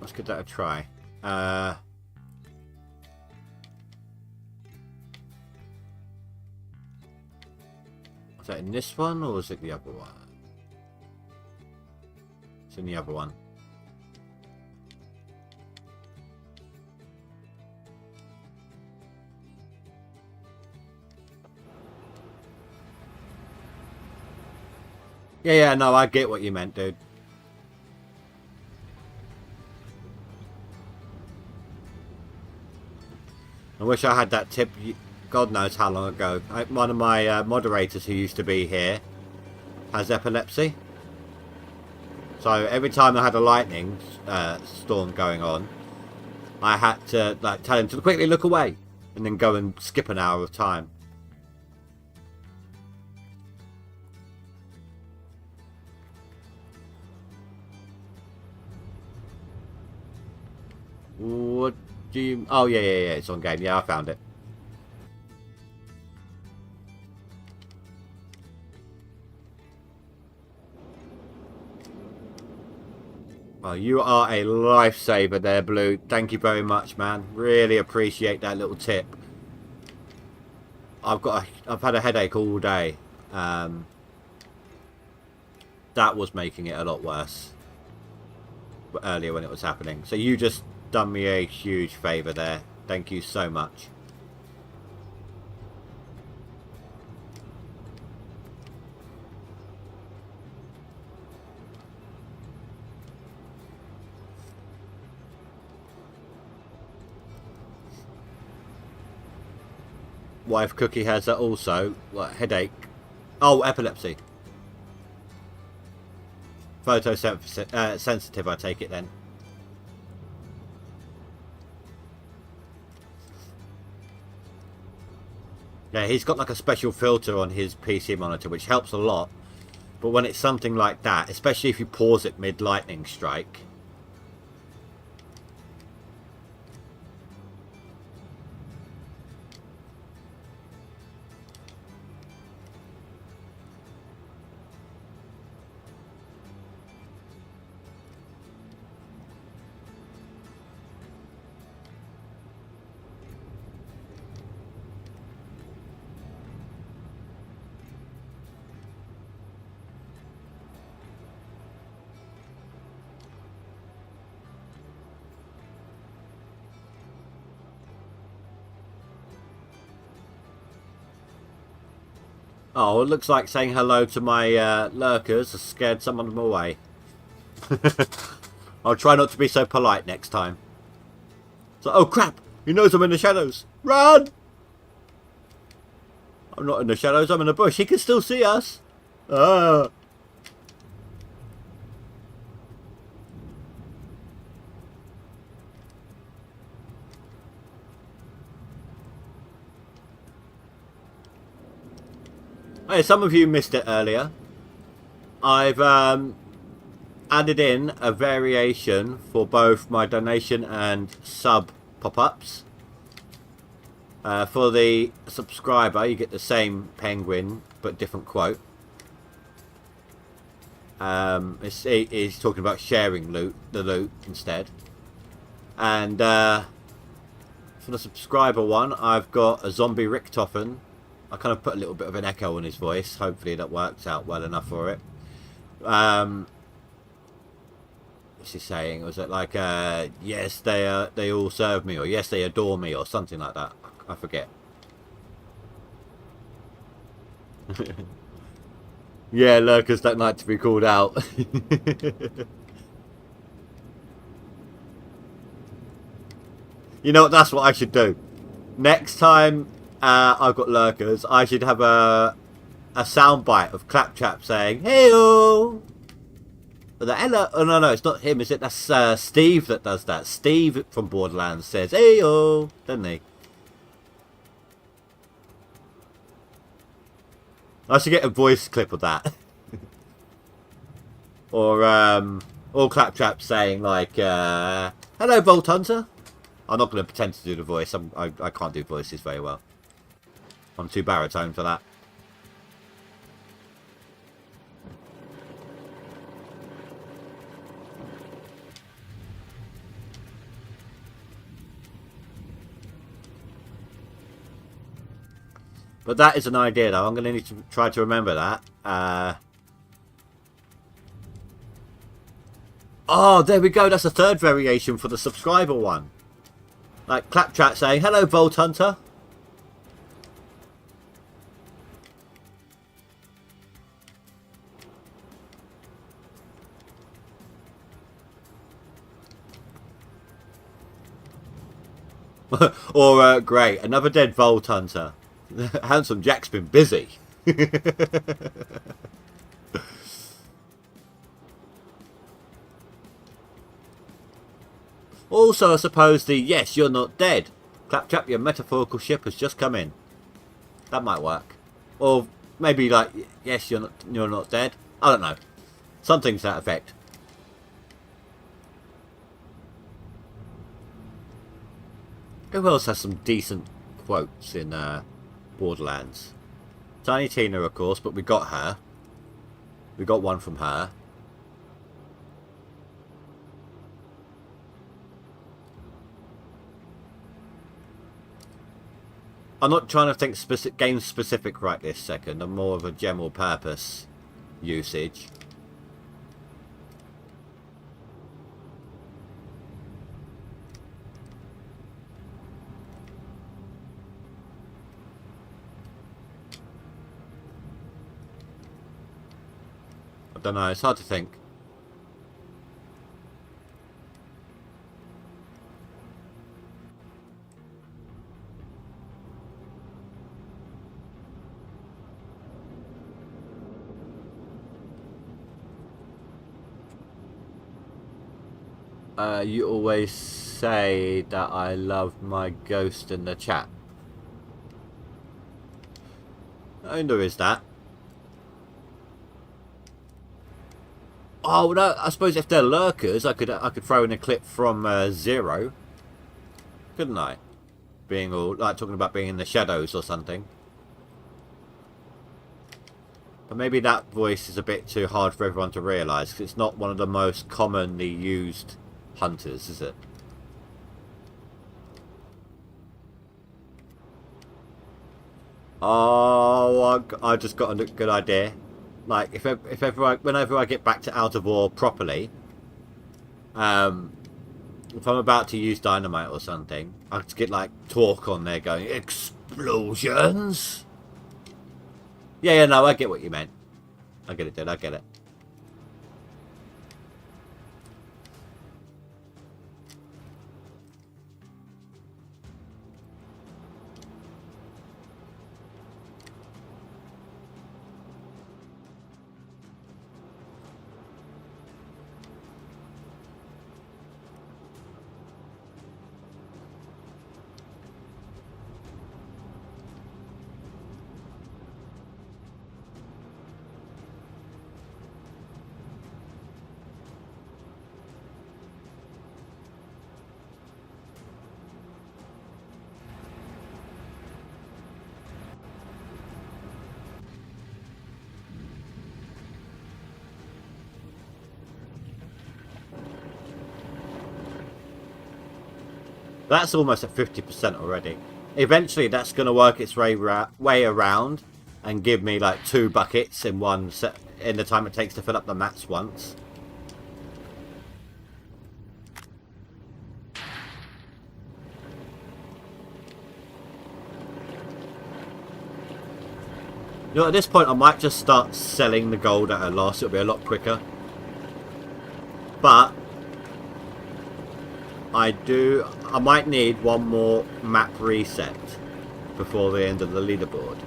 Let's give that a try. Was that in this one or was it the other one? It's in the other one. Yeah, no, I get what you meant, dude. I wish I had that tip, God knows how long ago. One of my moderators who used to be here has epilepsy. So every time I had a lightning storm going on, I had to like tell him to quickly look away and then go and skip an hour of time. What do you... Oh, yeah, it's on game. Yeah, I found it. Well, you are a lifesaver there, Blue. Thank you very much, man. Really appreciate that little tip. I've had a headache all day. That was making it a lot worse earlier when it was happening. So you just done me a huge favour there. Thank you so much. Wife Cookie has that also. What, headache? Oh, epilepsy. Photosensitive, I take it then. Yeah, he's got like a special filter on his PC monitor, which helps a lot. But when it's something like that, especially if you pause it mid-lightning strike... Oh, it looks like saying hello to my lurkers has scared some of them away. I'll try not to be so polite next time. So, oh crap! He knows I'm in the shadows! Run! I'm not in the shadows, I'm in the bush. He can still see us! Ah! Hey, some of you missed it earlier. I've added in a variation for both my donation and sub pop-ups. For the subscriber, you get the same penguin but different quote. He's talking about sharing the loot instead. And for the subscriber one, I've got a zombie Richtofen. I kind of put a little bit of an echo on his voice. Hopefully that works out well enough for it. What's he saying? Was it like, yes, they all serve me, or yes, they adore me, or something like that? I forget. Yeah, lurkers don't like to be called out. You know what? That's what I should do. Next time I've got lurkers, I should have a soundbite of Claptrap saying, "Hey-o!" Hello. Oh, no, it's not him, is it? That's Steve that does that. Steve from Borderlands says, "Hey-o!" Doesn't he? I should get a voice clip of that. or Claptrap saying, like, "Hello, Vault Hunter." I'm not going to pretend to do the voice. I can't do voices very well. I'm too baritone for that. But that is an idea, though. I'm going to need to try to remember that. Oh, there we go. That's a third variation for the subscriber one. Like Claptrap saying, "Hello, Vault Hunter." Or, great, another dead Vault Hunter. Handsome Jack's been busy. Also, I suppose the "yes, you're not dead." Claptrap, your metaphorical ship has just come in. That might work. Or maybe like, "Yes, you're not dead." I don't know. Something to that effect. Who else has some decent quotes in Borderlands? Tiny Tina, of course, but we got her. We got one from her. I'm not trying to think game specific right this second. I'm more of a general purpose usage. I don't know. It's hard to think. You always say that I love my ghost in the chat. I know is that. Oh no! I suppose if they're lurkers, I could throw in a clip from Zero, couldn't I? Being all like talking about being in the shadows or something. But maybe that voice is a bit too hard for everyone to realise because it's not one of the most commonly used hunters, is it? Oh, I just got a good idea. Like if ever whenever I get back to Out of War properly, if I'm about to use dynamite or something, I just get like talk on there going explosions. Yeah, no, I get what you meant. I get it, dude. I get it. That's almost at 50% already. Eventually that's going to work its way around and give me like 2 buckets in one set in the time it takes to fill up the mats once. You know, at this point I might just start selling the gold at a loss. It'll be a lot quicker. But I might need one more map reset before the end of the leaderboard.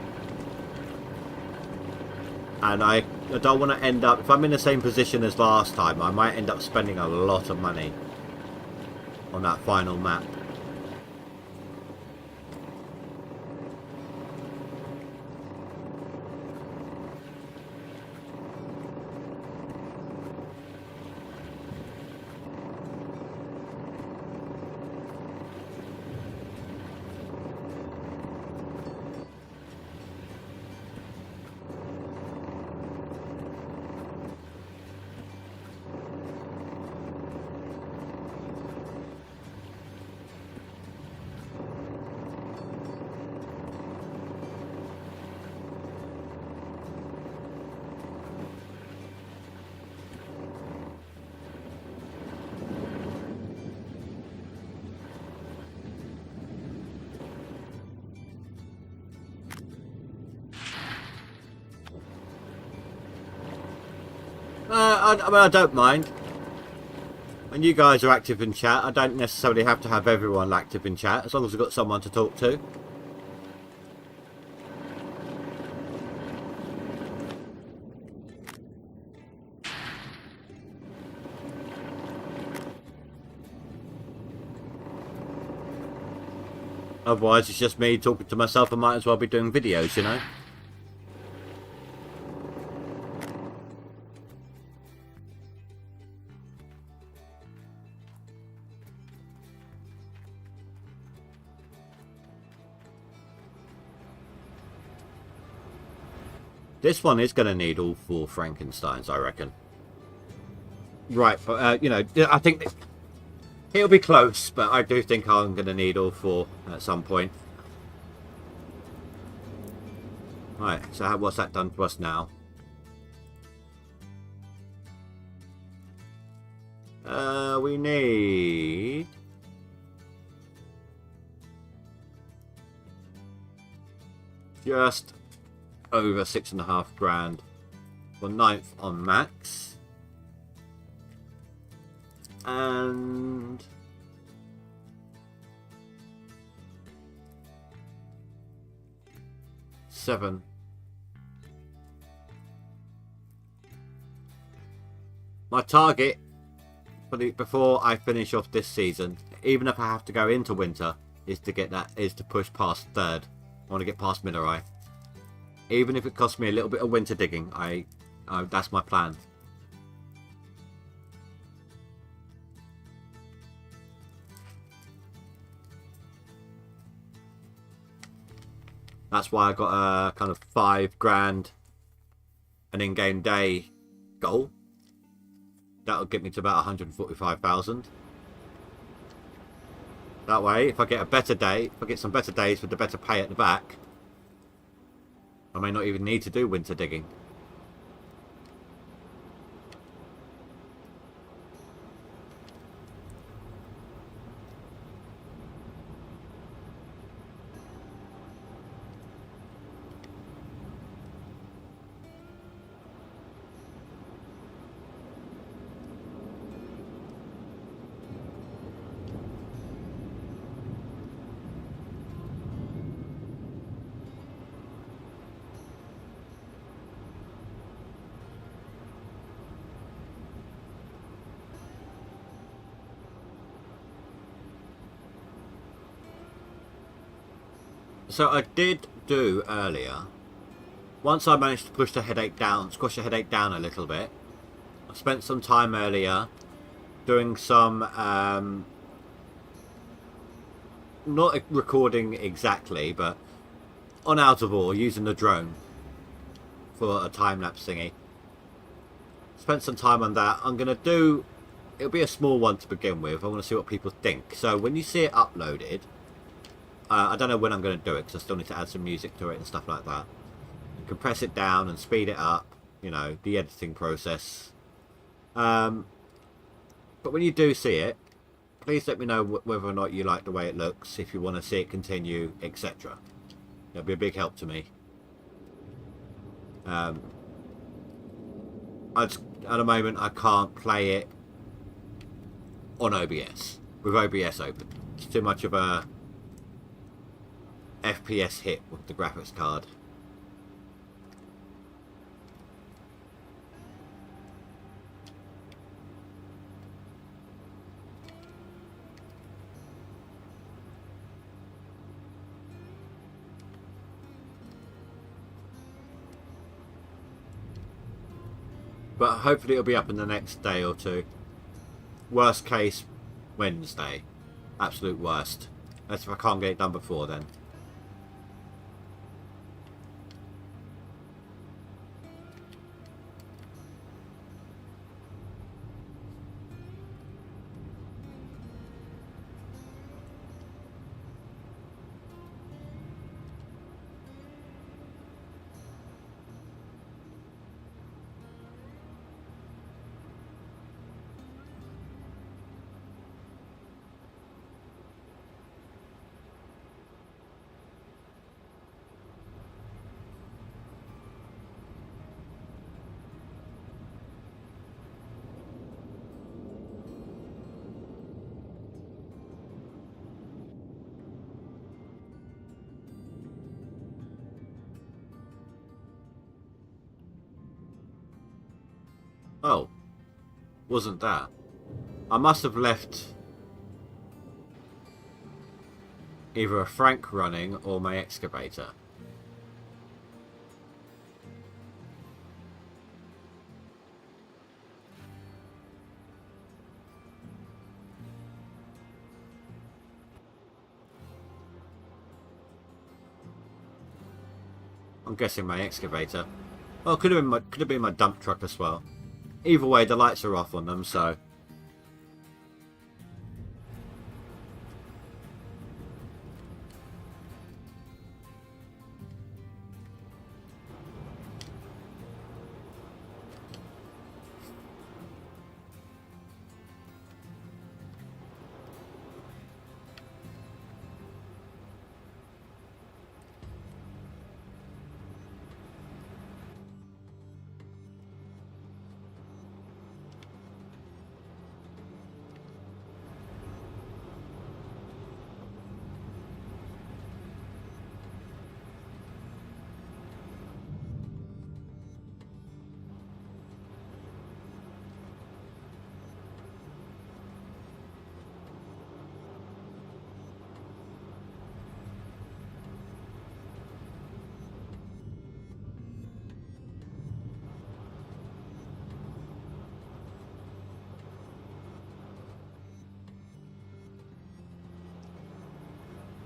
And I don't want to end up, if I'm in the same position as last time, I might end up spending a lot of money on that final map. I mean, I don't mind. When you guys are active in chat, I don't necessarily have to have everyone active in chat, as long as I've got someone to talk to. Otherwise, it's just me talking to myself. I might as well be doing videos, you know? This one is going to need all 4 Frankensteins, I reckon. Right, but, you know, I think it'll be close, but I do think I'm going to need all 4 at some point. Right, so what's that done to us now? We need... just over 6.5 grand for 9th on max. And... $7. My target for before I finish off this season, even if I have to go into winter, is to get that, is to push past 3rd. I want to get past Minerai. Even if it costs me a little bit of winter digging, that's my plan. That's why I got a kind of 5 grand an in-game day goal. That'll get me to about 145,000. That way, if I get a better day, if I get some better days with the better pay at the back, I may not even need to do winter digging. So I did do earlier, once I managed to push the headache down, squash the headache down a little bit, I spent some time earlier doing some, not recording exactly, but on Out of Ore, using the drone for a time-lapse thingy. Spent some time on that. I'm going to do it'll be a small one to begin with. I want to see what people think. So when you see it uploaded, I don't know when I'm going to do it because I still need to add some music to it and stuff like that. You can press it down and speed it up, you know, the editing process. But when you do see it, please let me know whether or not you like the way it looks, if you want to see it continue, etc. That'll be a big help to me. At the moment, I can't play it on OBS, with OBS open. It's too much of a FPS hit with the graphics card. But hopefully it'll be up in the next day or two. Worst case, Wednesday. Absolute worst. That's if I can't get it done before then. Oh, wasn't that? I must have left either a Frank running or my excavator. I'm guessing my excavator. Well, could have been my dump truck as well. Either way, the lights are off on them, so...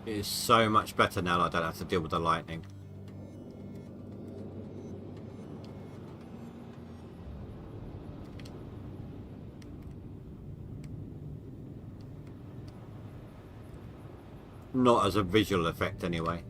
It is so much better now that I don't have to deal with the lightning. Not as a visual effect anyway.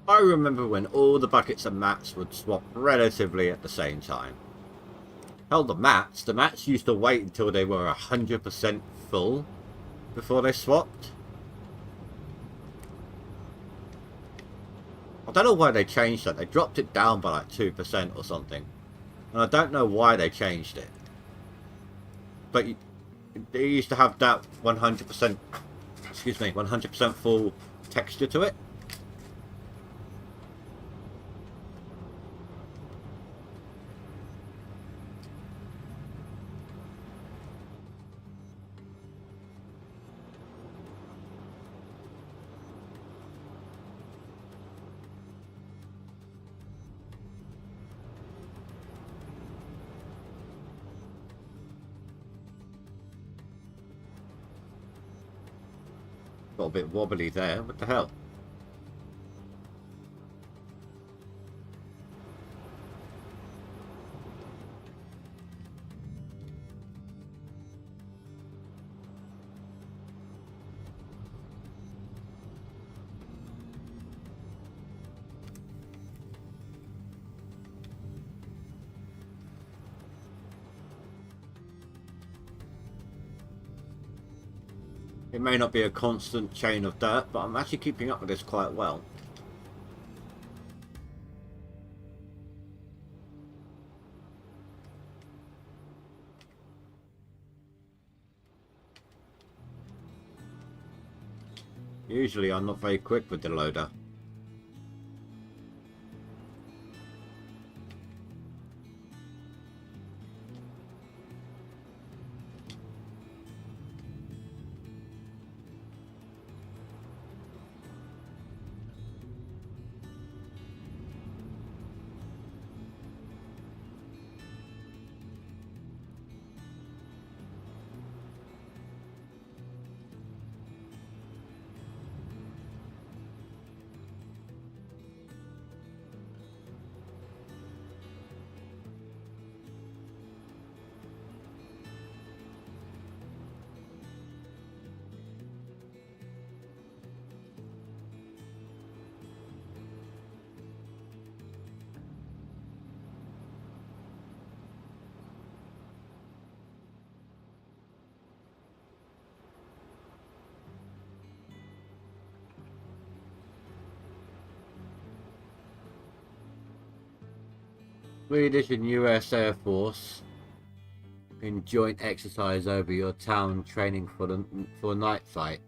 I remember when all the buckets and mats would swap relatively at the same time. Hell, the mats used to wait until they were 100% full before they swapped. I don't know why they changed that. They dropped it down by like 2% or something. And I don't know why they changed it. But they used to have that 100%, excuse me, 100% full texture to it. Got a bit wobbly there. What the hell? It may not be a constant chain of dirt, but I'm actually keeping up with this quite well. Usually I'm not very quick with the loader. Swedish and US Air Force in joint exercise over your town training for a night flight.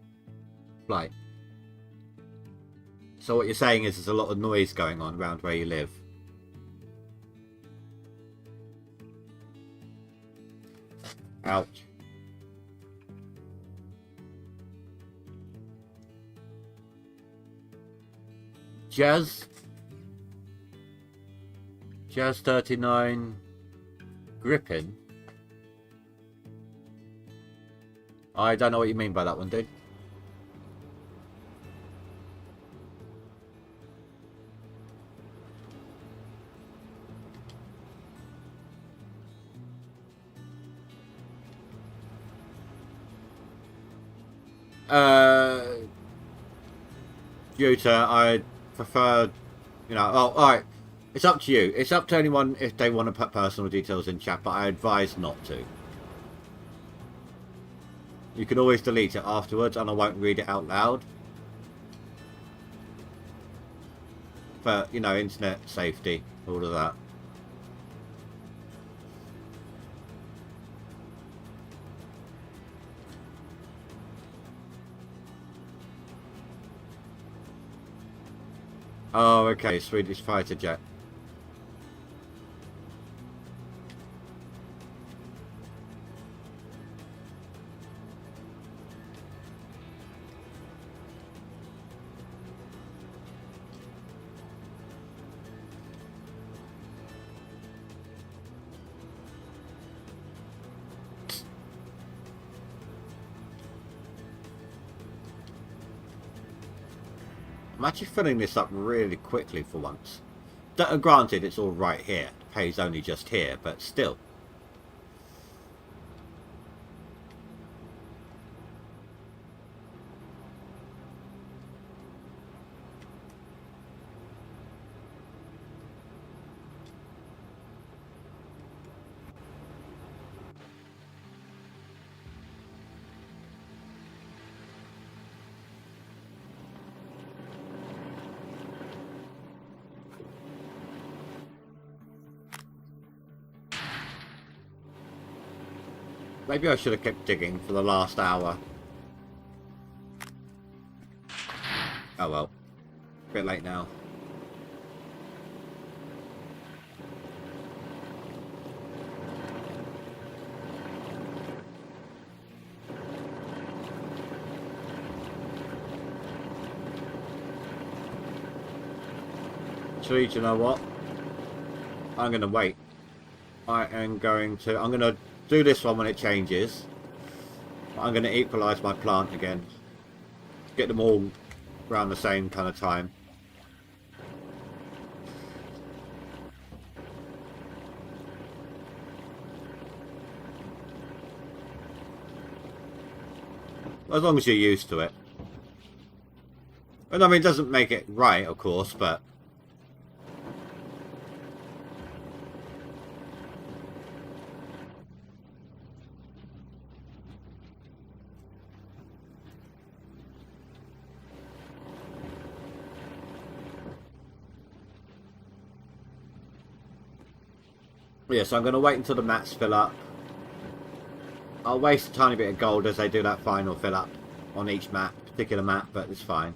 So what you're saying is there's a lot of noise going on around where you live. Ouch. Jazz 39 Grippin. I don't know what you mean by that one, dude. Juta, I prefer, you know, oh, alright. It's up to you. It's up to anyone if they want to put personal details in chat, but I advise not to. You can always delete it afterwards and I won't read it out loud. But, you know, internet safety, all of that. Oh, okay, Swedish fighter jet. I'm actually filling this up really quickly for once. Granted, it's all right here. The pay's only just here, but still. Maybe I should have kept digging for the last hour. Oh well. A bit late now. Actually, do you know what? I'm going to wait. I'm going to do this one when it changes. I'm going to equalise my plant again. Get them all around the same kind of time. As long as you're used to it. And I mean, it doesn't make it right, of course, but... yeah, so I'm going to wait until the mats fill up. I'll waste a tiny bit of gold as they do that final fill up on each map, particular map, but it's fine.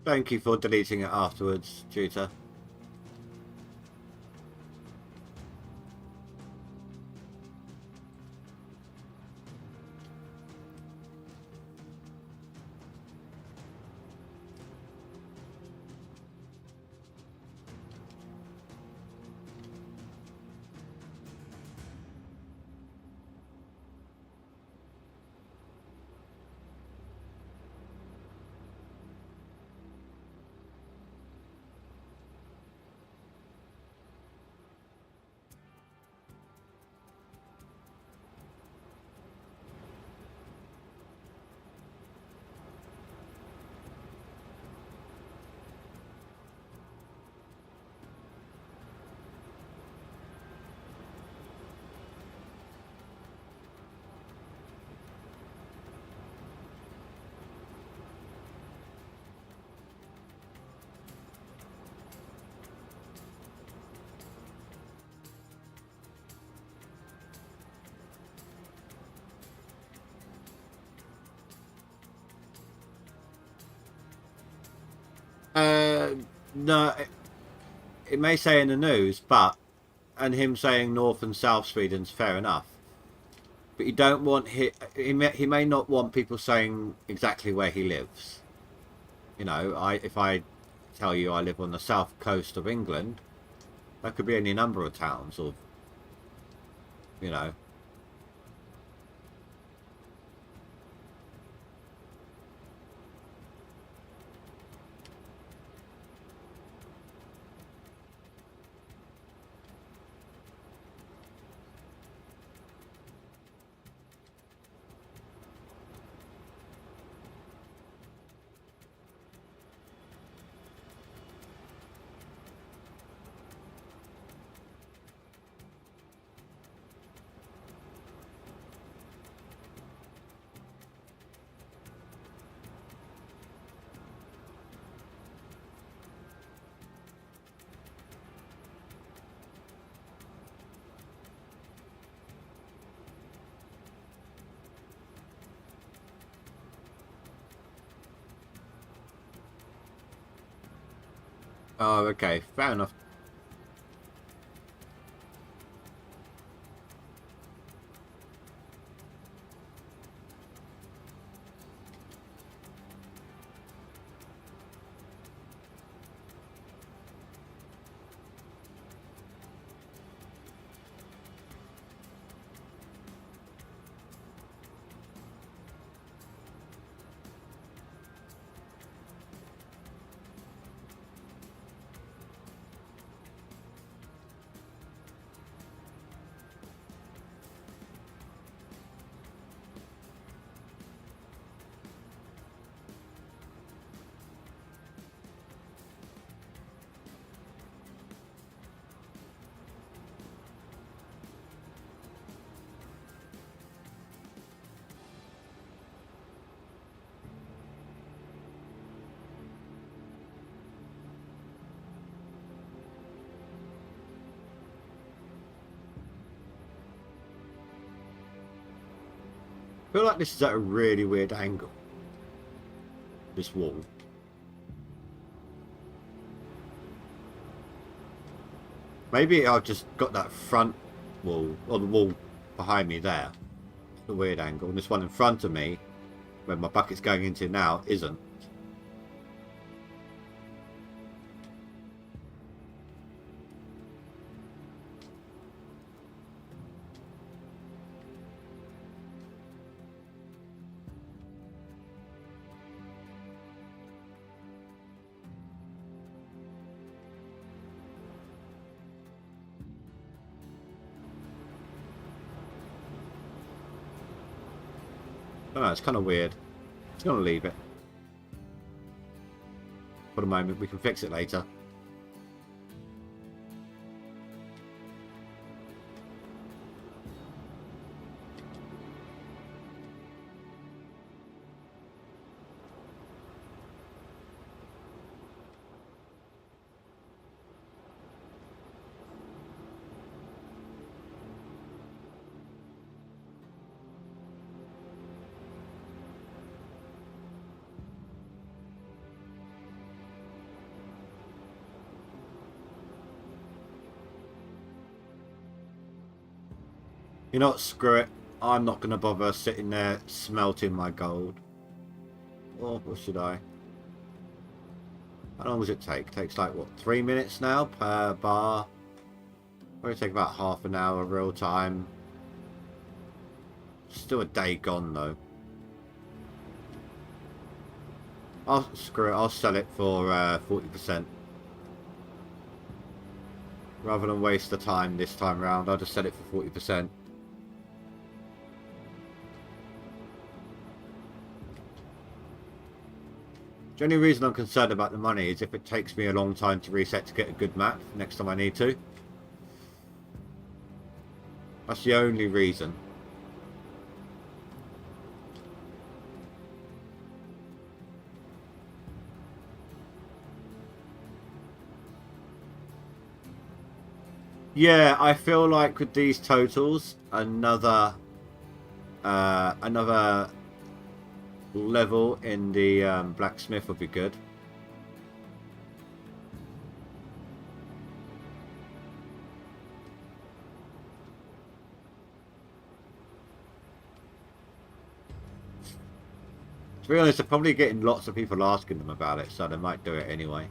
Thank you for deleting it afterwards, Tutor. No, it may say in the news, but, and him saying North and South Sweden's fair enough. But you don't want he may not want people saying exactly where he lives. You know, if I tell you I live on the south coast of England, that could be any number of towns, or, you know. Oh, okay, fair enough. I feel like this is at a really weird angle. This wall. Maybe I've just got that front wall, or the wall behind me there. It's a weird angle. And this one in front of me, where my bucket's going into now, isn't. I don't know, it's kind of weird. Just gonna leave it. For the moment, we can fix it later. You know what, screw it. I'm not going to bother sitting there smelting my gold. Or what should I? How long does it take? It takes like, what, 3 minutes now per bar? Probably take about half an hour real time. Still a day gone though. Screw it, I'll sell it for 40%. Rather than waste the time this time round, I'll just sell it for 40%. The only reason I'm concerned about the money is if it takes me a long time to reset to get a good map next time I need to. That's the only reason. Yeah, I feel like with these totals, another level in the blacksmith would be good. To be honest, they're probably getting lots of people asking them about it, so they might do it anyway.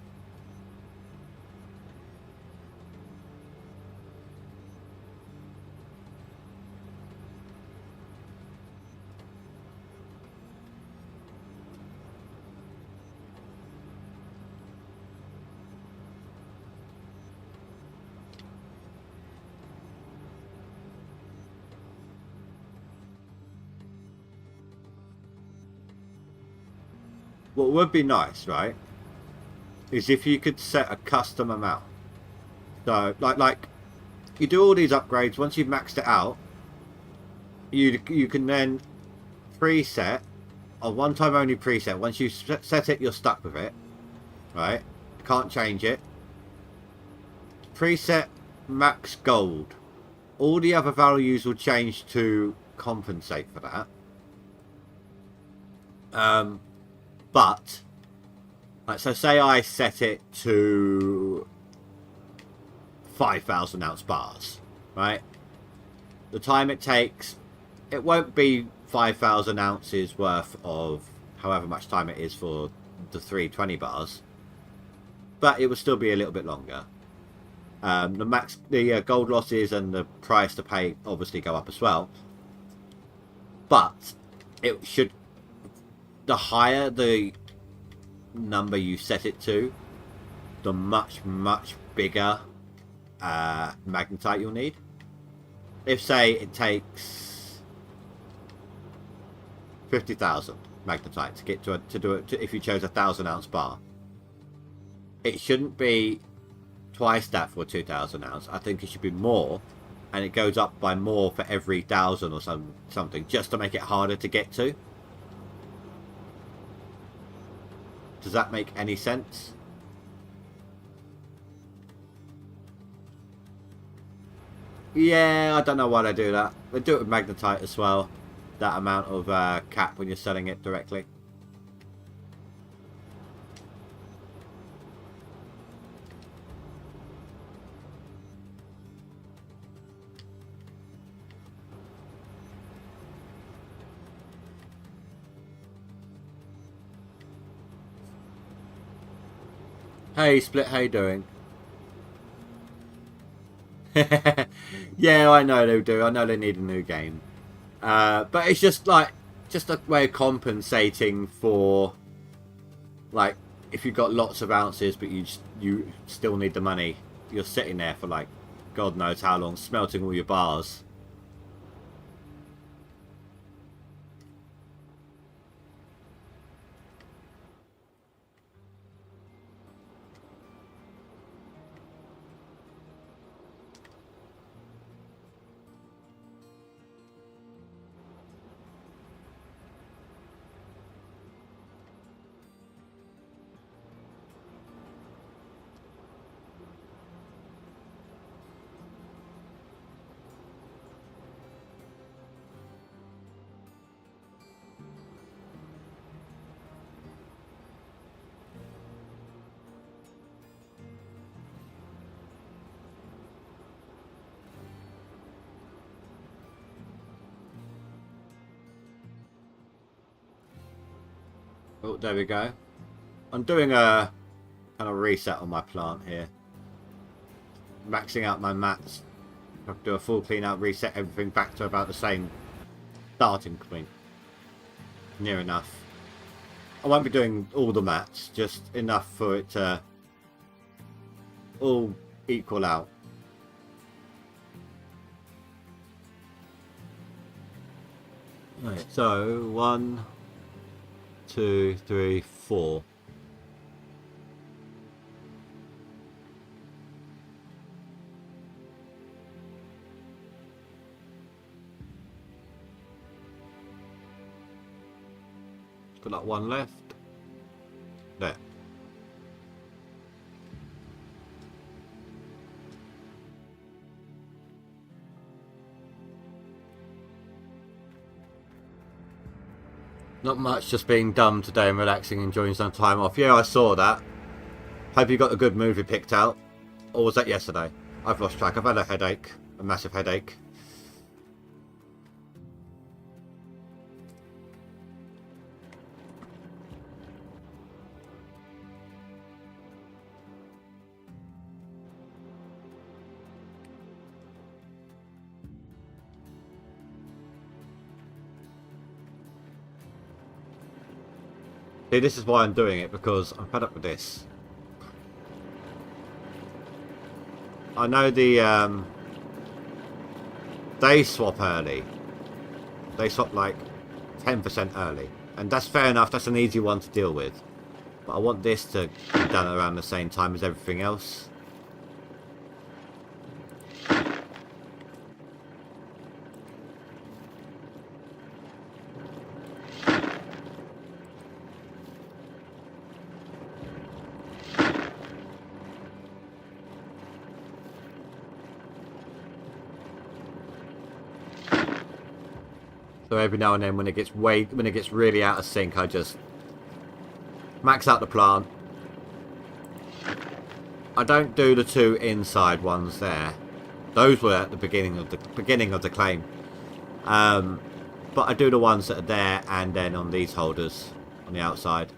What would be nice, right, is if you could set a custom amount. So, like you do all these upgrades. Once you've maxed it out, you can then preset a one-time only preset. Once you set it, you're stuck with it, right? Can't change it. Preset max gold. All the other values will change to compensate for that. But, like, so say I set it to 5,000 ounce bars, right? The time it takes, it won't be 5,000 ounces worth of however much time it is for the 320 bars, but it will still be a little bit longer. The gold losses and the price to pay obviously go up as well, but it should. The higher the number you set it to, the much bigger magnetite you'll need. If say it takes 50,000 magnetite to get to do it, if you chose a 1,000 ounce bar, it shouldn't be twice that for 2,000 ounce. I think it should be more, and it goes up by more for every 1,000 or something, just to make it harder to get to. Does that make any sense? Yeah, I don't know why they do that. They do it with magnetite as well. that amount of cap when you're selling it directly. Hey Split, how you doing? Yeah, I know they do. I know they need a new game. But it's just like, just a way of compensating for, like, if you've got lots of ounces but you still need the money. You're sitting there for like, God knows how long, smelting all your bars. Oh, there we go. I'm doing a kind of reset on my plant here. Maxing out my mats. I have to do a full clean out, reset everything back to about the same starting point. Near enough. I won't be doing all the mats, just enough for it to all equal out. Right, so 1, 2, 3, 4. Got like one left. There. Not much, just being dumb today and relaxing, enjoying some time off. Yeah, I saw that. Hope you got a good movie picked out. Or was that yesterday? I've lost track. I've had a headache. A massive headache. See, this is why I'm doing it, because I'm fed up with this. I know the they swap early. They swap like 10% early. And that's fair enough, that's an easy one to deal with. But I want this to be done around the same time as everything else. So every now and then when it gets really out of sync, I just max out the plant. I don't do the two inside ones there. Those were at the beginning of the claim. But I do the ones that are there and then on these holders on the outside.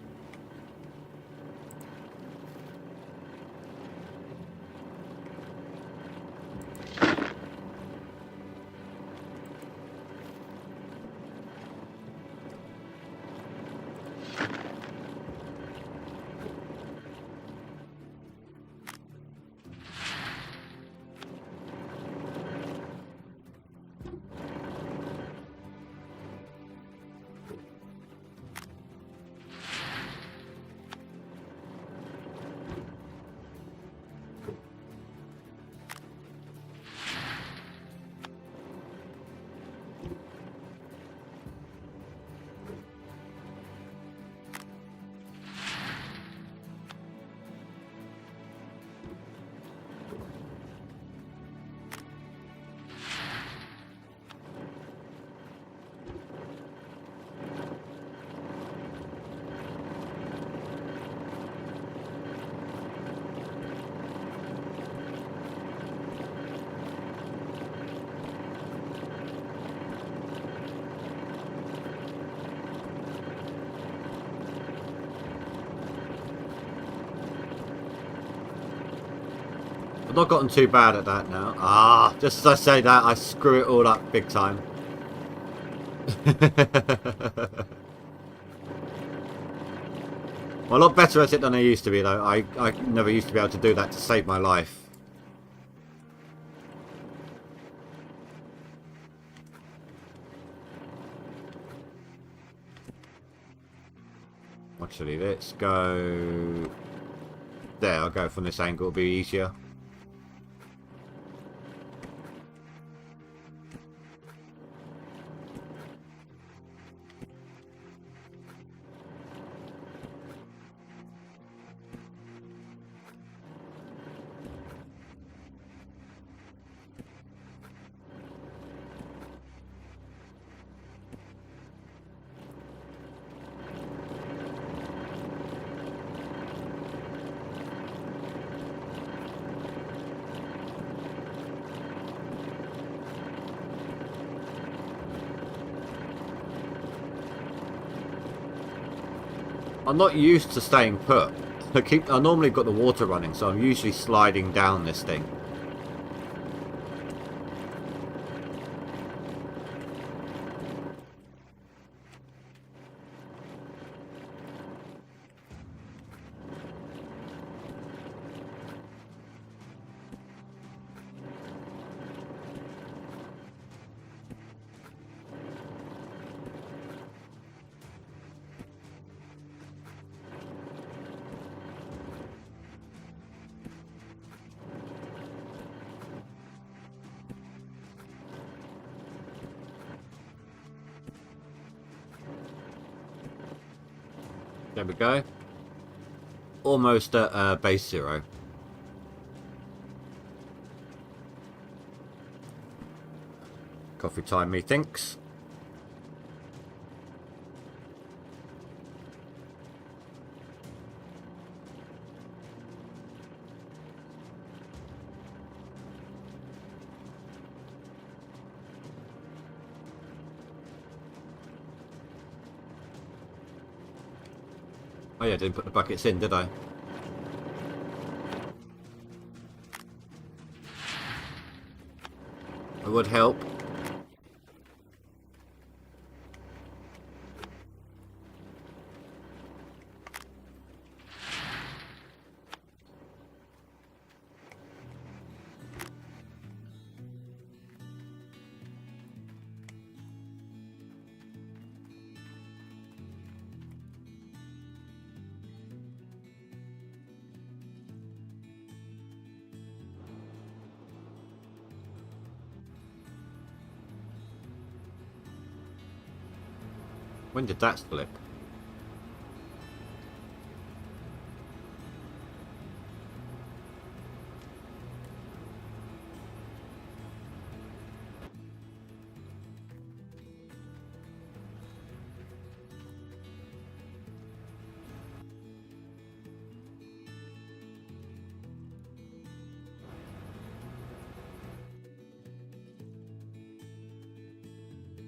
I've not gotten too bad at that now. Ah, just as I say that, I screw it all up big time. I'm a lot better at it than I used to be, though. I never used to be able to do that to save my life. Actually, let's go... There, I'll go from this angle, it'll be easier. I'm not used to staying put. I normally got the water running, so I'm usually sliding down this thing. There we go. Almost at base 0. Coffee time, methinks. Oh yeah, I didn't put the buckets in, did I? It would help. When did that split?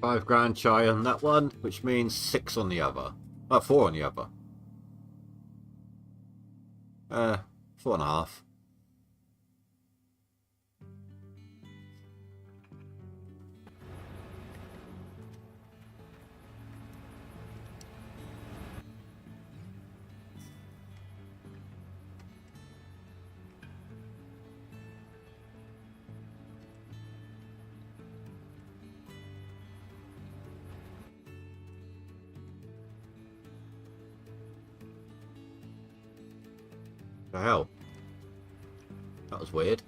£5 shy on that one, which means 6 on the other. 4 on the other. 4.5. The hell? That was weird.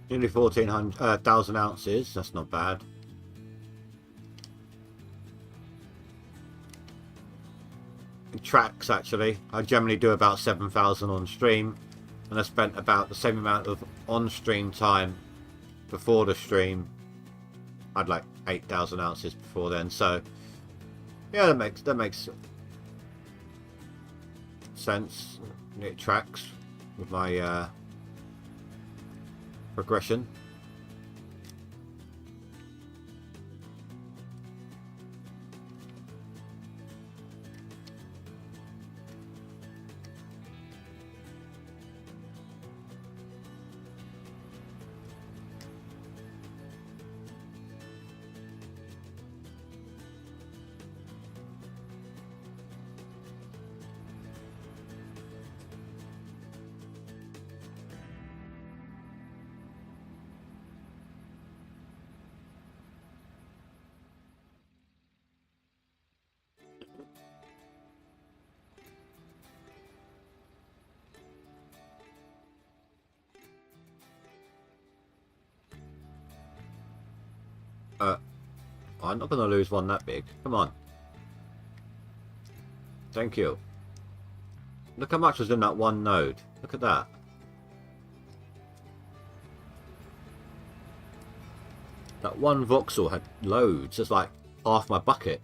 Nearly 1,000 ounces, that's not bad. tracks actually. I generally do about 7,000 on stream, and I spent about the same amount of on stream time before the stream. I had like 8,000 ounces before then, so yeah, that makes sense. It tracks with my progression. I'm not going to lose one that big. Come on. Thank you. Look how much was in that one node. Look at that. That one voxel had loads. It's like half my bucket.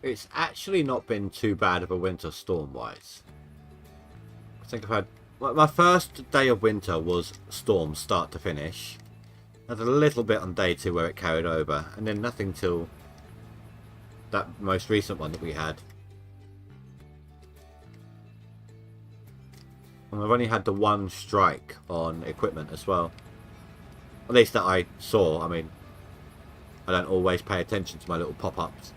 It's actually not been too bad of a winter storm-wise. I think I've had... My first day of winter was storm start to finish. I had a little bit on day 2 where it carried over, and then nothing till that most recent one that we had. And I've only had the one strike on equipment as well. At least that I saw. I mean, I don't always pay attention to my little pop-ups.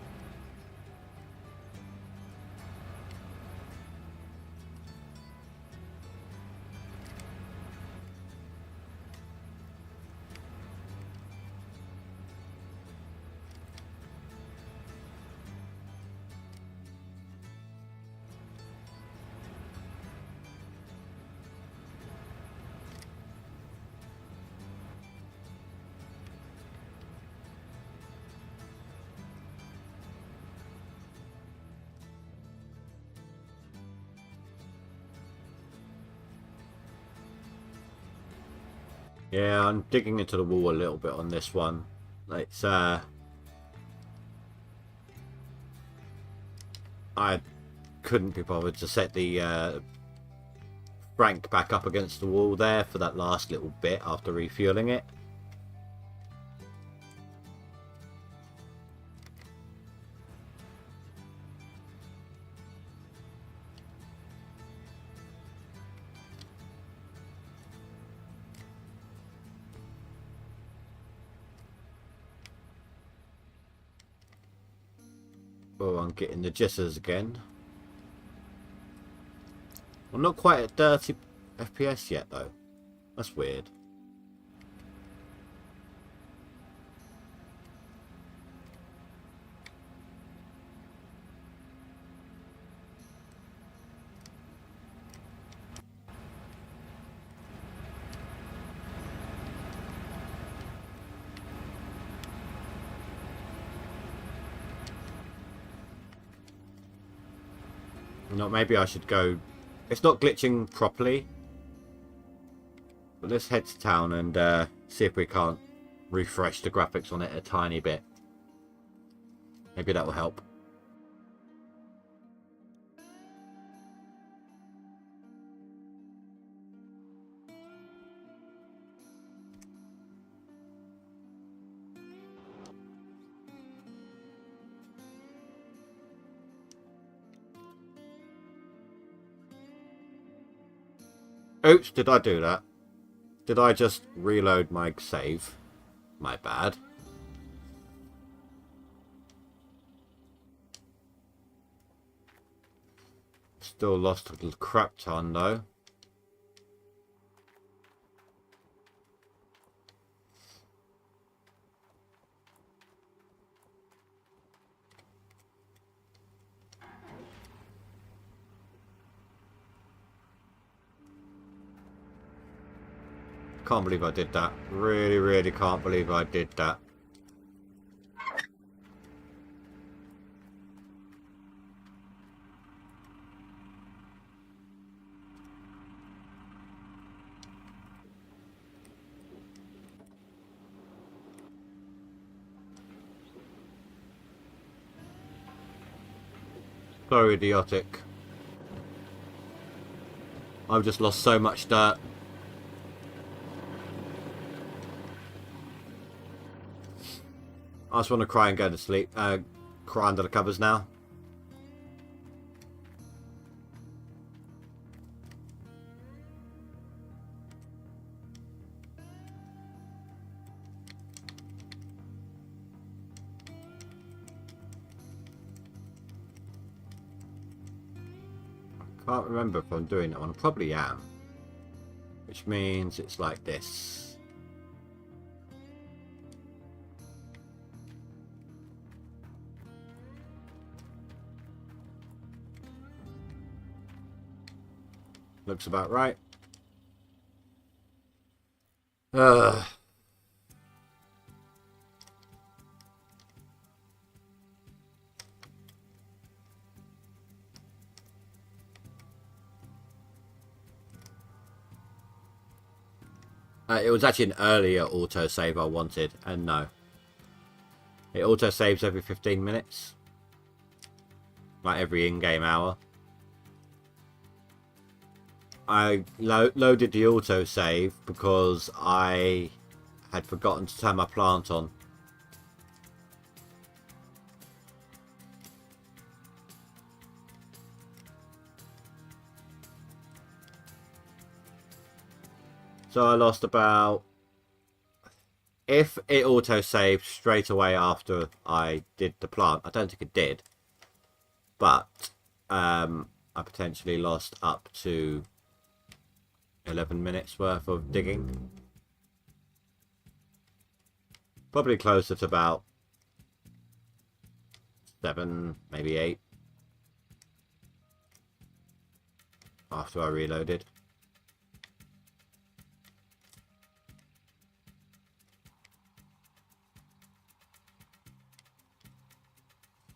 Yeah, I'm digging into the wall a little bit on this one. It's I couldn't be bothered to set the Frank back up against the wall there for that last little bit after refueling it. Oh, I'm getting the jitters again. I'm not quite at 30 FPS yet, though. That's weird. No, maybe I should go... It's not glitching properly. But let's head to town and see if we can't refresh the graphics on it a tiny bit. Maybe that will help. Oops, did I do that? Did I just reload my save? My bad. Still lost a crap ton though. Can't believe I did that. Really, really can't believe I did that. So idiotic. I've just lost so much dirt. I just want to cry and go to sleep. Cry under the covers now. I can't remember if I'm doing that one. I probably am. Which means it's like this. Looks about right. It was actually an earlier autosave I wanted, and no. It autosaves every 15 minutes. Like every in-game hour. I loaded the autosave because I had forgotten to turn my plant on. So I lost about... If it autosaved straight away after I did the plant, I don't think it did. But I potentially lost up to 11 minutes worth of digging. Probably closer to about 7, maybe 8. After I reloaded.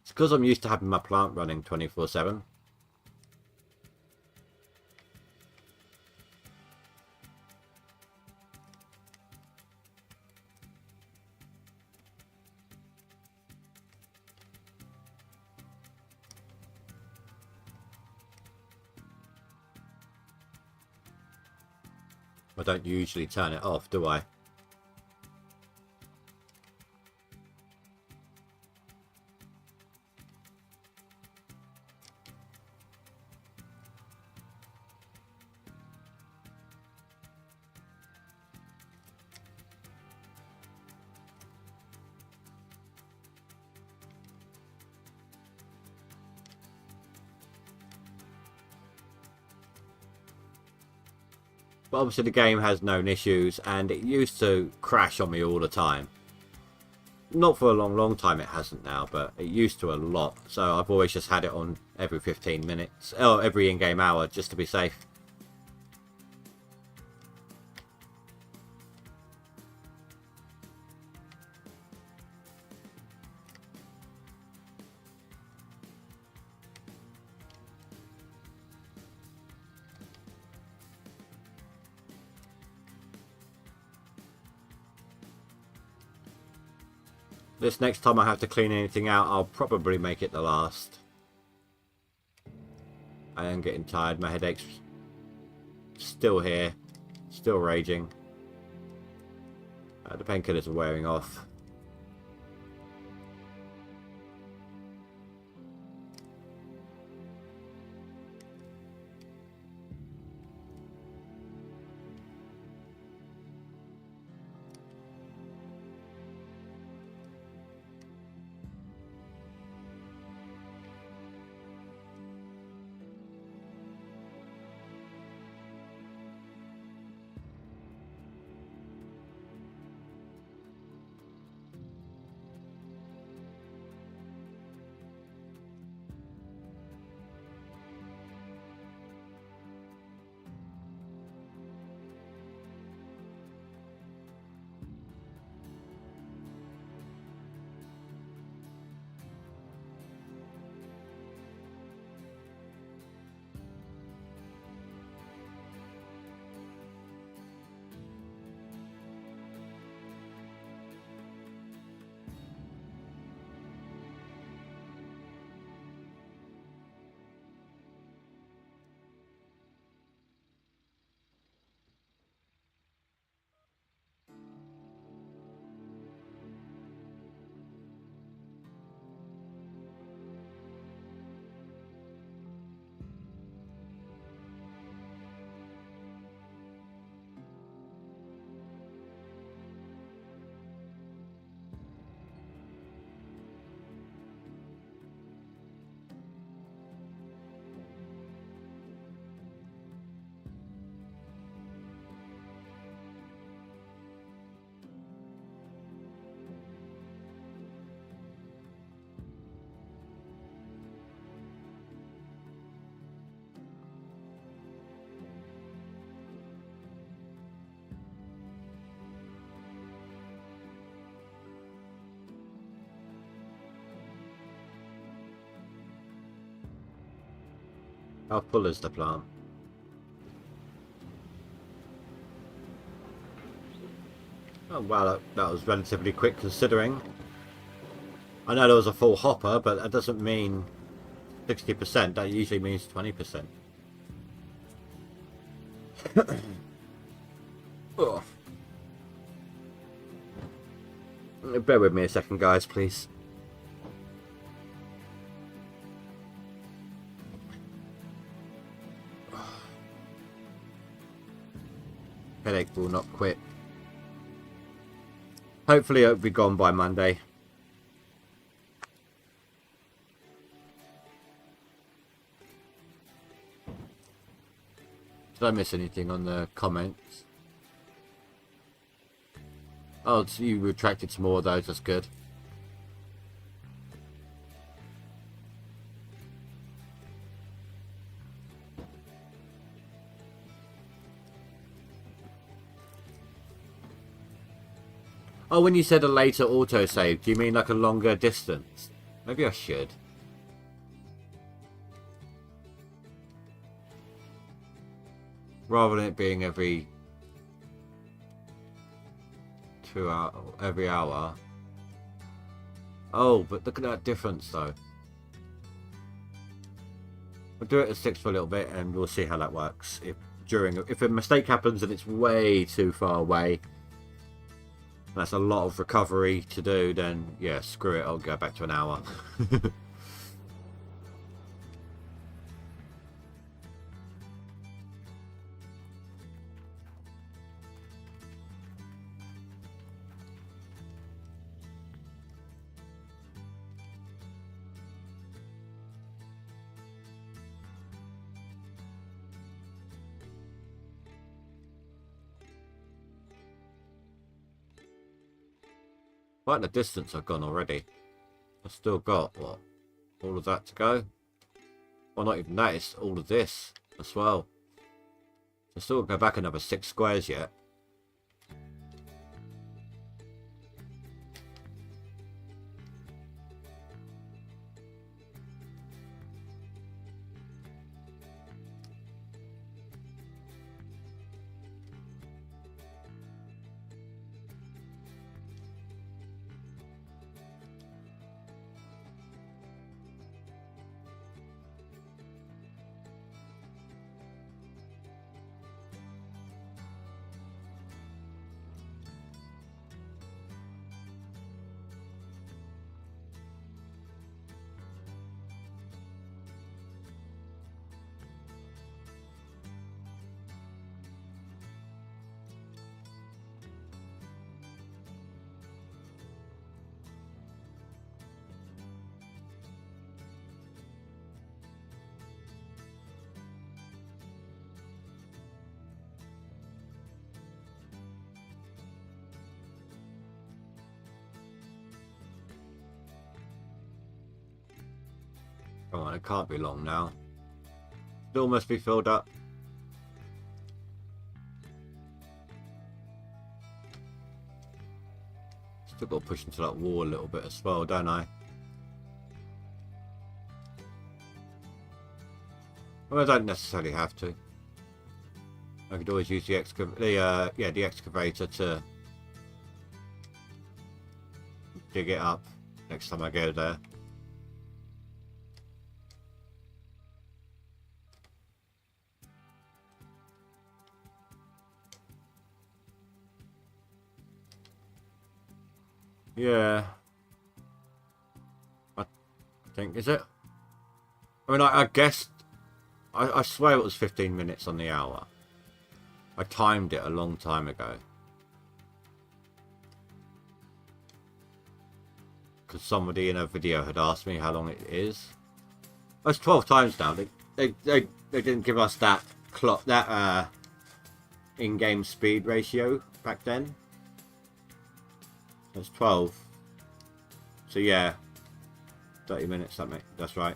It's because I'm used to having my plant running 24/7. I don't usually turn it off, do I? But obviously the game has known issues, and it used to crash on me all the time. Not for a long time it hasn't now, but it used to a lot. So I've always just had it on every 15 minutes, or every in-game hour, just to be safe. This next time I have to clean anything out, I'll probably make it the last. I am getting tired. My headache's still here. Still raging. The painkillers are wearing off. How full is the plant? Oh wow, that was relatively quick considering. I know there was a full hopper, but that doesn't mean 60%. That usually means 20%. Oh. Bear with me a second, guys, please. Headache will not quit. Hopefully it'll be gone by Monday. Did I miss anything on the comments? Oh, so you retracted some more of those, that's good. Oh, when you said a later autosave, do you mean like a longer distance? Maybe I should. Rather than it being every 2 hour, every hour. Oh, but look at that difference though. We'll do it at 6 for a little bit and we'll see how that works. If a mistake happens and it's way too far away, that's a lot of recovery to do, then yeah, screw it, I'll go back to an hour. Quite the distance I've gone already. I've still got, what, all of that to go? Well, not even that, it's all of this as well. I still go back another 6 squares yet. Come on, it can't be long now. Still must be filled up. Still got to push into that wall a little bit as well, don't I? Well, I don't necessarily have to. I could always use the excavator to dig it up next time I go there. Yeah, I think, is it? I mean, I guessed, I swear it was 15 minutes on the hour. I timed it a long time ago. Because somebody in a video had asked me how long it is. Oh, it's 12 times now. They didn't give us that clock, that in-game speed ratio back then. That's 12. So yeah, 30 minutes. That's right.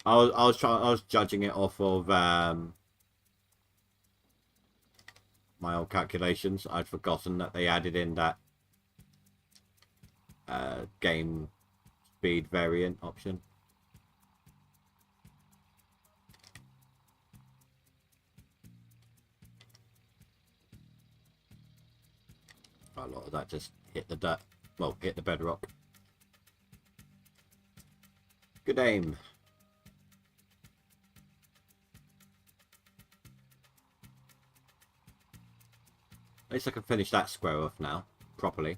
I was judging it off of my old calculations. I'd forgotten that they added in that game speed variant option. A lot of that just hit the dirt. Well, hit the bedrock. Good aim. At least I can finish that square off now, properly.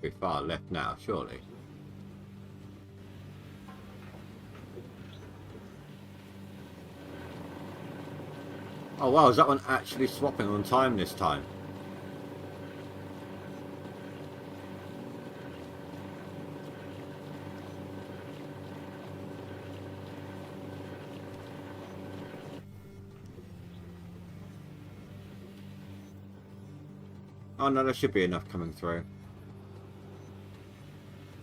Pretty far left now, surely. Oh wow, is that one actually swapping on time this time? Oh no, there should be enough coming through.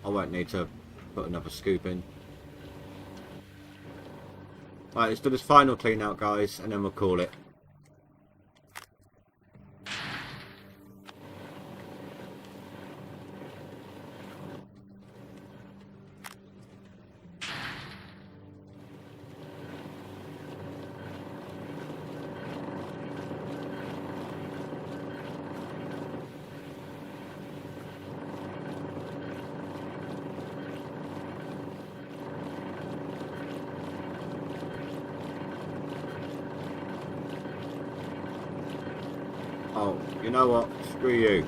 I won't need to put another scoop in. Right, let's do this final clean out, guys, and then we'll call it. Oh, you know what? Screw you.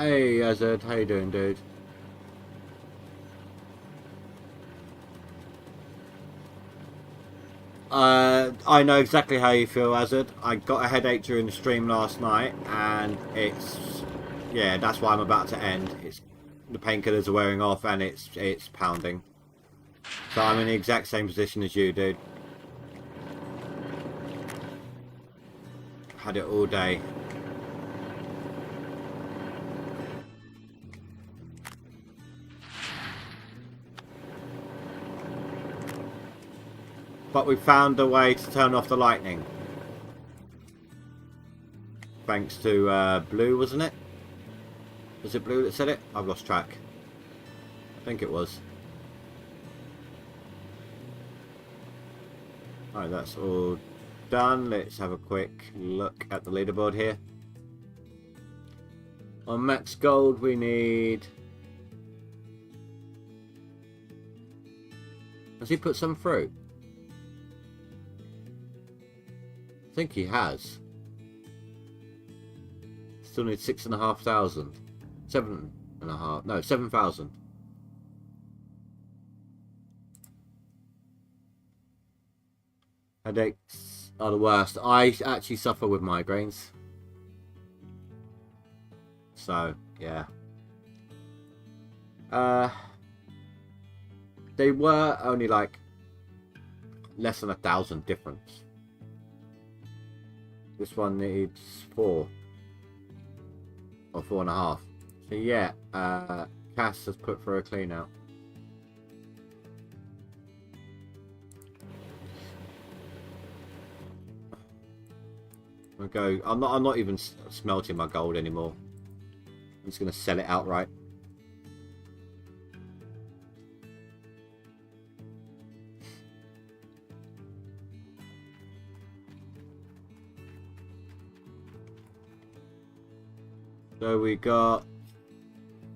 Hey Azad, how you doing, dude? I know exactly how you feel, Azad. I got a headache during the stream last night, and it's, yeah, that's why I'm about to end. It's the painkillers are wearing off, and it's pounding. So I'm in the exact same position as you, dude. Had it all day. But we found a way to turn off the lightning. Thanks to Blue, wasn't it? Was it Blue that said it? I've lost track. I think it was. Alright, that's all done. Let's have a quick look at the leaderboard here. On max gold we need... Has he put some through? I think he has. Still need 6,500. 7,500. No, 7,000. Headaches are the worst. I actually suffer with migraines. So, yeah. They were only like less than 1,000 difference. This one needs 4 or 4.5. So yeah, Cass has put for a clean out. I'll go. I'm not even smelting my gold anymore. I'm just gonna sell it outright. So we got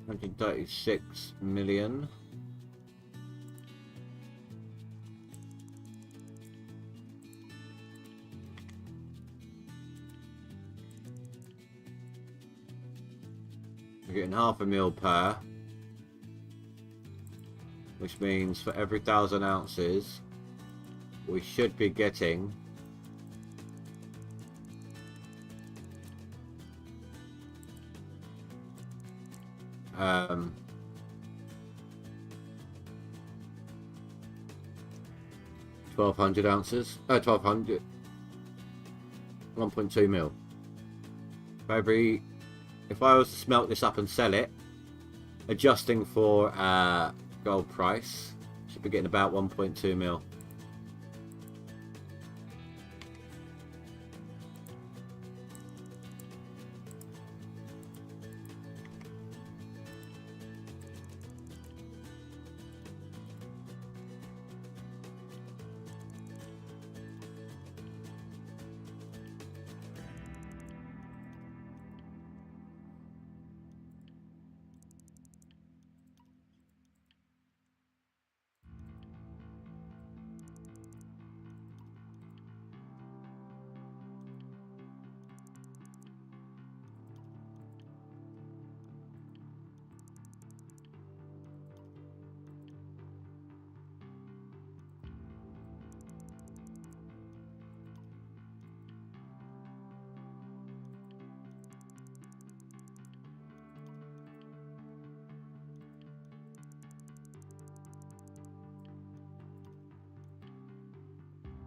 136 million. We're getting half a mil per, which means for every 1,000 ounces we should be getting 1,200 ounces. 1,200. 1.2 mil. For every, if I was to smelt this up and sell it, adjusting for gold price, should be getting about 1.2 mil.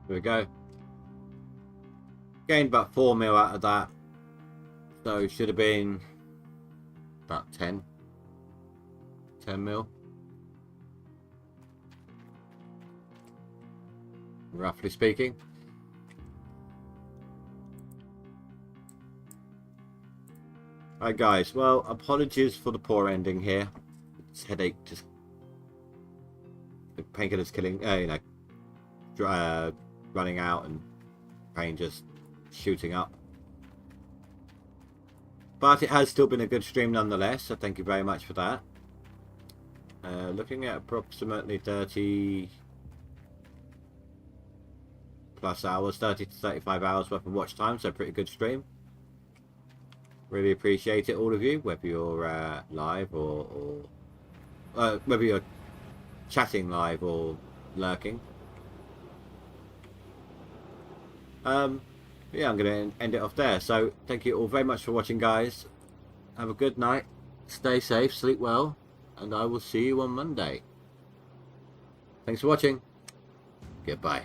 There we go. Gained about 4 mil out of that. So it should have been about 10 mil. Roughly speaking. Alright guys, well, apologies for the poor ending here. This headache just... The painkiller's killing, you know, running out and pain just shooting up. But it has still been a good stream nonetheless, so thank you very much for that. Looking at approximately 30 plus hours, 30 to 35 hours worth of watch time, so pretty good stream. Really appreciate it, all of you, whether you're live or whether you're chatting live or lurking. Yeah, I'm going to end it off there. So thank you all very much for watching, guys. Have a good night. Stay safe, sleep well, and I will see you on Monday. Thanks for watching. Goodbye.